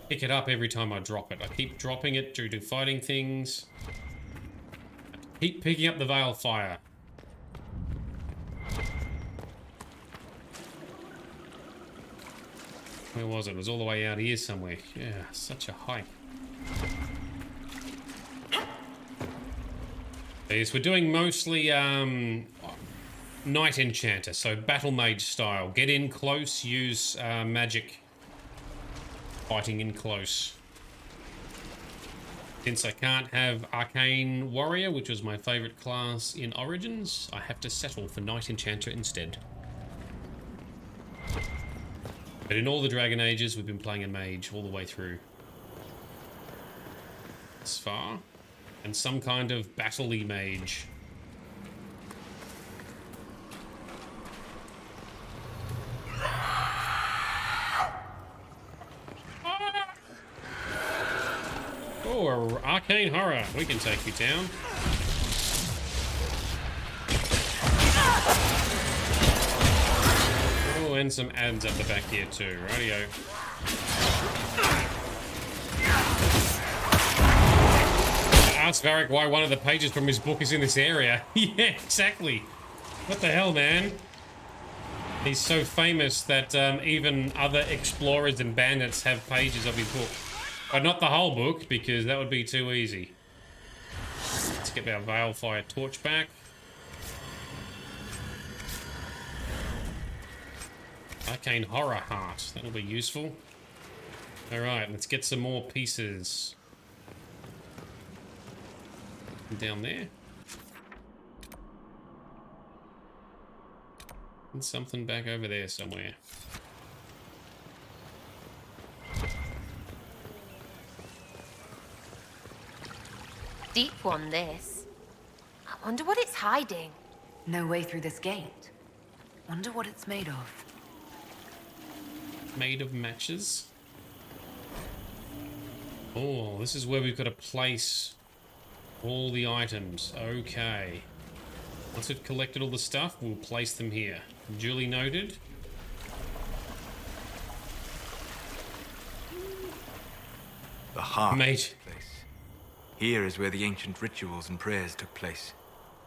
pick it up every time I drop it. I keep dropping it due to fighting things. I keep picking up the Veilfire. Where was it? It was all the way out here somewhere. Yeah, such a hike. Yes, we're doing mostly Knight Enchanter, so Battle Mage style. Get in close, use magic. Fighting in close. Since I can't have Arcane Warrior, which was my favourite class in Origins, I have to settle for Knight Enchanter instead. But in all the Dragon Ages, we've been playing a mage all the way through. This far. And some kind of battle-y mage. Oh, Arcane Horror. We can take you down. Oh, and some ads at the back here too. Rightio. Ask Varric why one of the pages from his book is in this area. Yeah, exactly. What the hell, man? He's so famous that even other explorers and bandits have pages of his book. But not the whole book, because that would be too easy. Let's get our Veilfire torch back. Arcane Horror Heart. That'll be useful. Alright, let's get some more pieces. Down there. And something back over there somewhere. Deep one, this. I wonder what it's hiding. No way through this gate. Wonder what it's made of. Made of matches. Oh, this is where we've got to place all the items. Okay. Once we've collected all the stuff, we'll place them here. Duly noted. The heart Mate. of the place. Here is where the ancient rituals and prayers took place.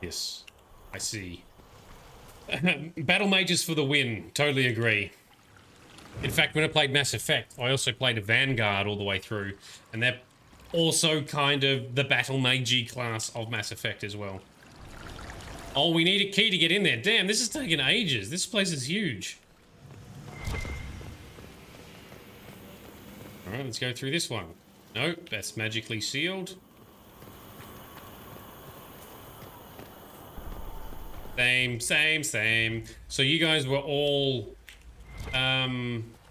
Yes, I see. Battle mages for the win. Totally agree. In fact, when I played Mass Effect, I also played a Vanguard all the way through, and they're also kind of the battle mage class of Mass Effect as well. Oh, we need a key to get in there. Damn, this is taking ages. This place is huge. Alright, let's go through this one. Nope, that's magically sealed. Same. So you guys were all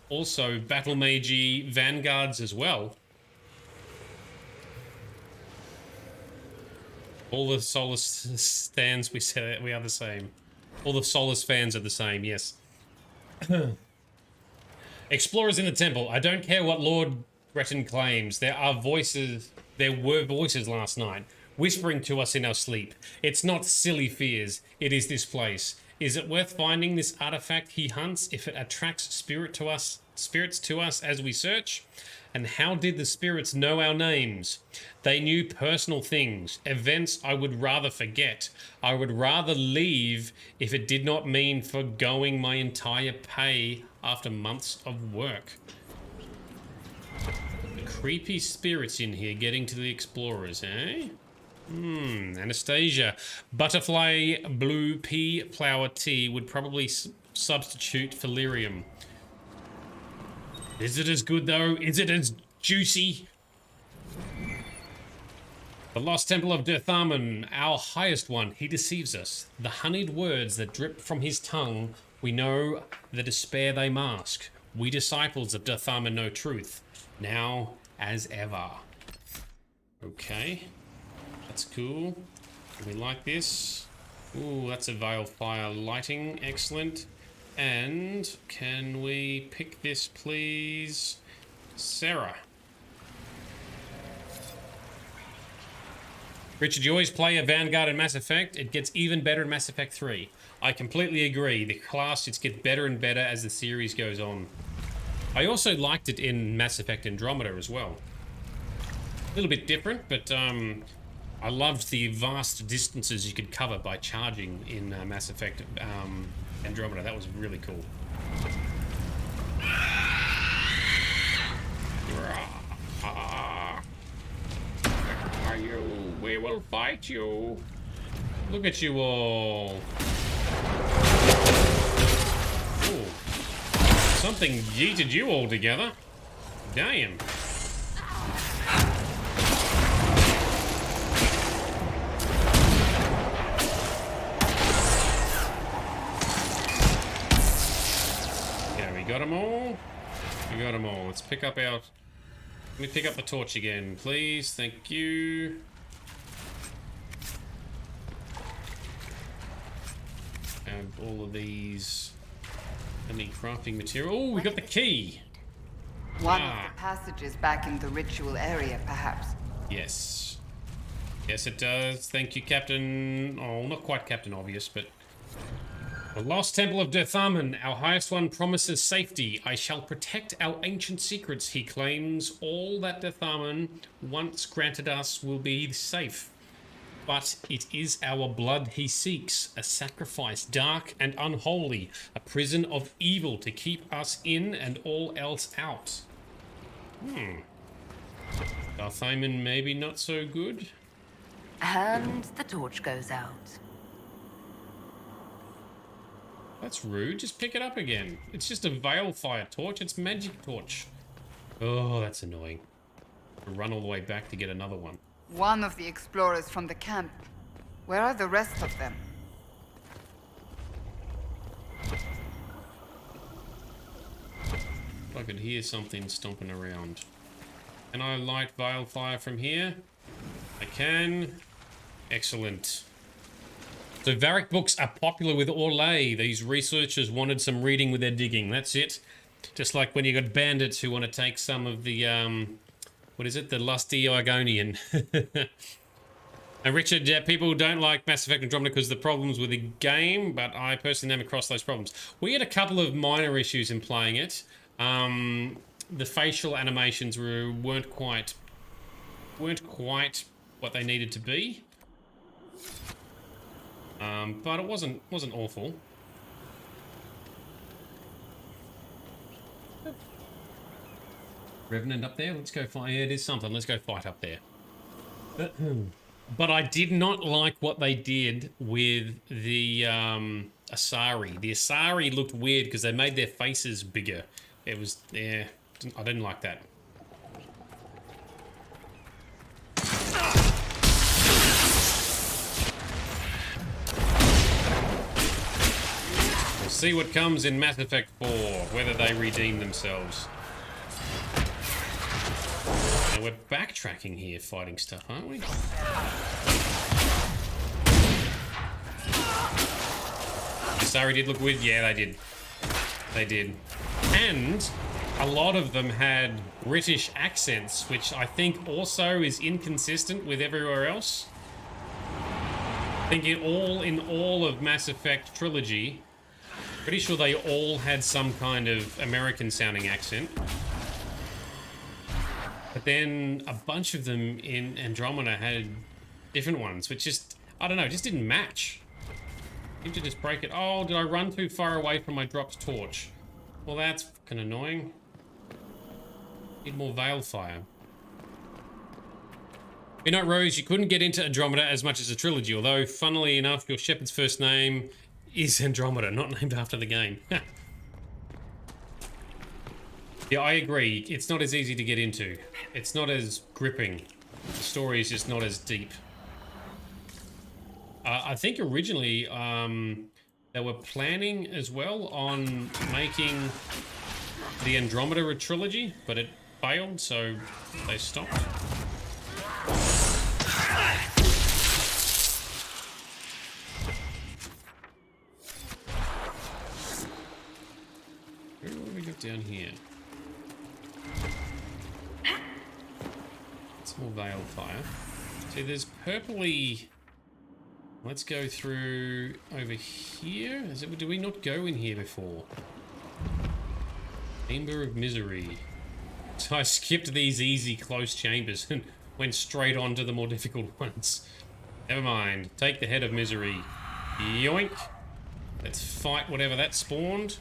also battle magey vanguards as well. All the Solus stands we said we are the same. All the Solus fans are the same, yes. Explorers in the temple. I don't care what Lord Breton claims. There were voices last night, whispering to us in our sleep. It's not silly fears. It is this place. Is it worth finding this artifact he hunts if it attracts spirits to us as we search? And how did the spirits know our names? They knew personal things, events I would rather forget. I would rather leave if it did not mean forgoing my entire pay after months of work. The creepy spirits in here getting to the explorers, eh? Anastasia. Butterfly blue pea flower tea would probably substitute for lyrium. Is it as good though? Is it as juicy? The lost temple of Tharman, our highest one, he deceives us. The honeyed words that drip from his tongue, we know the despair they mask. We disciples of Tharman know truth, now as ever. Okay. That's cool. We like this. Ooh, that's a veil fire lighting. Excellent. And can we pick this, please? Sarah. Richard, you always play a Vanguard in Mass Effect. It gets even better in Mass Effect 3. I completely agree. The class just gets better and better as the series goes on. I also liked it in Mass Effect Andromeda as well. A little bit different, but I loved the vast distances you could cover by charging in Mass Effect Andromeda. That was really cool. Are you? We will fight you. Look at you all. Ooh. Something yeeted you all together. Damn. Got them all? We got them all. Let's pick up our... Let me pick up the torch again, please. Thank you. Have all of these... Any crafting material. Oh, we got the key! One of the passages back in the ritual area, perhaps. Yes. Yes, it does. Thank you, Captain... Oh, not quite Captain Obvious, but... The lost temple of Tharman, our highest one, promises safety. I shall protect our ancient secrets, he claims. All that Tharman once granted us will be safe. But it is our blood he seeks, a sacrifice dark and unholy, a prison of evil to keep us in and all else out. Tharman maybe not so good? And the torch goes out. That's rude. Just pick it up again. It's just a veil fire torch. It's magic torch. Oh, that's annoying. Run all the way back to get another one. One of the explorers from the camp. Where are the rest of them? I could hear something stomping around. Can I light veil fire from here? I can. Excellent. So Varric books are popular with Orlais. These researchers wanted some reading with their digging. That's it. Just like when you got bandits who want to take some of the, what is it? The lusty Argonian. And Richard, people don't like Mass Effect Andromeda because of the problems with the game, but I personally never crossed those problems. We had a couple of minor issues in playing it. The facial animations weren't quite what they needed to be. But it wasn't awful. Revenant up there. Let's go fight. Yeah, it is something. Let's go fight up there. But I did not like what they did with the Asari. The Asari looked weird because they made their faces bigger. It was, yeah, I didn't like that. We'll see what comes in Mass Effect 4, whether they redeem themselves. Now we're backtracking here, fighting stuff, aren't we? Asari did look weird. Yeah, they did. They did. And a lot of them had British accents, which I think also is inconsistent with everywhere else. I think in all of Mass Effect trilogy, pretty sure they all had some kind of American-sounding accent. But then a bunch of them in Andromeda had different ones, which just, I don't know, just didn't match. I need to just break it. Oh, did I run too far away from my dropped torch? Well, that's fucking annoying. Need more veil fire. You know, Rose, you couldn't get into Andromeda as much as a trilogy, although, funnily enough, your shepherd's first name is Andromeda, not named after the game. Yeah, I agree. It's not as easy to get into. It's not as gripping. The story is just not as deep. I think originally they were planning as well on making the Andromeda trilogy, but it failed, so they stopped. What do we got down here? It's more veil fire. See, there's purpley. Let's go through over here. Do we not go in here before? Chamber of Misery. So I skipped these easy close chambers and went straight on to the more difficult ones. Never mind. Take the Head of Misery. Yoink. Let's fight whatever that spawned.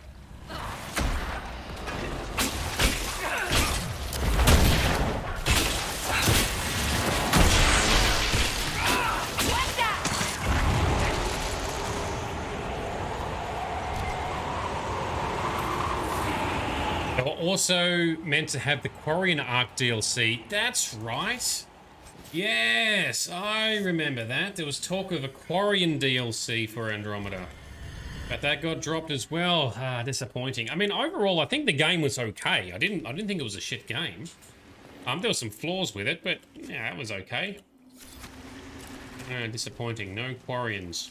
They were also meant to have the Quarian Arc DLC. That's right. Yes, I remember that. There was talk of a Quarian DLC for Andromeda. But that got dropped as well. Ah, disappointing. I mean, overall, I think the game was okay. I didn't think it was a shit game. There were some flaws with it, but yeah, it was okay. Disappointing. No Quarians.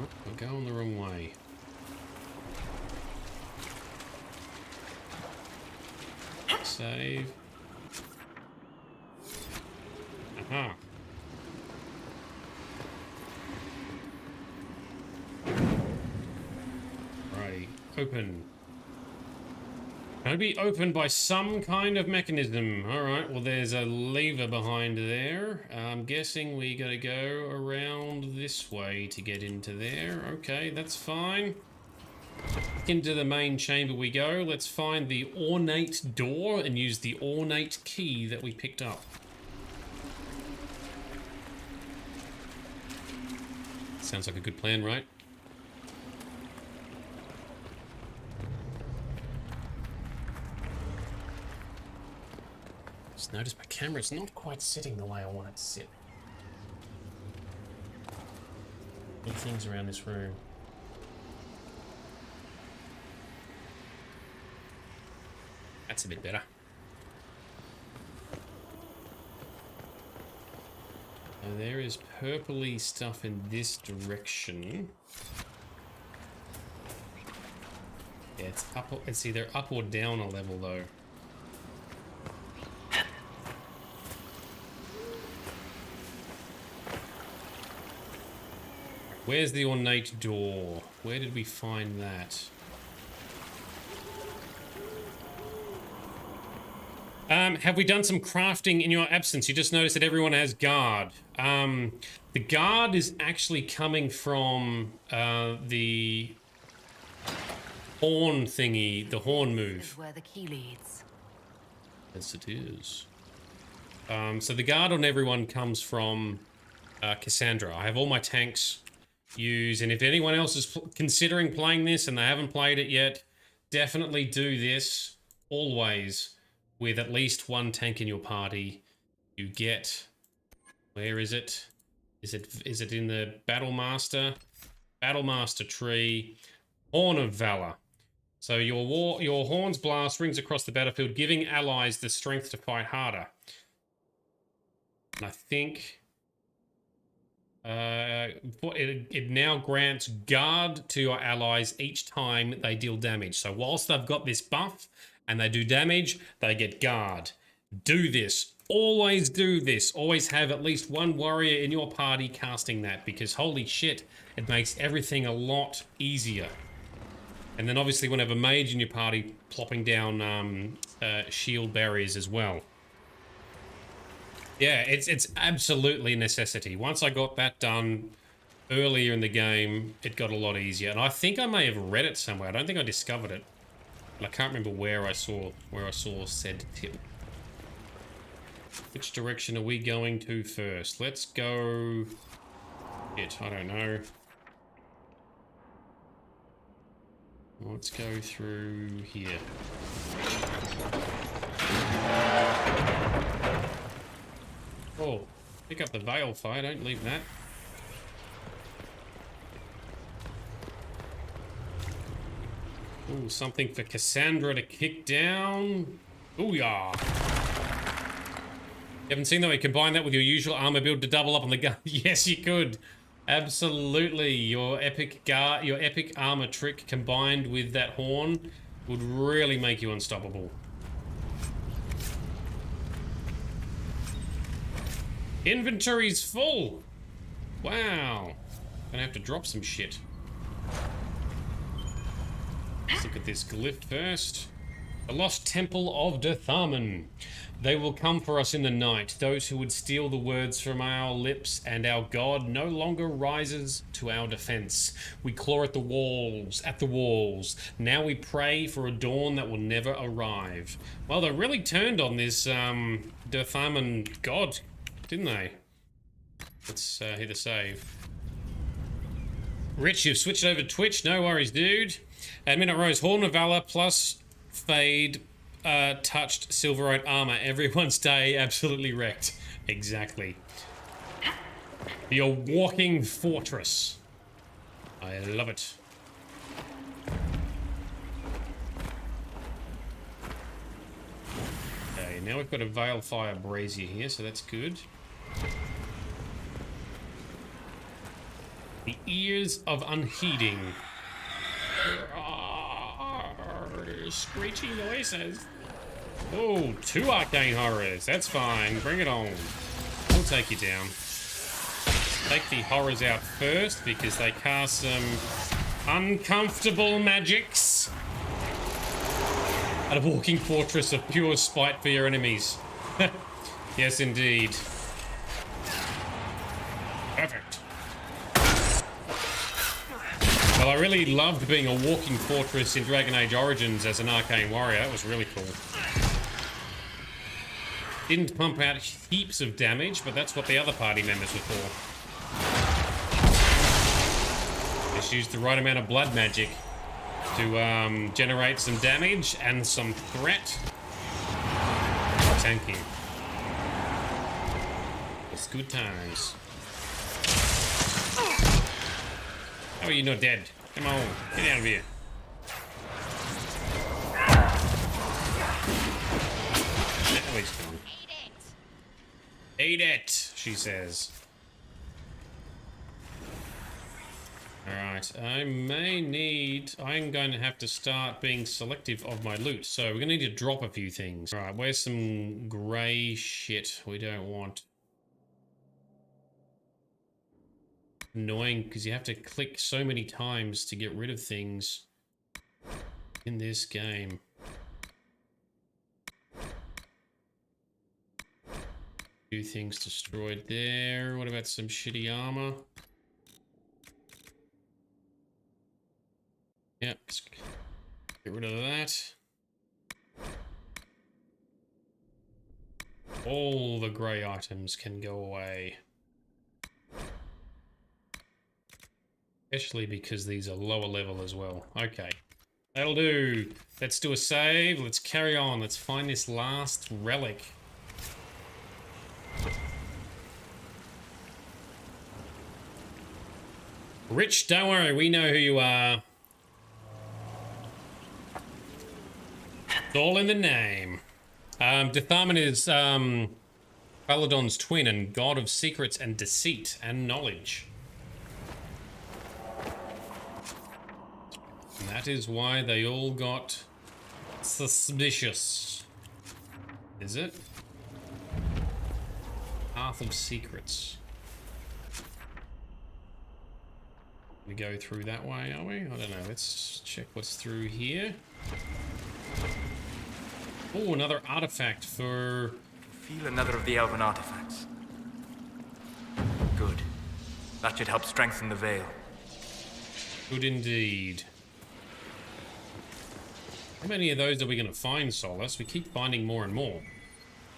Oh, we're going the wrong way. Save. Aha. Righty. Open. Can it be opened by some kind of mechanism? Alright, well there's a lever behind there. I'm guessing we gotta go around this way to get into there. Okay, that's fine. Back into the main chamber we go. Let's find the ornate door and use the ornate key that we picked up. Sounds like a good plan, right? Just noticed my camera's not quite sitting the way I want it to sit. Big things around this room. That's a bit better. So there is purpley stuff in this direction. Yeah, it's up. It's either up or down a level though. Where's the ornate door? Where did we find that? Have we done some crafting in your absence? You just noticed that everyone has guard. The guard is actually coming from the horn thingy, the horn move. Where the key leads. Yes, it is. So the guard on everyone comes from Cassandra. I have all my tanks used, and if anyone else is considering playing this and they haven't played it yet, definitely do this always with at least one tank in your party. You get, where is it? Is it in the Battle Master tree? Horn of Valor. So your horn's blast rings across the battlefield, giving allies the strength to fight harder. And I think it now grants guard to your allies each time they deal damage. So whilst they've got this buff and they do damage, they get guard. Do this. Always do this. Always have at least one warrior in your party casting that, because holy shit, it makes everything a lot easier. And then obviously when you have a mage in your party, plopping down shield barriers as well. Yeah, it's absolutely a necessity. Once I got that done earlier in the game, it got a lot easier. And I think I may have read it somewhere. I don't think I discovered it. And I can't remember where I saw said tip. Which direction are we going to first? Let's go... I don't know. Let's go through here. Oh, pick up the veil fire, don't leave that. Ooh, something for Cassandra to kick down. Ooh, yeah. You haven't seen that? We combine that with your usual armor build to double up on the gun. Yes, you could. Absolutely. Your epic armor trick combined with that horn would really make you unstoppable. Inventory's full. Wow. Gonna have to drop some shit. Let's look at this glyph first. The Lost Temple of Tharman. They will come for us in the night, those who would steal the words from our lips, and our God no longer rises to our defense. We claw at the walls, Now we pray for a dawn that will never arrive. Well, they really turned on this Tharman God, didn't they? Let's hit the save. Rich, you've switched over to Twitch. No worries, dude. At Minute Rose, Horn of Valor plus Fade touched Silverite armor. Everyone stay absolutely wrecked. Exactly. Your walking fortress. I love it. Okay, now we've got a Veilfire Brazier here, so that's good. The Ears of Unheeding. Screechy noises. Oh, 2 arcane horrors. That's fine. Bring it on. We'll take you down. Take the horrors out first because they cast some uncomfortable magics. At a walking fortress of pure spite for your enemies. Yes, indeed. Perfect. Well, I really loved being a walking fortress in Dragon Age Origins as an arcane warrior. That was really cool. Didn't pump out heaps of damage, but that's what the other party members were for. Just used the right amount of blood magic to generate some damage and some threat. Tanking. It's good times. How are you not dead? Come on, get out of here. Now he's gone. Eat it, she says. Alright, I'm going to have to start being selective of my loot. So we're going to need to drop a few things. Alright, where's some grey shit we don't want? Annoying, because you have to click so many times to get rid of things in this game. Few things destroyed there. What about some shitty armor? Yep, let's get rid of that. All the grey items can go away. Especially because these are lower level as well. Okay, that'll do. Let's do a save. Let's carry on. Let's find this last relic. Rich, don't worry. We know who you are. It's all in the name. Tharman is Paladon's twin and god of secrets and deceit and knowledge. And that is why they all got suspicious. Is it? Path of Secrets. We go through that way, are we? I don't know. Let's check what's through here. Oh, another artifact for... Feel another of the elven artifacts. Good. That should help strengthen the veil. Good indeed. How many of those are we going to find, Solus? We keep finding more and more.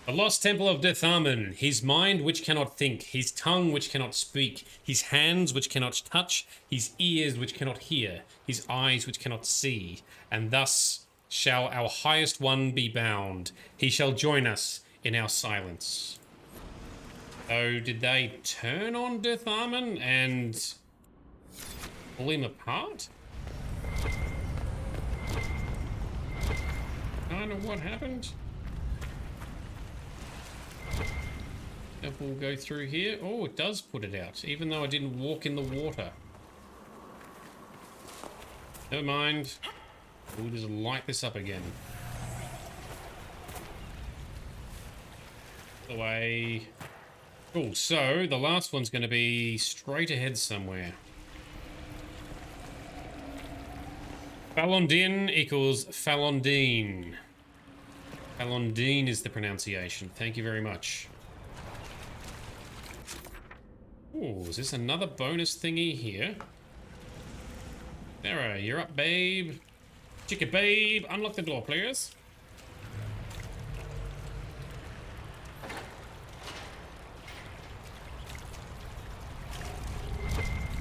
The Lost Temple of Tharman, his mind which cannot think, his tongue which cannot speak, his hands which cannot touch, his ears which cannot hear, his eyes which cannot see, and thus shall our highest one be bound. He shall join us in our silence. So did they turn on Tharman and pull him apart? Kind of what happened? If we'll go through here. Oh, it does put it out, even though I didn't walk in the water. Never mind. We'll just light this up again. Away. Cool, so the last one's going to be straight ahead somewhere. Falondin equals Falondine. Falondine is the pronunciation. Thank you very much. Oh, is this another bonus thingy here? Sarah, you're up, babe. Chicka babe, unlock the door, please.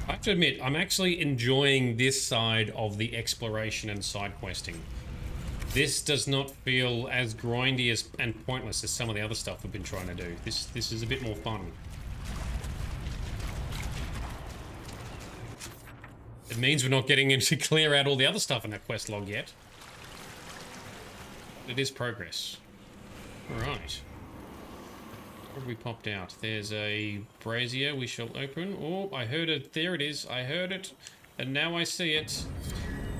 I have to admit, I'm actually enjoying this side of the exploration and side questing. This does not feel as grindy and pointless as some of the other stuff we've been trying to do. This is a bit more fun. It means we're not getting in to clear out all the other stuff in that quest log yet. It is progress. Alright. What have we popped out? There's a brazier we shall open. Oh, I heard it. There it is. I heard it. And now I see it.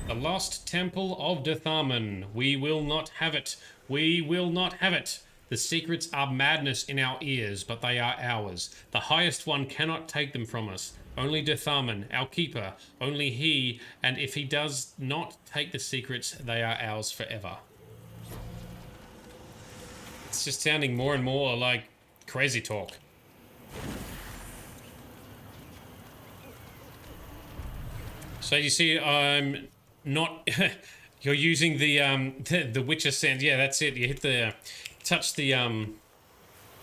The Lost Temple of Tharman. We will not have it. We will not have it. The secrets are madness in our ears, but they are ours. The highest one cannot take them from us. Only Tharman, our keeper, only he, and if he does not take the secrets, they are ours forever. It's just sounding more and more like crazy talk. So you see, I'm not... You're using the Witcher sense. Yeah, that's it. You hit the... Touch the,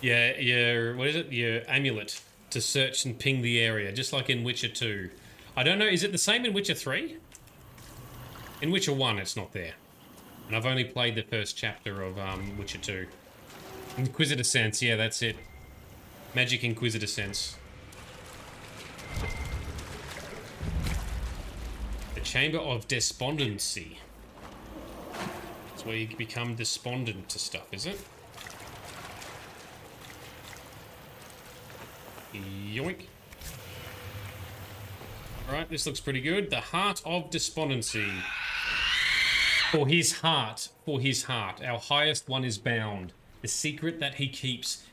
your... What is it? Your amulet. To search and ping the area, just like in Witcher 2. I don't know, is it the same in Witcher 3? In Witcher 1, it's not there. And I've only played the first chapter of Witcher 2. Inquisitor sense, yeah, that's it. Magic Inquisitor sense. The Chamber of Despondency. It's where you become despondent to stuff, is it? Yoink. Alright, this looks pretty good. The Heart of Despondency. For his heart. Our highest one is bound. The secret that he keeps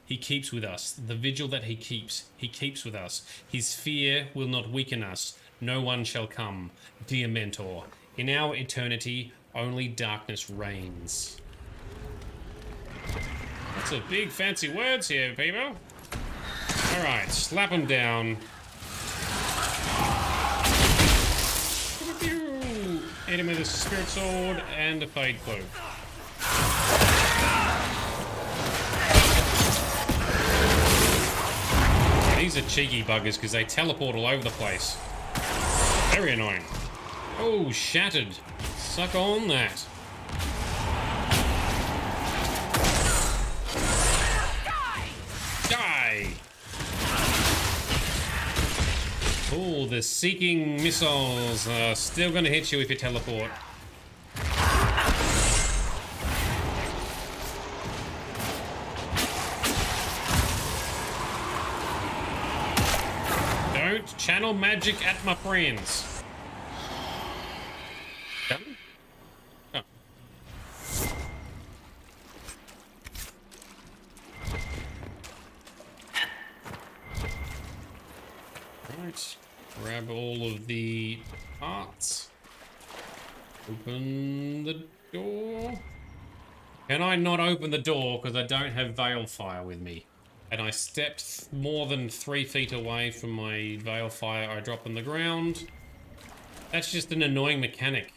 with us. The vigil that he keeps with us. His fear will not weaken us. No one shall come. Dear mentor, in our eternity, only darkness reigns. That's a big fancy words here, people. Alright, slap him down. Hit him with a spirit sword and a fade cloak. These are cheeky buggers because they teleport all over the place. Very annoying. Oh, shattered. Suck on that. Die! Oh, the seeking missiles are still going to hit you if you teleport. Don't channel magic at my friends. Done? Oh. Right. Grab all of the parts. Open the door. Can I not open the door because I don't have Veilfire with me? And I stepped more than 3 feet away from my Veilfire I drop on the ground. That's just an annoying mechanic.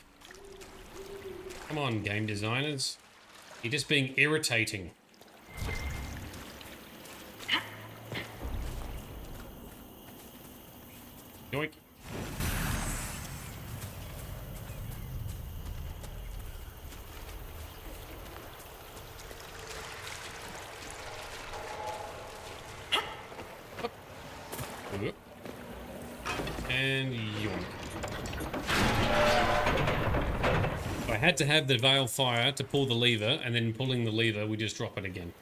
Come on, game designers. You're just being irritating. Yoink. And yoink. I had to have the Veilfire to pull the lever, and then pulling the lever, we just drop it again.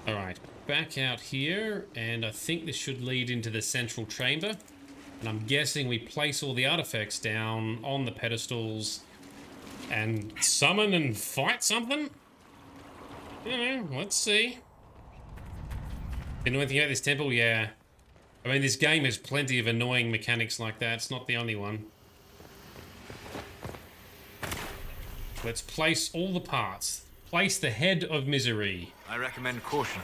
Alright, back out here, and I think this should lead into the central chamber. And I'm guessing we place all the artifacts down on the pedestals and summon and fight something? I don't know, let's see. You know anything about this temple? Yeah. I mean, this game has plenty of annoying mechanics like that. It's not the only one. Let's place all the parts. Place the head of misery. I recommend caution.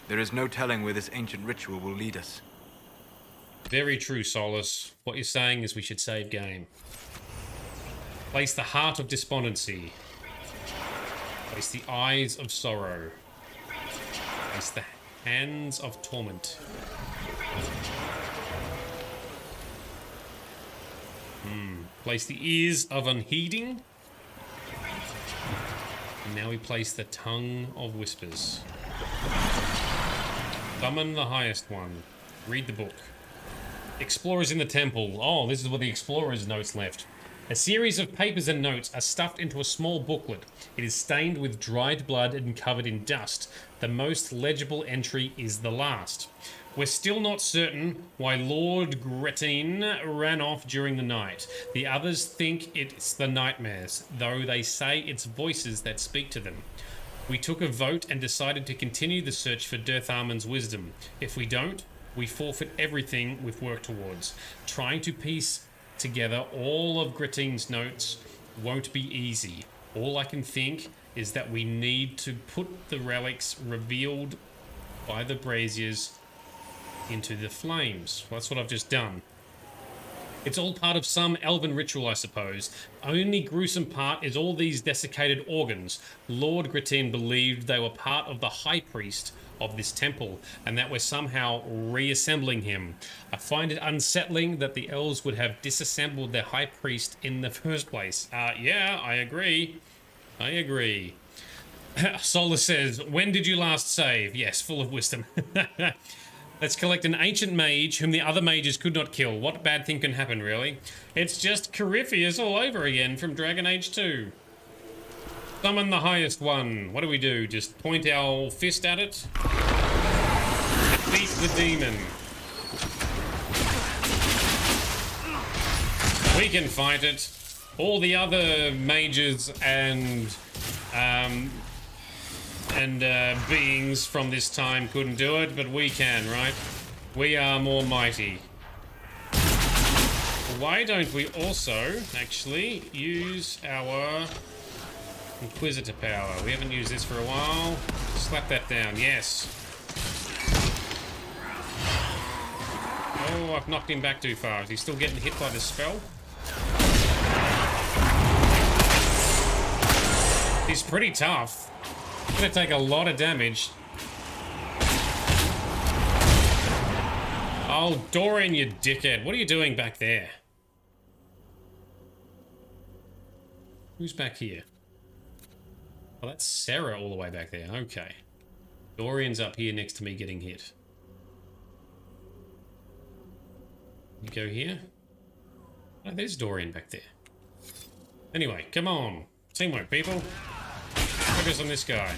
There is no telling where this ancient ritual will lead us. Very true, Solus. What you're saying is we should save game. Place the heart of despondency. Place the eyes of sorrow. Place the hands of torment. Place the ears of unheeding. And now we place the tongue of whispers. Summon the highest one. Read the book. Explorers in the temple. Oh, this is what the explorer's notes left. A series of papers and notes are stuffed into a small booklet. It is stained with dried blood and covered in dust. The most legible entry is the last. We're still not certain why Lord Grettin ran off during the night. The others think it's the nightmares, though they say it's voices that speak to them. We took a vote and decided to continue the search for Tharman's wisdom. If we don't, we forfeit everything we've worked towards. Trying to piece together all of Grettin's notes won't be easy. All I can think is that we need to put the relics revealed by the braziers into the flames. Well, that's what I've just done. It's all part of some elven ritual, I suppose. Only gruesome part is all these desiccated organs. Lord Grettin believed they were part of the high priest of this temple, and that we're somehow reassembling him. I find it unsettling that the elves would have disassembled their high priest in the first place. Yeah, I agree. Solar says, when did you last save? Yes, full of wisdom. Let's collect an ancient mage whom the other mages could not kill. What bad thing can happen, really? It's just Corypheus all over again from Dragon Age 2. Summon the highest one. What do we do? Just point our fist at it? Defeat the demon. We can fight it. All the other mages and beings from this time couldn't do it, but we can, right? We are more mighty. Why don't we also actually use our Inquisitor power? We haven't used this for a while. Slap that down, yes. Oh, I've knocked him back too far. Is he still getting hit by the spell? He's pretty tough. Gonna take a lot of damage. Oh, Dorian, you dickhead. What are you doing back there? Who's back here? Oh, that's Sarah all the way back there. Okay. Dorian's up here next to me getting hit. You go here. Oh, there's Dorian back there. Anyway, come on. Teamwork, people. Focus on this guy.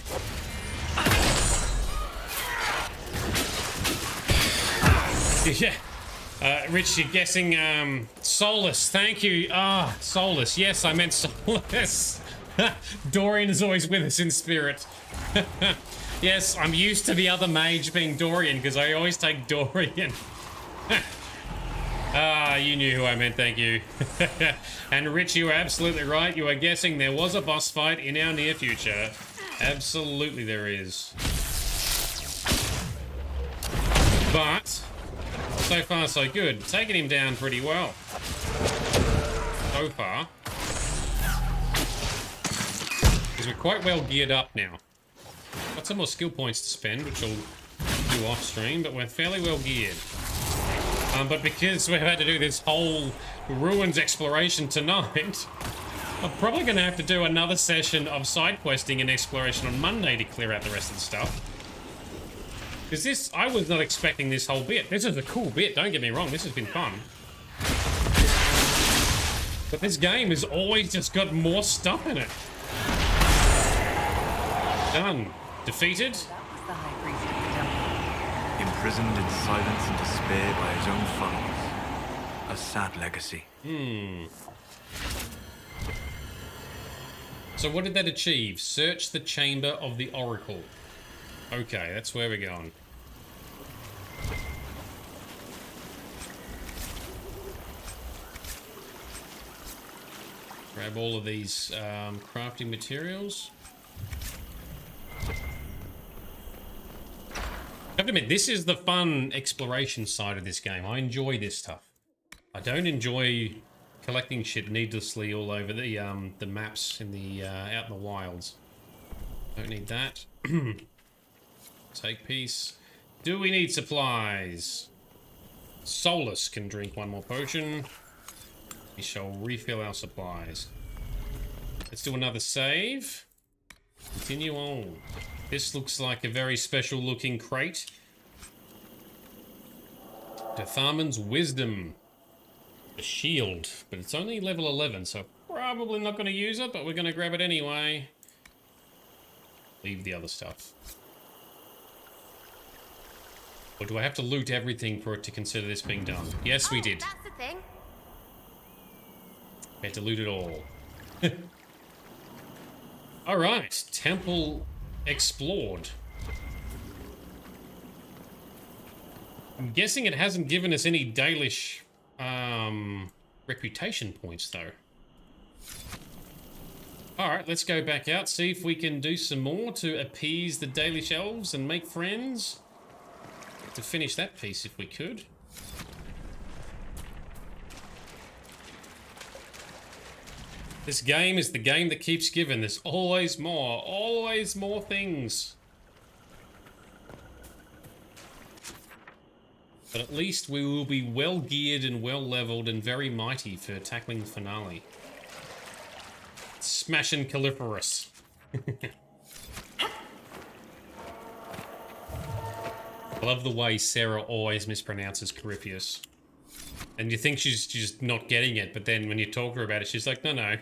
Yeah. Rich, you're guessing Solus. Thank you. Ah, Solus. Yes, I meant Solus. Dorian is always with us in spirit. Yes, I'm used to the other mage being Dorian because I always take Dorian. Ah, you knew who I meant, thank you. And Rich, you are absolutely right. You are guessing there was a boss fight in our near future. Absolutely there is. But, so far so good. Taking him down pretty well. So far. Because we're quite well geared up now. Got some more skill points to spend, which we'll do off stream, but we're fairly well geared. But because we've had to do this whole ruins exploration tonight, I'm probably going to have to do another session of side questing and exploration on Monday to clear out the rest of the stuff. Because this, I was not expecting this whole bit. This is a cool bit, don't get me wrong, this has been fun. But this game has always just got more stuff in it. Done. Defeated. Imprisoned in silence and despair by his own followers. A sad legacy. So what did that achieve? Search the chamber of the Oracle. Okay, that's where we're going. Grab all of these crafting materials. I have to admit, this is the fun exploration side of this game. I enjoy this stuff. I don't enjoy collecting shit needlessly all over the maps in the out in the wilds. Don't need that. Take piece. Do we need supplies? Solus can drink one more potion. We shall refill our supplies. Let's do another save. Continue on. This looks like a very special looking crate. To Tharman's Wisdom. A shield, but it's only level 11, so probably not going to use it, but we're going to grab it anyway. Leave the other stuff. Or do I have to loot everything for it to consider this being done? Yes, we did. That's the thing. We had to loot it all. Alright, temple explored. I'm guessing it hasn't given us any Dalish reputation points though. Alright, let's go back out, see if we can do some more to appease the Dalish elves and make friends. To finish that piece if we could. This game is the game that keeps giving. There's always more things. But at least we will be well geared and well leveled and very mighty for tackling the finale. Smashing Caliparus. I love the way Sarah always mispronounces Corypheus. And you think she's just not getting it, but then when you talk to her about it, she's like, no,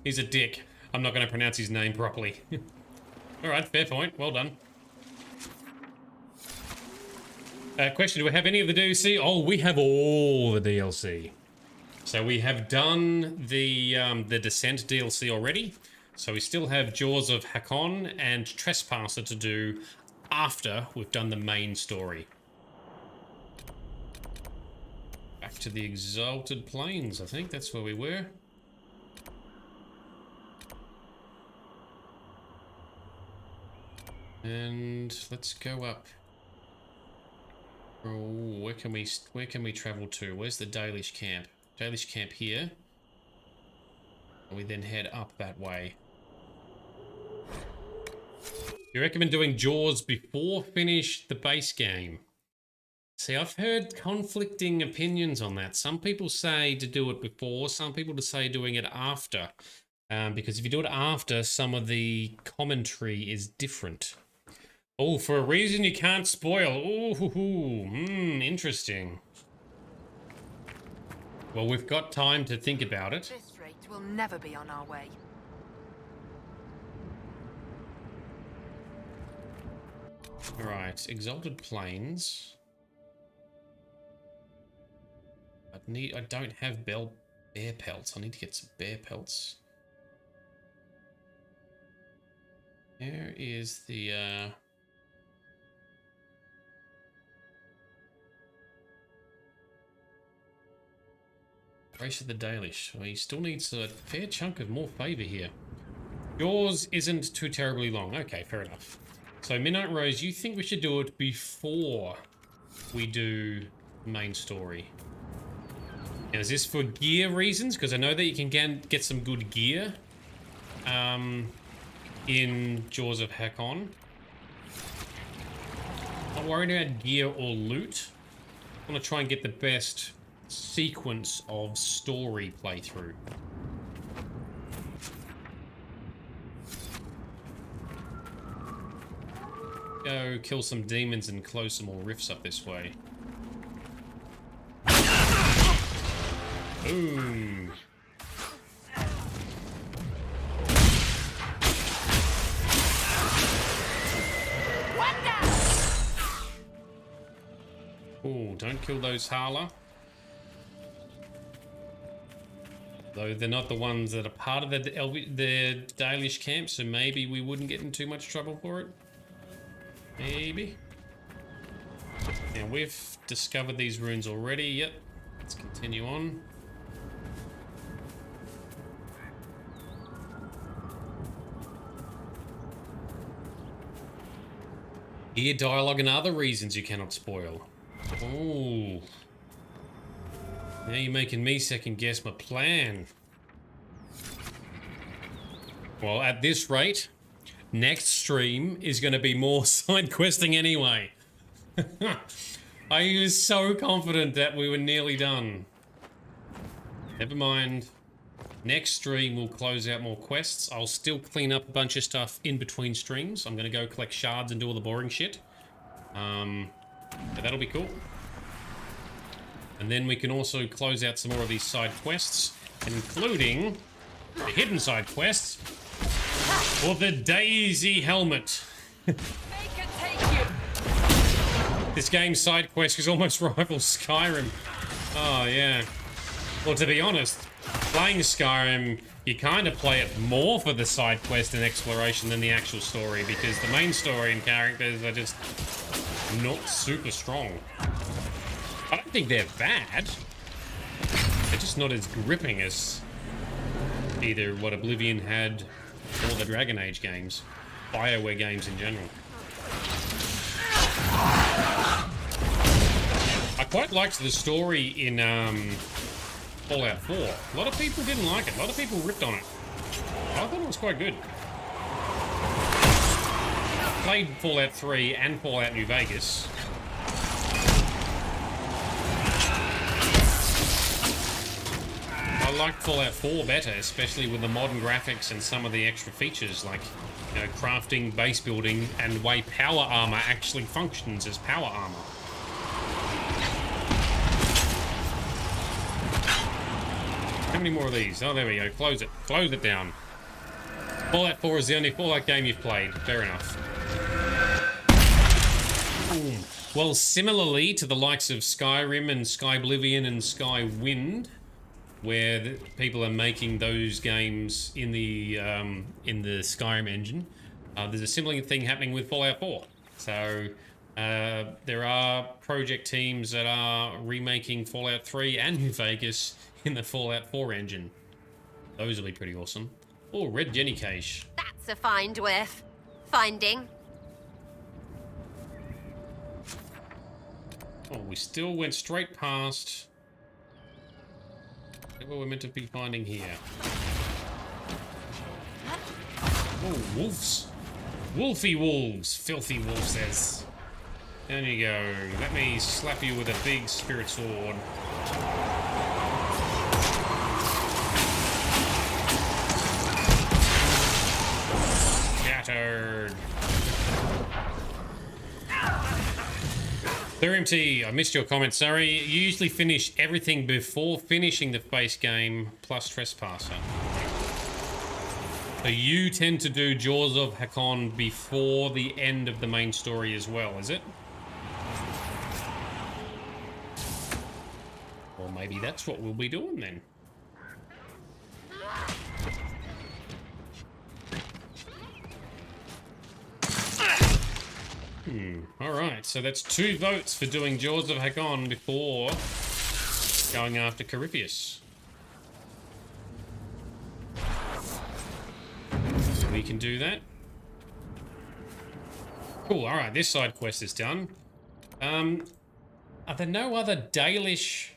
he's a dick. I'm not going to pronounce his name properly. Alright, fair point. Well done. Question, do we have any of the DLC? Oh, we have all the DLC. So we have done the Descent DLC already. So we still have Jaws of Hakon and Trespasser to do after we've done the main story. Back to the Exalted Plains, I think that's where we were. And let's go up. Oh, where can we travel to? Where's the Dalish camp? Dalish camp here. And we then head up that way. You recommend doing Jaws before finish the base game? See, I've heard conflicting opinions on that. Some people say to do it before, some people to say doing it after. Because if you do it after, some of the commentary is different. Oh, for a reason you can't spoil. Ooh, interesting. Well, we've got time to think about it. At this rate, we'll never be on our way. Right, Exalted Plains. I don't have bear pelts. I need to get some bear pelts. There is the Race of the Dalish. Well, he still needs a fair chunk of more favour here. Yours isn't too terribly long. Okay, fair enough. So, Midnight Rose, you think we should do it before we do main story? Now, is this for gear reasons? Because I know that you can get some good gear in Jaws of Hakon. Not worried about gear or loot. I want to try and get the best sequence of story playthrough. Go kill some demons and close some more rifts up this way. Boom. Oh, don't kill those Hala. Though they're not the ones that are part of the Dalish camp, so maybe we wouldn't get in too much trouble for it. Maybe. Now we've discovered these runes already. Yep. Let's continue on. Gear, dialogue, and other reasons you cannot spoil. Oh. Now you're making me second guess my plan. Well, at this rate, next stream is going to be more side questing anyway. I was so confident that we were nearly done. Never mind. Next stream we'll close out more quests. I'll still clean up a bunch of stuff in between streams. I'm going to go collect shards and do all the boring shit. But that'll be cool. And then we can also close out some more of these side quests, including the hidden side quests for the Daisy Helmet. This game's side quest is almost rivals Skyrim. Oh, yeah. Well, to be honest, playing Skyrim, you kind of play it more for the side quest and exploration than the actual story, because the main story and characters are just not super strong. I don't think they're bad. They're just not as gripping as either what Oblivion had or the Dragon Age games. BioWare games in general. I quite liked the story in Fallout 4. A lot of people didn't like it. A lot of people ripped on it. I thought it was quite good. I played Fallout 3 and Fallout New Vegas. I liked Fallout 4 better, especially with the modern graphics and some of the extra features like, you know, crafting, base building, and way power armor actually functions as power armor. How many more of these? Oh, there we go. Close it. Close it down. Fallout 4 is the only Fallout game you've played. Fair enough. Ooh. Well, similarly to the likes of Skyrim and Skyblivion and Skywind, where the people are making those games in the Skyrim engine, there's a similar thing happening with Fallout 4. So there are project teams that are remaking Fallout 3 and New Vegas in the Fallout 4 engine. Those will be pretty awesome. Oh, red Jenny cache. That's a fine dwarf. Finding. Oh, we still went straight past what we're meant to be finding here. Oh, wolves. Wolfy wolves. Filthy wolf says. Down you go. Let me slap you with a big spirit sword. Shattered. TheRMT, I missed your comment, sorry. You usually finish everything before finishing the base game plus Trespasser. So you tend to do Jaws of Hakon before the end of the main story as well, is it? Or maybe that's what we'll be doing then. Alright, so that's 2 votes for doing Jaws of Hakon before going after Corypheus. So we can do that. Cool, alright, this side quest is done. Are there no other Dalish...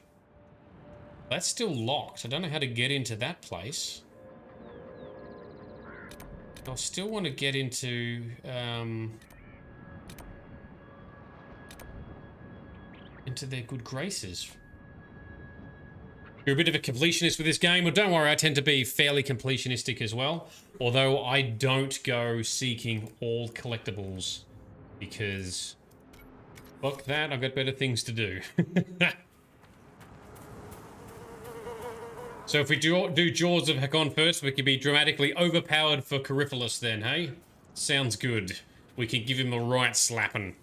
That's still locked. I don't know how to get into that place. I still want to get into... into their good graces. You're a bit of a completionist with this game. Well, don't worry, I tend to be fairly completionistic as well. Although I don't go seeking all collectibles because fuck that, I've got better things to do. So if we do Jaws of Hakon first, we can be dramatically overpowered for Corypheus then, hey? Sounds good. We can give him a right slapping.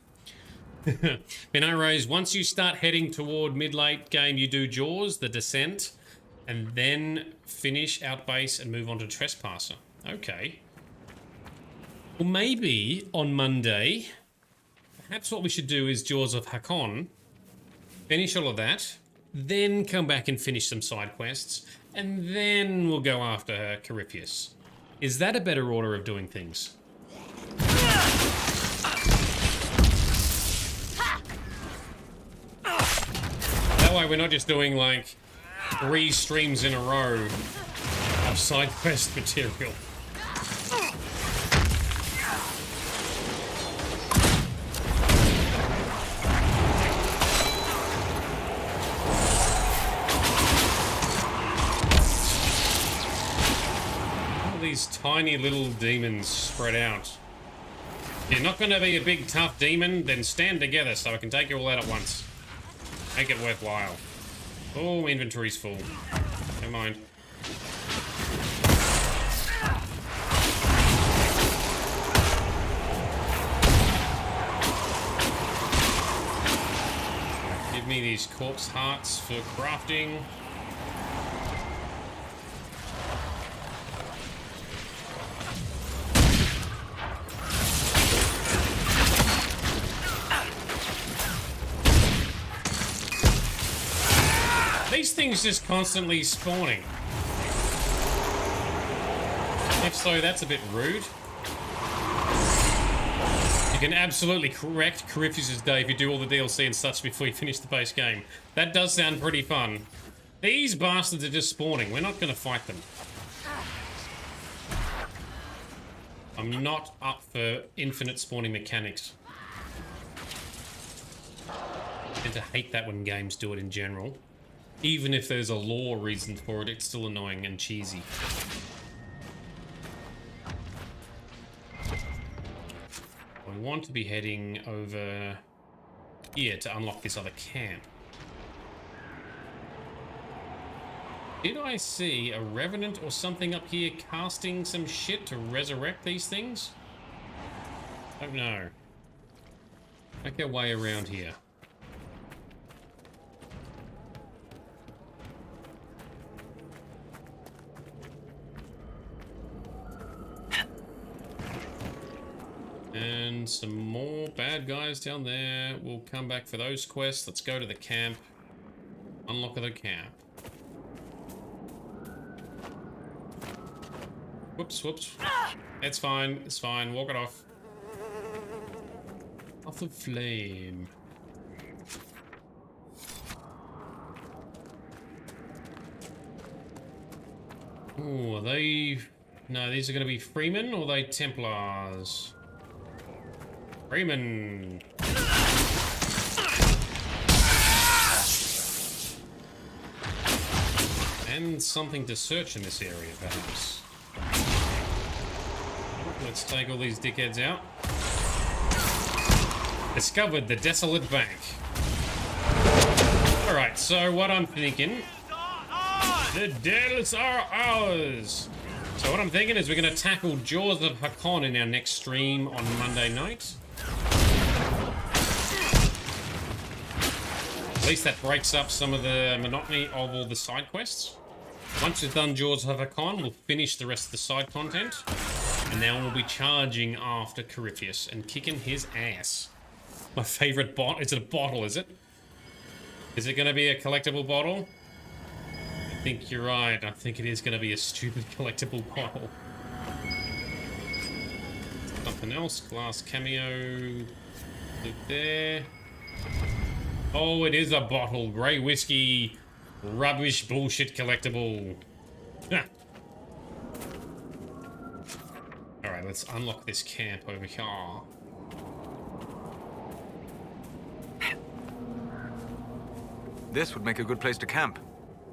Benaro's, once you start heading toward mid-late game, you do Jaws, the Descent, and then finish Outbase and move on to Trespasser. Okay. Well, maybe on Monday, perhaps what we should do is Jaws of Hakon, finish all of that, then come back and finish some side quests, and then we'll go after Corypheus. Is that a better order of doing things? That way we're not just doing like 3 streams in a row of side quest material. All these tiny little demons spread out. If you're not going to be a big tough demon, then stand together so I can take you all out at once. Make it worthwhile. Oh, inventory's full. Never mind. Give me these corpse hearts for crafting. These things just constantly spawning. If so, that's a bit rude. You can absolutely correct Corypheus' day if you do all the DLC and such before you finish the base game. That does sound pretty fun. These bastards are just spawning. We're not going to fight them. I'm not up for infinite spawning mechanics. I tend to hate that when games do it in general. Even if there's a lore reason for it, it's still annoying and cheesy. We want to be heading over here to unlock this other camp. Did I see a revenant or something up here casting some shit to resurrect these things? Don't know. Make our way around here. And some more bad guys down there. We'll come back for those quests. Let's go to the camp. Unlock the camp. Whoops, whoops. It's fine. It's fine. Walk it off. Off the flame. Oh, are they... No, these are going to be Freemen or are they Templars? Freeman. And something to search in this area, perhaps. Let's take all these dickheads out. Discovered the desolate bank. Alright, so what I'm thinking... The Dalish are ours! So what I'm thinking is we're going to tackle Jaws of Hakon in our next stream on Monday night. At least that breaks up some of the monotony of all the side quests. Once we've done Jaws of Hakon, we'll finish the rest of the side content. And now we'll be charging after Corypheus and kicking his ass. My favorite bot. Is it a bottle, is it? Is it going to be a collectible bottle? I think you're right. I think it is going to be a stupid collectible bottle. Something else. Glass cameo. Look there. Oh, it is a bottle. Grey whiskey. Rubbish bullshit collectible. Alright, let's unlock this camp over here. This would make a good place to camp.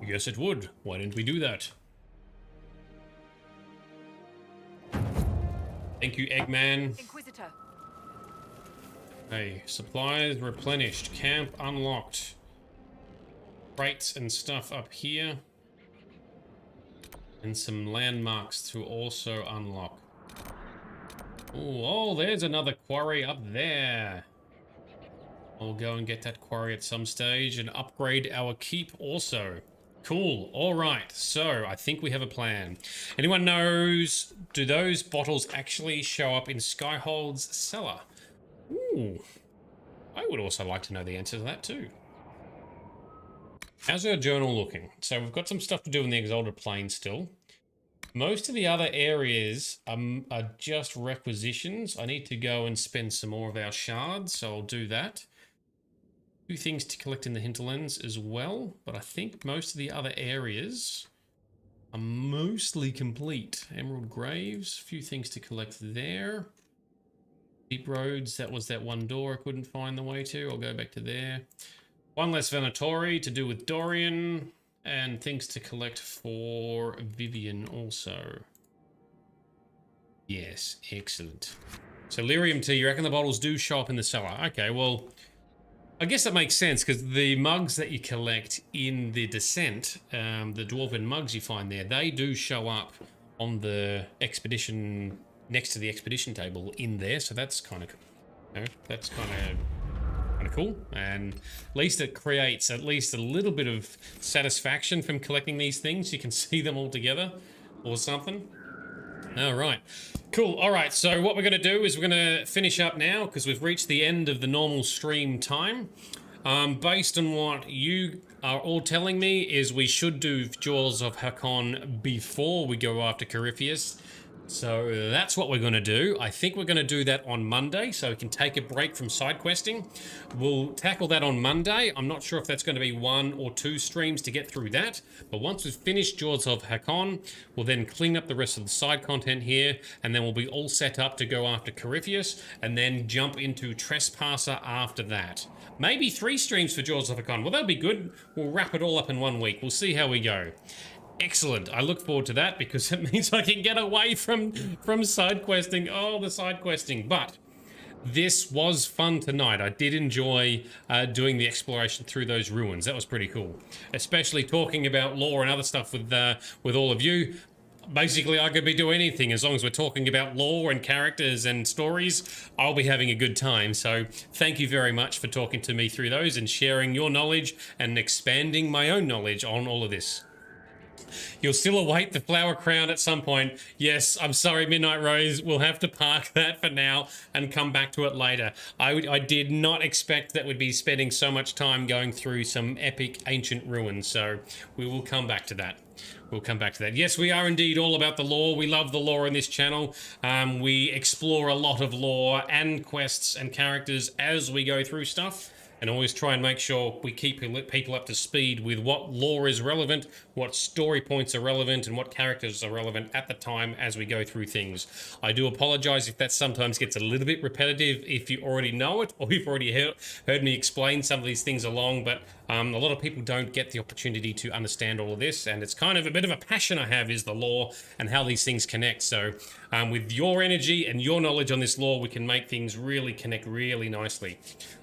Yes, it would. Why didn't we do that? Thank you, Eggman. Inquisitor. Hey, supplies replenished. Camp unlocked. Crates and stuff up here. And some landmarks to also unlock. Ooh, oh, there's another quarry up there. I'll go and get that quarry at some stage and upgrade our keep also. Cool. All right. So I think we have a plan. Anyone knows, do those bottles actually show up in Skyhold's cellar? Ooh. I would also like to know the answer to that too. How's our journal looking? So we've got some stuff to do in the Exalted Plane still. Most of the other areas are just requisitions. I need to go and spend some more of our shards, so I'll do that. A few things to collect in the hinterlands as well, but I think most of the other areas are mostly complete. Emerald Graves, a few things to collect there. Deep Roads, that was that one door I couldn't find the way to. I'll go back to there. One less Venatori to do with Dorian, and things to collect for Vivian also. Yes, excellent. So lyrium tea, you reckon the bottles do show up in the cellar? Okay, well, I guess that makes sense, because the mugs that you collect in the Descent, the Dwarven mugs you find there, they do show up on the expedition, next to the expedition table in there, so that's kind of, you know, that's kind of cool, and at least it creates at least a little bit of satisfaction from collecting these things. You can see them all together or something. All right, cool. All right, so what we're going to do is we're going to finish up now because we've reached the end of the normal stream time. Based on what you are all telling me is we should do Jaws of Hakon before we go after Corypheus. So that's what we're going to do. I think we're going to do that on Monday, so we can take a break from side questing. We'll tackle that on Monday. I'm not sure if that's going to be 1 or 2 streams to get through that, but once we've finished Jaws of Hakon, we'll then clean up the rest of the side content here, and then we'll be all set up to go after Corypheus, and then jump into Trespasser after that. Maybe 3 streams for Jaws of Hakon. Well, that'll be good. We'll wrap it all up in 1 week. We'll see how we go. Excellent. I look forward to that because it means I can get away from side questing. Oh, the side questing. But this was fun tonight. I did enjoy doing the exploration through those ruins. That was pretty cool. Especially talking about lore and other stuff with all of you. Basically, I could be doing anything as long as we're talking about lore and characters and stories. I'll be having a good time. So thank you very much for talking to me through those and sharing your knowledge and expanding my own knowledge on all of this. You'll still await the flower crown at some point. Yes, I'm sorry, Midnight Rose. We'll have to park that for now and come back to it later. I did not expect that we'd be spending so much time going through some epic ancient ruins, so we will come back to that. We'll come back to that. Yes, we are indeed all about the lore. We love the lore in this channel. We explore a lot of lore and quests and characters as we go through stuff. And always try and make sure we keep people up to speed with what lore is relevant, what story points are relevant, and what characters are relevant at the time as we go through things. I do apologize if that sometimes gets a little bit repetitive if you already know it, or you've already heard me explain some of these things along, but a lot of people don't get the opportunity to understand all of this, and it's kind of a bit of a passion I have is the lore and how these things connect. So with your energy and your knowledge on this lore, we can make things really connect really nicely.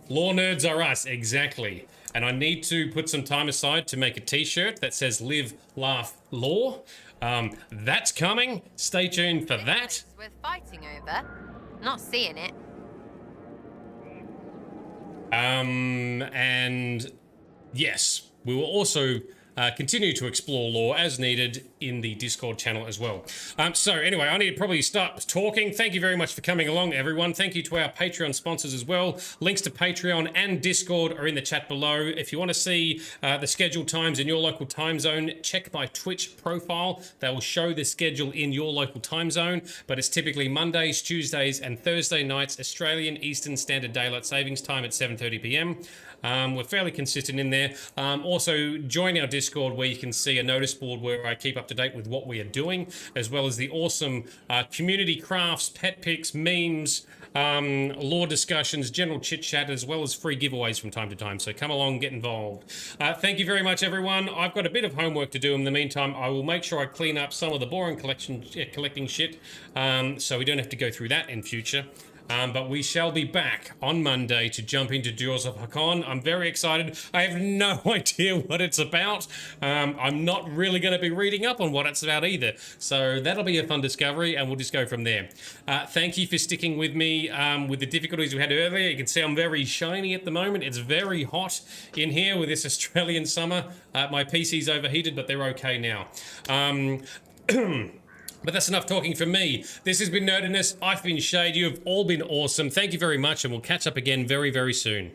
Lore nerds are us, exactly. And I need to put some time aside to make a t-shirt that says live, laugh, lore. That's coming. Stay tuned for that. Worth fighting over. Not seeing it. And yes, we will also continue to explore lore as needed in the Discord channel as well. So anyway, I need to probably start talking. Thank you very much for coming along, everyone. Thank you to our Patreon sponsors as well. Links to Patreon and Discord are in the chat below. If you want to see the scheduled times in your local time zone, check my Twitch profile. They will show the schedule in your local time zone, but it's typically Mondays, Tuesdays, and Thursday nights, Australian Eastern Standard Daylight Savings Time at 7:30 p.m. We're fairly consistent in there. Also, join our Discord where you can see a notice board where I keep up to date with what we are doing, as well as the awesome community crafts, pet picks, memes, lore discussions, general chit-chat, as well as free giveaways from time to time. So come along, get involved. Thank you very much, everyone. I've got a bit of homework to do. In the meantime, I will make sure I clean up some of the boring collecting shit, so we don't have to go through that in future. But we shall be back on Monday to jump into Jaws of Hakon. I'm very excited. I have no idea what it's about. I'm not really going to be reading up on what it's about either. So that'll be a fun discovery, and we'll just go from there. Thank you for sticking with me with the difficulties we had earlier. You can see I'm very shiny at the moment. It's very hot in here with this Australian summer. My PC's overheated, but they're okay now. But that's enough talking from me. This has been Nerdedness. I've been Shade. You have all been awesome. Thank you very much, and we'll catch up again very, very soon.